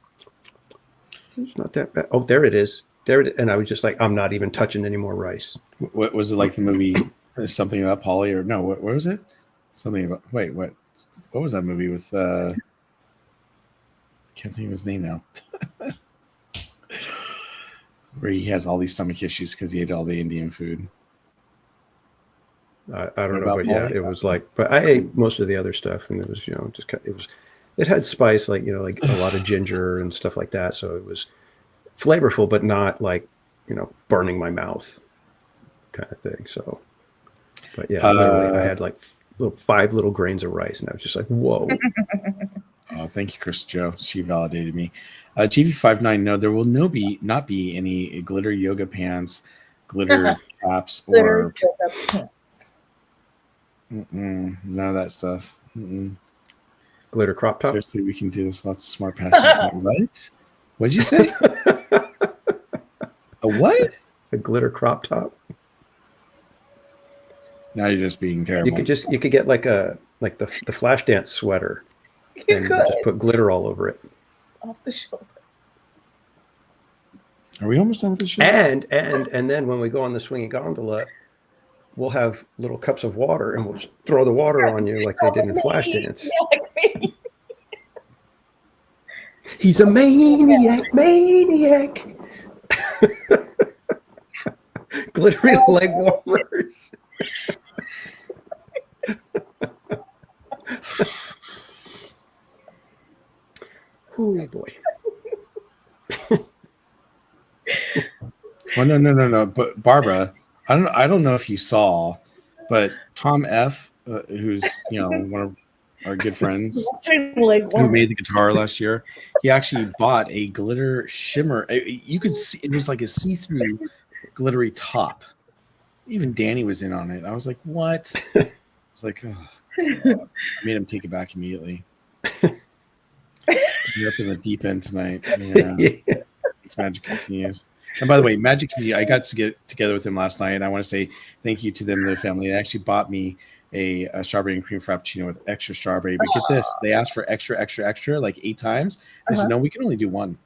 It's not that bad. Oh, there it is. There it is. And I was just like, I'm not even touching any more rice.
What was it like the movie? Something about Polly, or no? What was it? Something about. Wait, what? What was that movie with? Can't think of his name now. Where he has all these stomach issues because he ate all the Indian food.
I don't know, but yeah, it was like, but I ate most of the other stuff, and it was, just it had spice, like, like a lot of ginger and stuff like that. So it was flavorful, but not like, burning my mouth kind of thing. So, but yeah, literally I had like 5 little grains of rice, and I was just like, whoa.
Oh, thank you, Chris Joe. She validated me. TV59, no, there will not be any glitter yoga pants, glitter tops, or none of that stuff.
Glitter crop top.
Seriously, we can do this. Lots of smart passion. What? What did you say? A what?
A glitter crop top.
Now you're just being terrible.
You could get like the Flashdance sweater, and just put glitter all over it.
Off the shoulder.
Are we almost done with the show?
And then when we go on the swinging gondola, we'll have little cups of water, and we'll just throw the water on you like they did in Flashdance. He's a maniac. Glittery leg warmers. Oh boy.
Well, no. But Barbara, I don't know if you saw, but Tom F, who's one of our good friends who made the guitar last year, he actually bought a glitter shimmer. You could see it was like a see-through glittery top. Even Danny was in on it. I was like, what? I was like, oh, God. I made him take it back immediately. You're up in the deep end tonight. Yeah. It's Magic Continues. And by the way, Magic Continues, I got to get together with them last night, and I want to say thank you to them and their family. They actually bought me a strawberry and cream frappuccino with extra strawberry. But get this, they asked for extra like 8 times. I said, no, we can only do 1.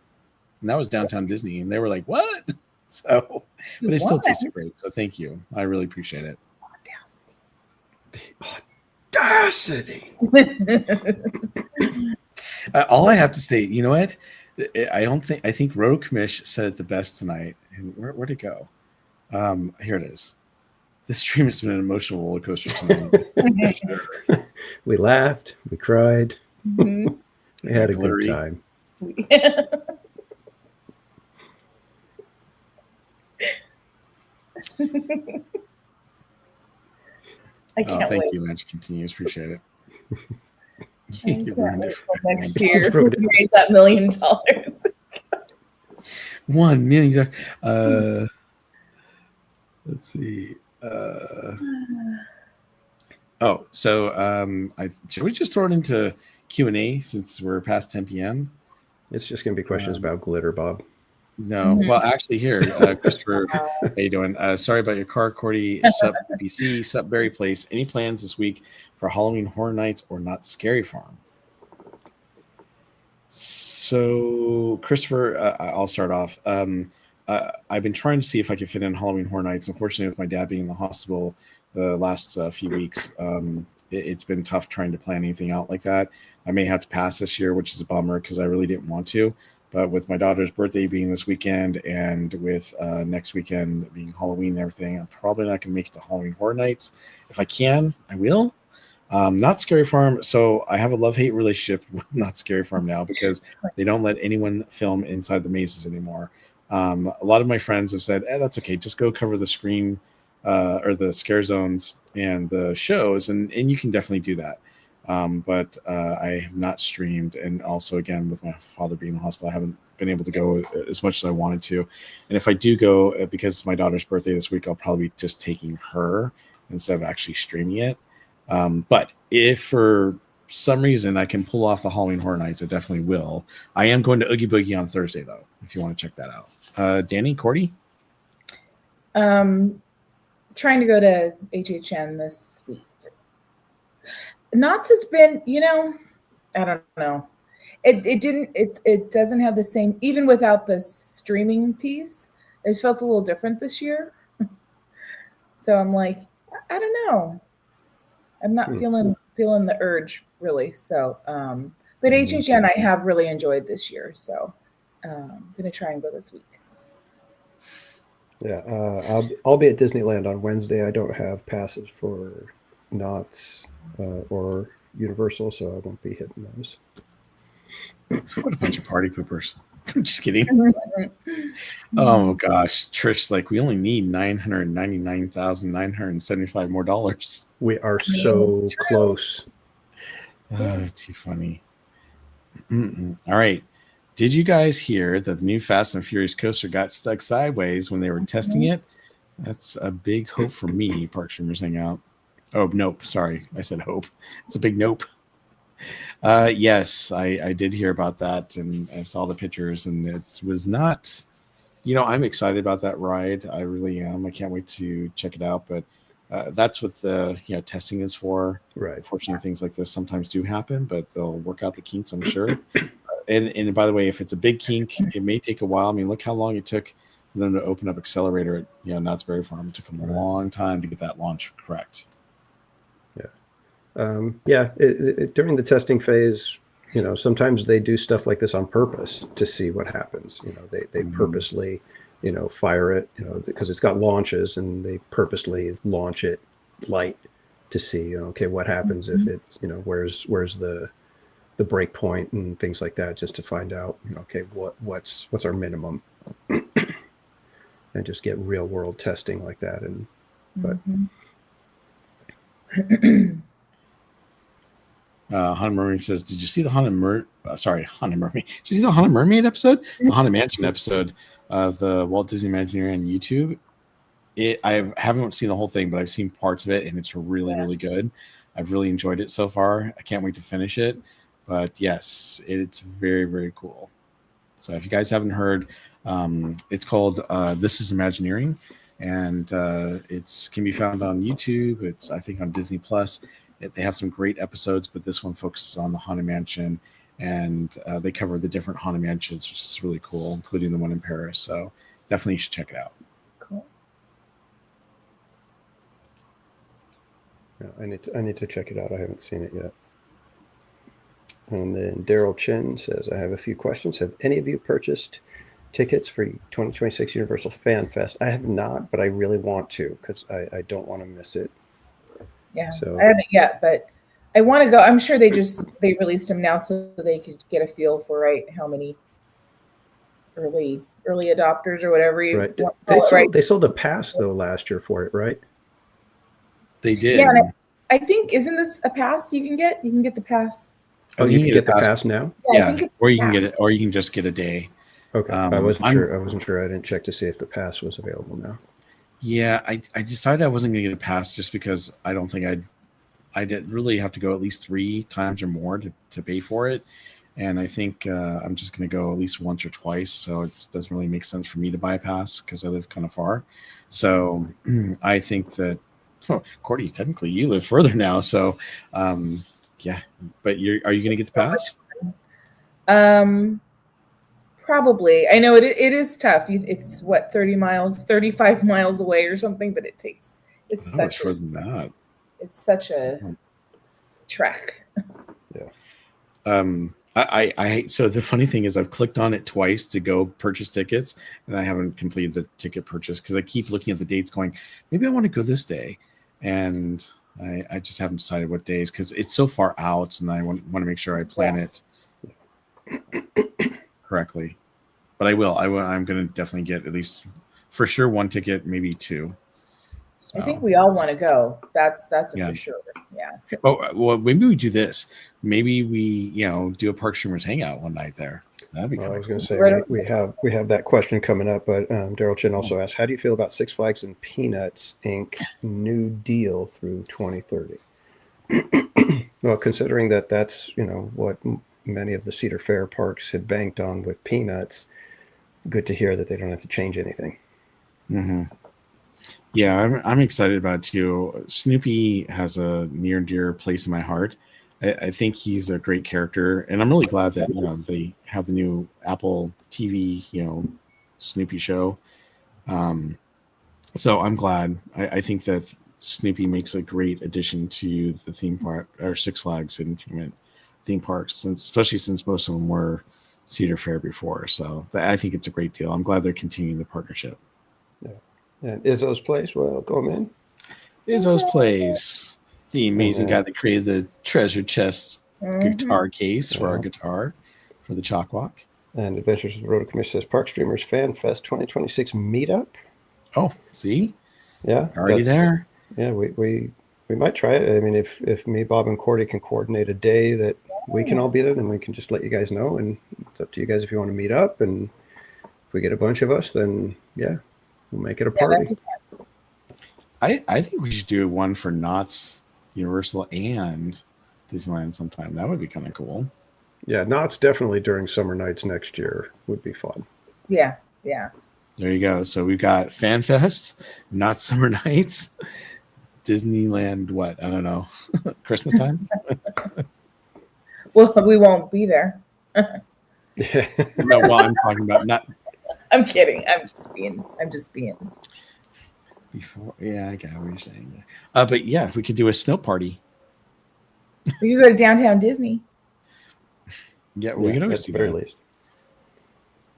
And that was downtown Disney. And they were like, what? So, but it still tasted great. So thank you. I really appreciate it.
Audacity.
All I have to say, you know what? I think Roto Commish said it the best tonight. And where'd it go? Here it is. This stream has been an emotional roller coaster tonight. Sure.
We laughed, we cried, we had a good time.
I can't
thank
wait.
you, Magic Continues. Appreciate it.
Next year, raise that $1 million.
$1 million. Let's see. Should we just throw it into Q&A since we're past 10 p.m.?
It's just going to be questions about glitter, Bob.
No. Well, actually, here, Christopher, how you doing? Sorry about your car, Cordy. Sup, BC, Sup, Berry Place. Any plans this week for Halloween Horror Nights or Not Scary Farm? So, Christopher, I'll start off. I've been trying to see if I can fit in Halloween Horror Nights. Unfortunately, with my dad being in the hospital the last few weeks, it's been tough trying to plan anything out like that. I may have to pass this year, which is a bummer because I really didn't want to. But with my daughter's birthday being this weekend and with next weekend being Halloween and everything, I'm probably not going to make it to Halloween Horror Nights. If I can, I will. Not Scary Farm. So I have a love-hate relationship with Not Scary Farm now because they don't let anyone film inside the mazes anymore. A lot of my friends have said, that's okay. Just go cover the screen or the scare zones and the shows. And you can definitely do that. But I have not streamed. And also, again, with my father being in the hospital, I haven't been able to go as much as I wanted to. And if I do go, because it's my daughter's birthday this week, I'll probably be just taking her instead of actually streaming it. But if for some reason I can pull off the Halloween Horror Nights, I definitely will. I am going to Oogie Boogie on Thursday, though, if you want to check that out. Danny, Cordy?
Trying to go to HHN this week. Knott's has been, I don't know. It doesn't have the same, even without the streaming piece, it felt a little different this year. So I'm like, I don't know. I'm not feeling the urge really. So, but HHN I have really enjoyed this year. So I'm going to try and go this week.
Yeah. I'll be at Disneyland on Wednesday. I don't have passes for Knott's or Universal, so I won't be hitting those.
What a bunch of party poopers. I'm just kidding. Oh gosh, Trish's like, we only need $999,975 more dollars.
We are so close.
It's too funny. All right. Did you guys hear that the new Fast and Furious coaster got stuck sideways when they were testing it? That's a big hope for me, Park Streamers Hangout. Oh, nope. Sorry. I said hope. It's a big nope. Yes, I did hear about that, and I saw the pictures, and it was not, I'm excited about that ride. I really am. I can't wait to check it out, but that's what the testing is for.
Right.
Unfortunately, things like this sometimes do happen, but they'll work out the kinks, I'm sure. And by the way, if it's a big kink, it may take a while. I mean, look how long it took for them to open up Accelerator at Knott's Berry Farm. It took them a long time to get that launch correct.
During the testing phase, sometimes they do stuff like this on purpose to see what happens. They purposely, fire it, because it's got launches, and they purposely launch it light to see, okay, what happens if it's, where's the break point and things like that, just to find out, okay, what's our minimum, and just get real world testing like that. And
Haunted Mermaid says, did you see the Haunted Mermaid? Did you see the Haunted Mermaid episode? The Haunted Mansion episode of the Walt Disney Imagineering on YouTube. I haven't seen the whole thing, but I've seen parts of it, and it's really, really good. I've really enjoyed it so far. I can't wait to finish it. But yes, it's very, very cool. So if you guys haven't heard, it's called This is Imagineering, and it can be found on YouTube. It's, I think, on Disney Plus. They have some great episodes, but this one focuses on the Haunted Mansion, and they cover the different Haunted Mansions, which is really cool, including the one in Paris. So definitely you should check it out.
Cool.
Yeah, I need to check it out. I haven't seen it yet. And then Daryl Chin says, I have a few questions. Have any of you purchased tickets for 2026 Universal Fan Fest? I have not, but I really want to, because I don't want to miss it.
Yeah, so I haven't yet, but I want to go. I'm sure they released them now so they could get a feel for how many early adopters or whatever you
right.
want.
They sold a pass though last year for it, right?
They did.
Yeah, I think, isn't this a pass you can get? You can get the pass.
Oh, you can get the pass now?
Yeah, I think or you can get it, or you can just get a day.
Okay, I wasn't sure. I didn't check to see if the pass was available now.
Yeah, I decided I wasn't going to get a pass just because I don't think I did really have to go at least 3 times or more to pay for it. And I think I'm just going to go at least once or twice. So it doesn't really make sense for me to buy a pass because I live kind of far. So I think that, Cordy, technically you live further now. So yeah, but are you going to get the pass?
Probably. I know it is tough. It's 35 miles away or something, but it's such
further than that.
It's such a trek.
Yeah.
So the funny thing is I've clicked on it twice to go purchase tickets, and I haven't completed the ticket purchase because I keep looking at the dates going, maybe I want to go this day. And I just haven't decided what days because it's so far out, and I want to make sure I plan it correctly. But I will. I'm going to definitely get at least for sure 1 ticket, maybe 2.
I think we all want to go. That's for sure. Yeah.
Oh, well, maybe we do this. Maybe we, do a Park Streamers hangout one night there. That'd be
I was going to
cool.
say we have that question coming up, but Daryl Chin also asked, how do you feel about Six Flags and Peanuts Inc. new deal through 2030? Well, considering that's what many of the Cedar Fair parks had banked on with Peanuts, good to hear that they don't have to change anything.
Mm-hmm. Yeah, I'm excited about it too. Snoopy has a near and dear place in my heart. I think he's a great character, and I'm really glad that they have the new Apple TV Snoopy show. So I'm glad. I think that Snoopy makes a great addition to the theme park or Six Flags Entertainment theme parks, especially since most of them were Cedar Fair before. So I think it's a great deal. I'm glad they're continuing the partnership.
Yeah. And Izzo's Place, welcome in.
Izzo's Place, the amazing guy that created the treasure chest guitar case for our guitar for the Chalk Walk.
And Adventures of the Road Commission says Park Streamers Fan Fest 2026 meetup.
Oh, see?
Yeah.
Already there.
Yeah, we might try it. I mean, if me, Bob, and Cordy can coordinate a day that we can all be there, then we can just let you guys know. And it's up to you guys if you want to meet up. And if we get a bunch of us, then we'll make it a party.
I think we should do one for Knott's Universal and Disneyland sometime. That would be kind of cool.
Yeah, Knott's definitely during summer nights next year would be fun.
Yeah.
There you go. So we've got Fan Fest, Knott's Summer Nights, Disneyland, what? I don't know. Christmas time?
Well, we won't be there.
Yeah.
No, well, I'm talking about not.
I'm kidding. I'm just being.
Before, yeah, I get what you're saying there. But yeah, if we could do a snow party.
We could go to downtown Disney.
Yeah, we could always
at
do
the very
that.
least.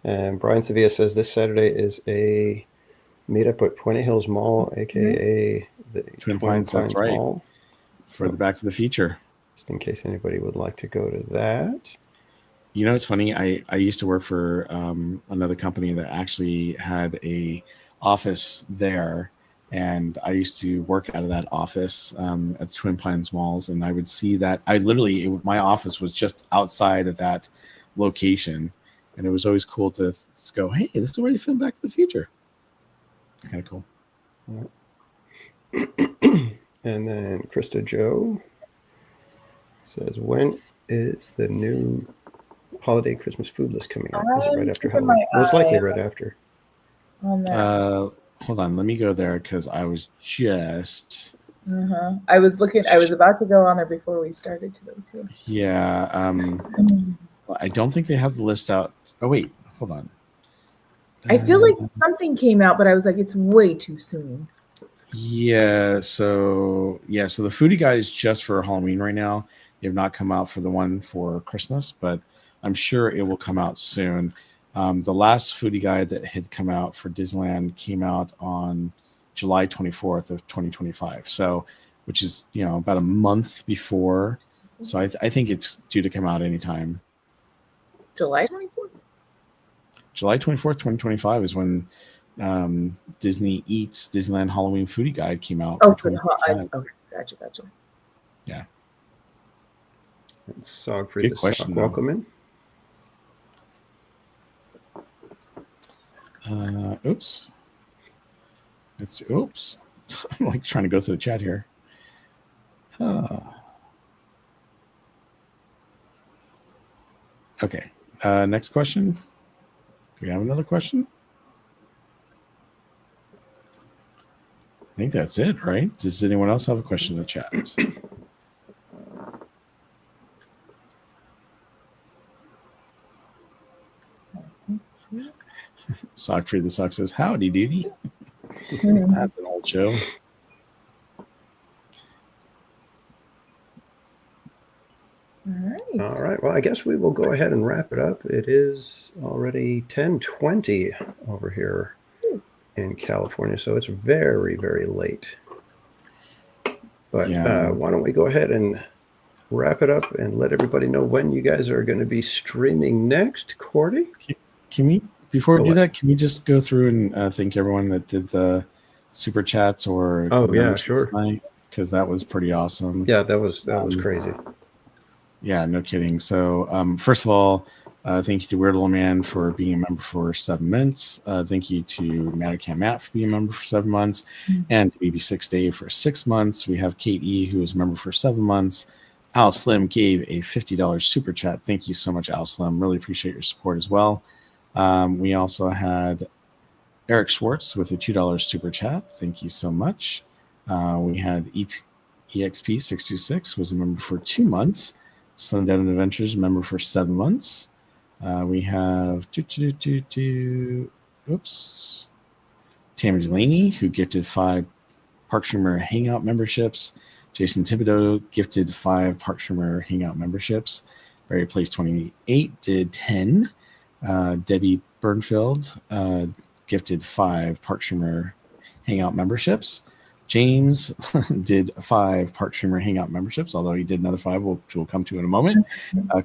And Brian Sevilla says this Saturday is a meetup at Puente Hills Mall, aka the
Twin Pines, that's right.
Mall.
For the Back to the Future.
Just in case anybody would like to go to that.
You know, it's funny. I used to work for another company that actually had a office there, and I used to work out of that office at the Twin Pines Malls, and I would see that. My office was just outside of that location, and it was always cool to go, hey, this is where you film Back to the Future. Kind of cool.
And then Krista Joe says, when is the new holiday Christmas food list coming out? Is it right after Halloween? Most likely right after.
Hold on, let me go there because I was just.
I was looking. I was about to go on there before we started today too.
Yeah. I don't think they have the list out. Oh wait, hold on.
I feel like something came out, but I was like, it's way too soon.
Yeah. So the foodie guide is just for Halloween right now. They have not come out for the one for Christmas, but I'm sure it will come out soon. The last foodie guide that had come out for Disneyland came out on July 24th of 2025. So, which is, about a month before. So I think it's due to come out anytime.
July 24th?
July 24th, 2025 is when Disney Eats Disneyland Halloween Foodie Guide came out.
Oh, for the okay, gotcha.
Yeah.
And Sogfried the Sock, welcome in.
Oops. Oops. I'm like trying to go through the chat here. Okay. Next question. Do we have another question? I think that's it, right? Does anyone else have a question in the chat? Socktree the Sock says, howdy, doody. That's an old show.
All right. Well, I guess we will go ahead and wrap it up. It is already 10:20 over here in California, so it's very, very late. But why don't we go ahead and wrap it up and let everybody know when you guys are going to be streaming next, Cordy?
Can we, before we do that, can we just go through and thank everyone that did the super chats or
sure,
because that was pretty awesome.
Yeah, that was crazy.
Yeah, no kidding. So first of all, thank you to Weird Little Man for being a member for 7 months. Thank you to Mattercam Matt for being a member for 7 months, and to BB6 Dave for 6 months. We have Kate E, who is a member for 7 months. Al Slim gave a $50 super chat. Thank you so much, Al Slim. Really appreciate your support as well. We also had Eric Schwartz with a $2 super chat. Thank you so much. We had EXP626 was a member for 2 months. Sun Dead Adventures, member for 7 months. We have Tammy Delaney, who gifted 5 Park Streamer Hangout memberships. Jason Thibodeau gifted 5 Park Streamer Hangout memberships. Barry Place 28 did 10. Debbie Burnfield gifted 5 Park Streamer Hangout memberships. James did 5 Park Streamer Hangout memberships, although he did another 5, which we'll come to in a moment.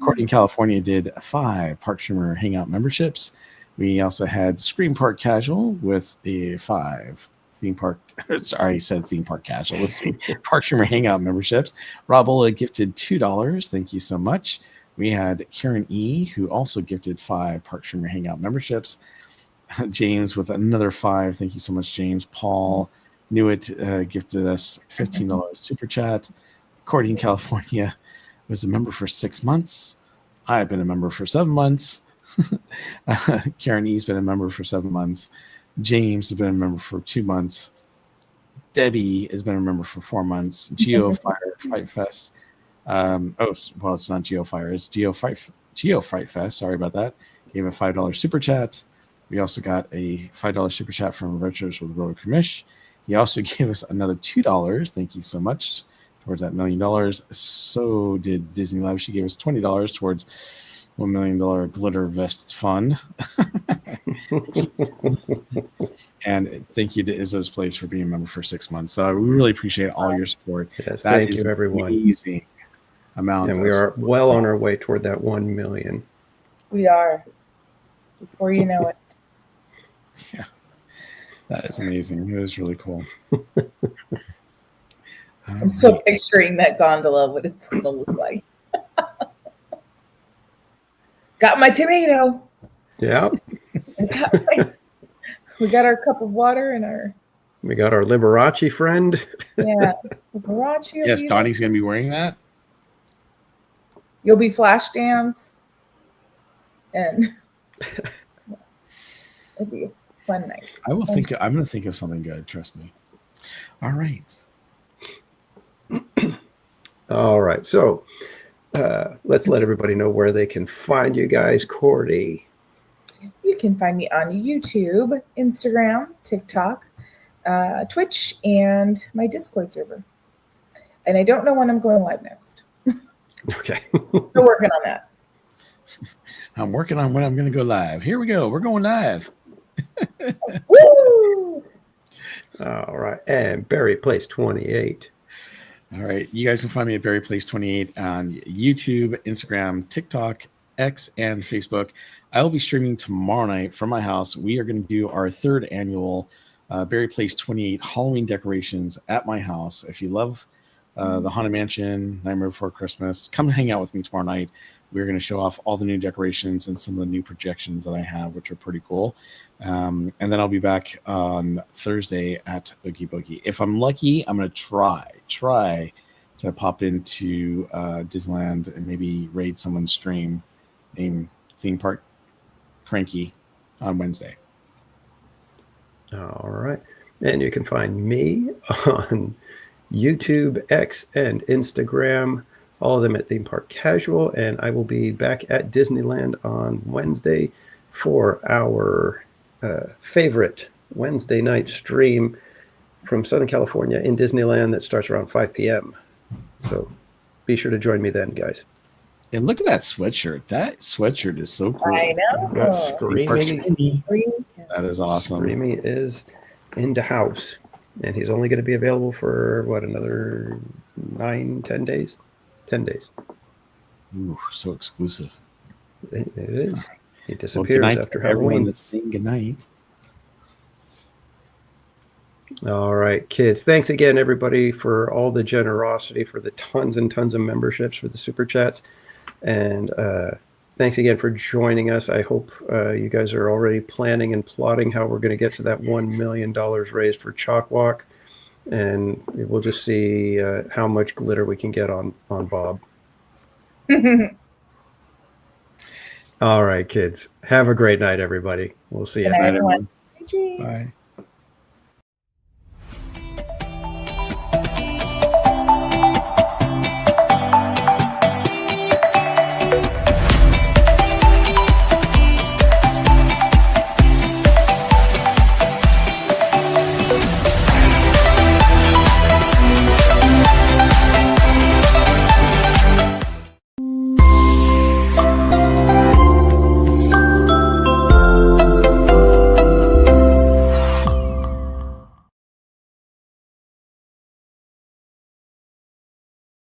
Cordy in California did 5 Park Streamer Hangout memberships. We also had Scream Park Casual with the 5 theme park. Sorry, I said theme park casual. Let's see. Park Streamer Hangout memberships. Rob Ola gifted $2. Thank you so much. We had Karen E, who also gifted 5 Park Streamer Hangout memberships. James with another 5. Thank you so much, James. Paul Newitt gifted us $15 super chat. Cordy in California was a member for 6 months. I've been a member for 7 months. Karen E's been a member for 7 months. James has been a member for 2 months. Debbie has been a member for 4 months. GeoFire Fight Fest. It's not GeoFire. It's Geo Fight Fest. Sorry about that. Gave a $5 super chat. We also got a $5 super chat from Adventures with Road Commish. He also gave us another $2. Thank you so much towards that $1 million. So did Disneyland. She gave us $20 towards $1 million glitter vest fund. And thank you to Izzo's Place for being a member for 6 months. So we really appreciate all your support.
Yes, thank you, everyone.
Amazing amount.
And we are well on our way toward that 1 million.
We are. Before you know it.
Yeah. That is amazing. It is really cool.
I'm still picturing that gondola, what it's going to look like. Got my tomato.
Yeah.
We got our cup of water and
we got our Liberace friend.
Yeah. Liberace.
Yes, Donnie's going to be wearing that.
You'll be flash dance. And it'll be a fun night.
I'm going to think of something good. Trust me. All right.
All right. So let's let everybody know where they can find you guys. Cordy.
You can find me on YouTube, Instagram, TikTok, Twitch, and my Discord server. And I don't know when I'm going live next.
Okay.
We're working on that.
I'm working on when I'm going to go live. Here we go. We're going live.
Woo!
All right. And Barry Place 28.
All right. You guys can find me at Barry Place 28 on YouTube, Instagram, TikTok, X, and Facebook. I will be streaming tomorrow night from my house. We are going to do our 3rd annual Barry Place 28 Halloween decorations at my house. If you love the Haunted Mansion, Nightmare Before Christmas, come hang out with me tomorrow night. We're going to show off all the new decorations and some of the new projections that I have, which are pretty cool. And then I'll be back on Thursday at Oogie Boogie. If I'm lucky, I'm going to try to pop into Disneyland and maybe raid someone's stream named Theme Park Cranky on Wednesday.
All right. And you can find me on YouTube, X, and Instagram. All of them at Theme Park Casual, and I will be back at Disneyland on Wednesday for our favorite Wednesday night stream from Southern California in Disneyland that starts around 5 p.m. So be sure to join me then, guys.
And look at that sweatshirt. That sweatshirt is so cool.
I know.
That's Screamy.
That is awesome.
Screamy is in the house, and he's only going to be available for, another 10 days? 10 days.
Ooh, so exclusive.
It is. He disappears after Halloween.
Everyone that's saying goodnight.
All right, kids. Thanks again, everybody, for all the generosity, for the tons and tons of memberships, for the super chats. And thanks again for joining us. I hope you guys are already planning and plotting how we're going to get to that $1 million raised for Chalk Walk. And we'll just see how much glitter we can get on Bob. All right, kids. Have a great night, everybody. We'll see you.
Good night, everyone.
Bye.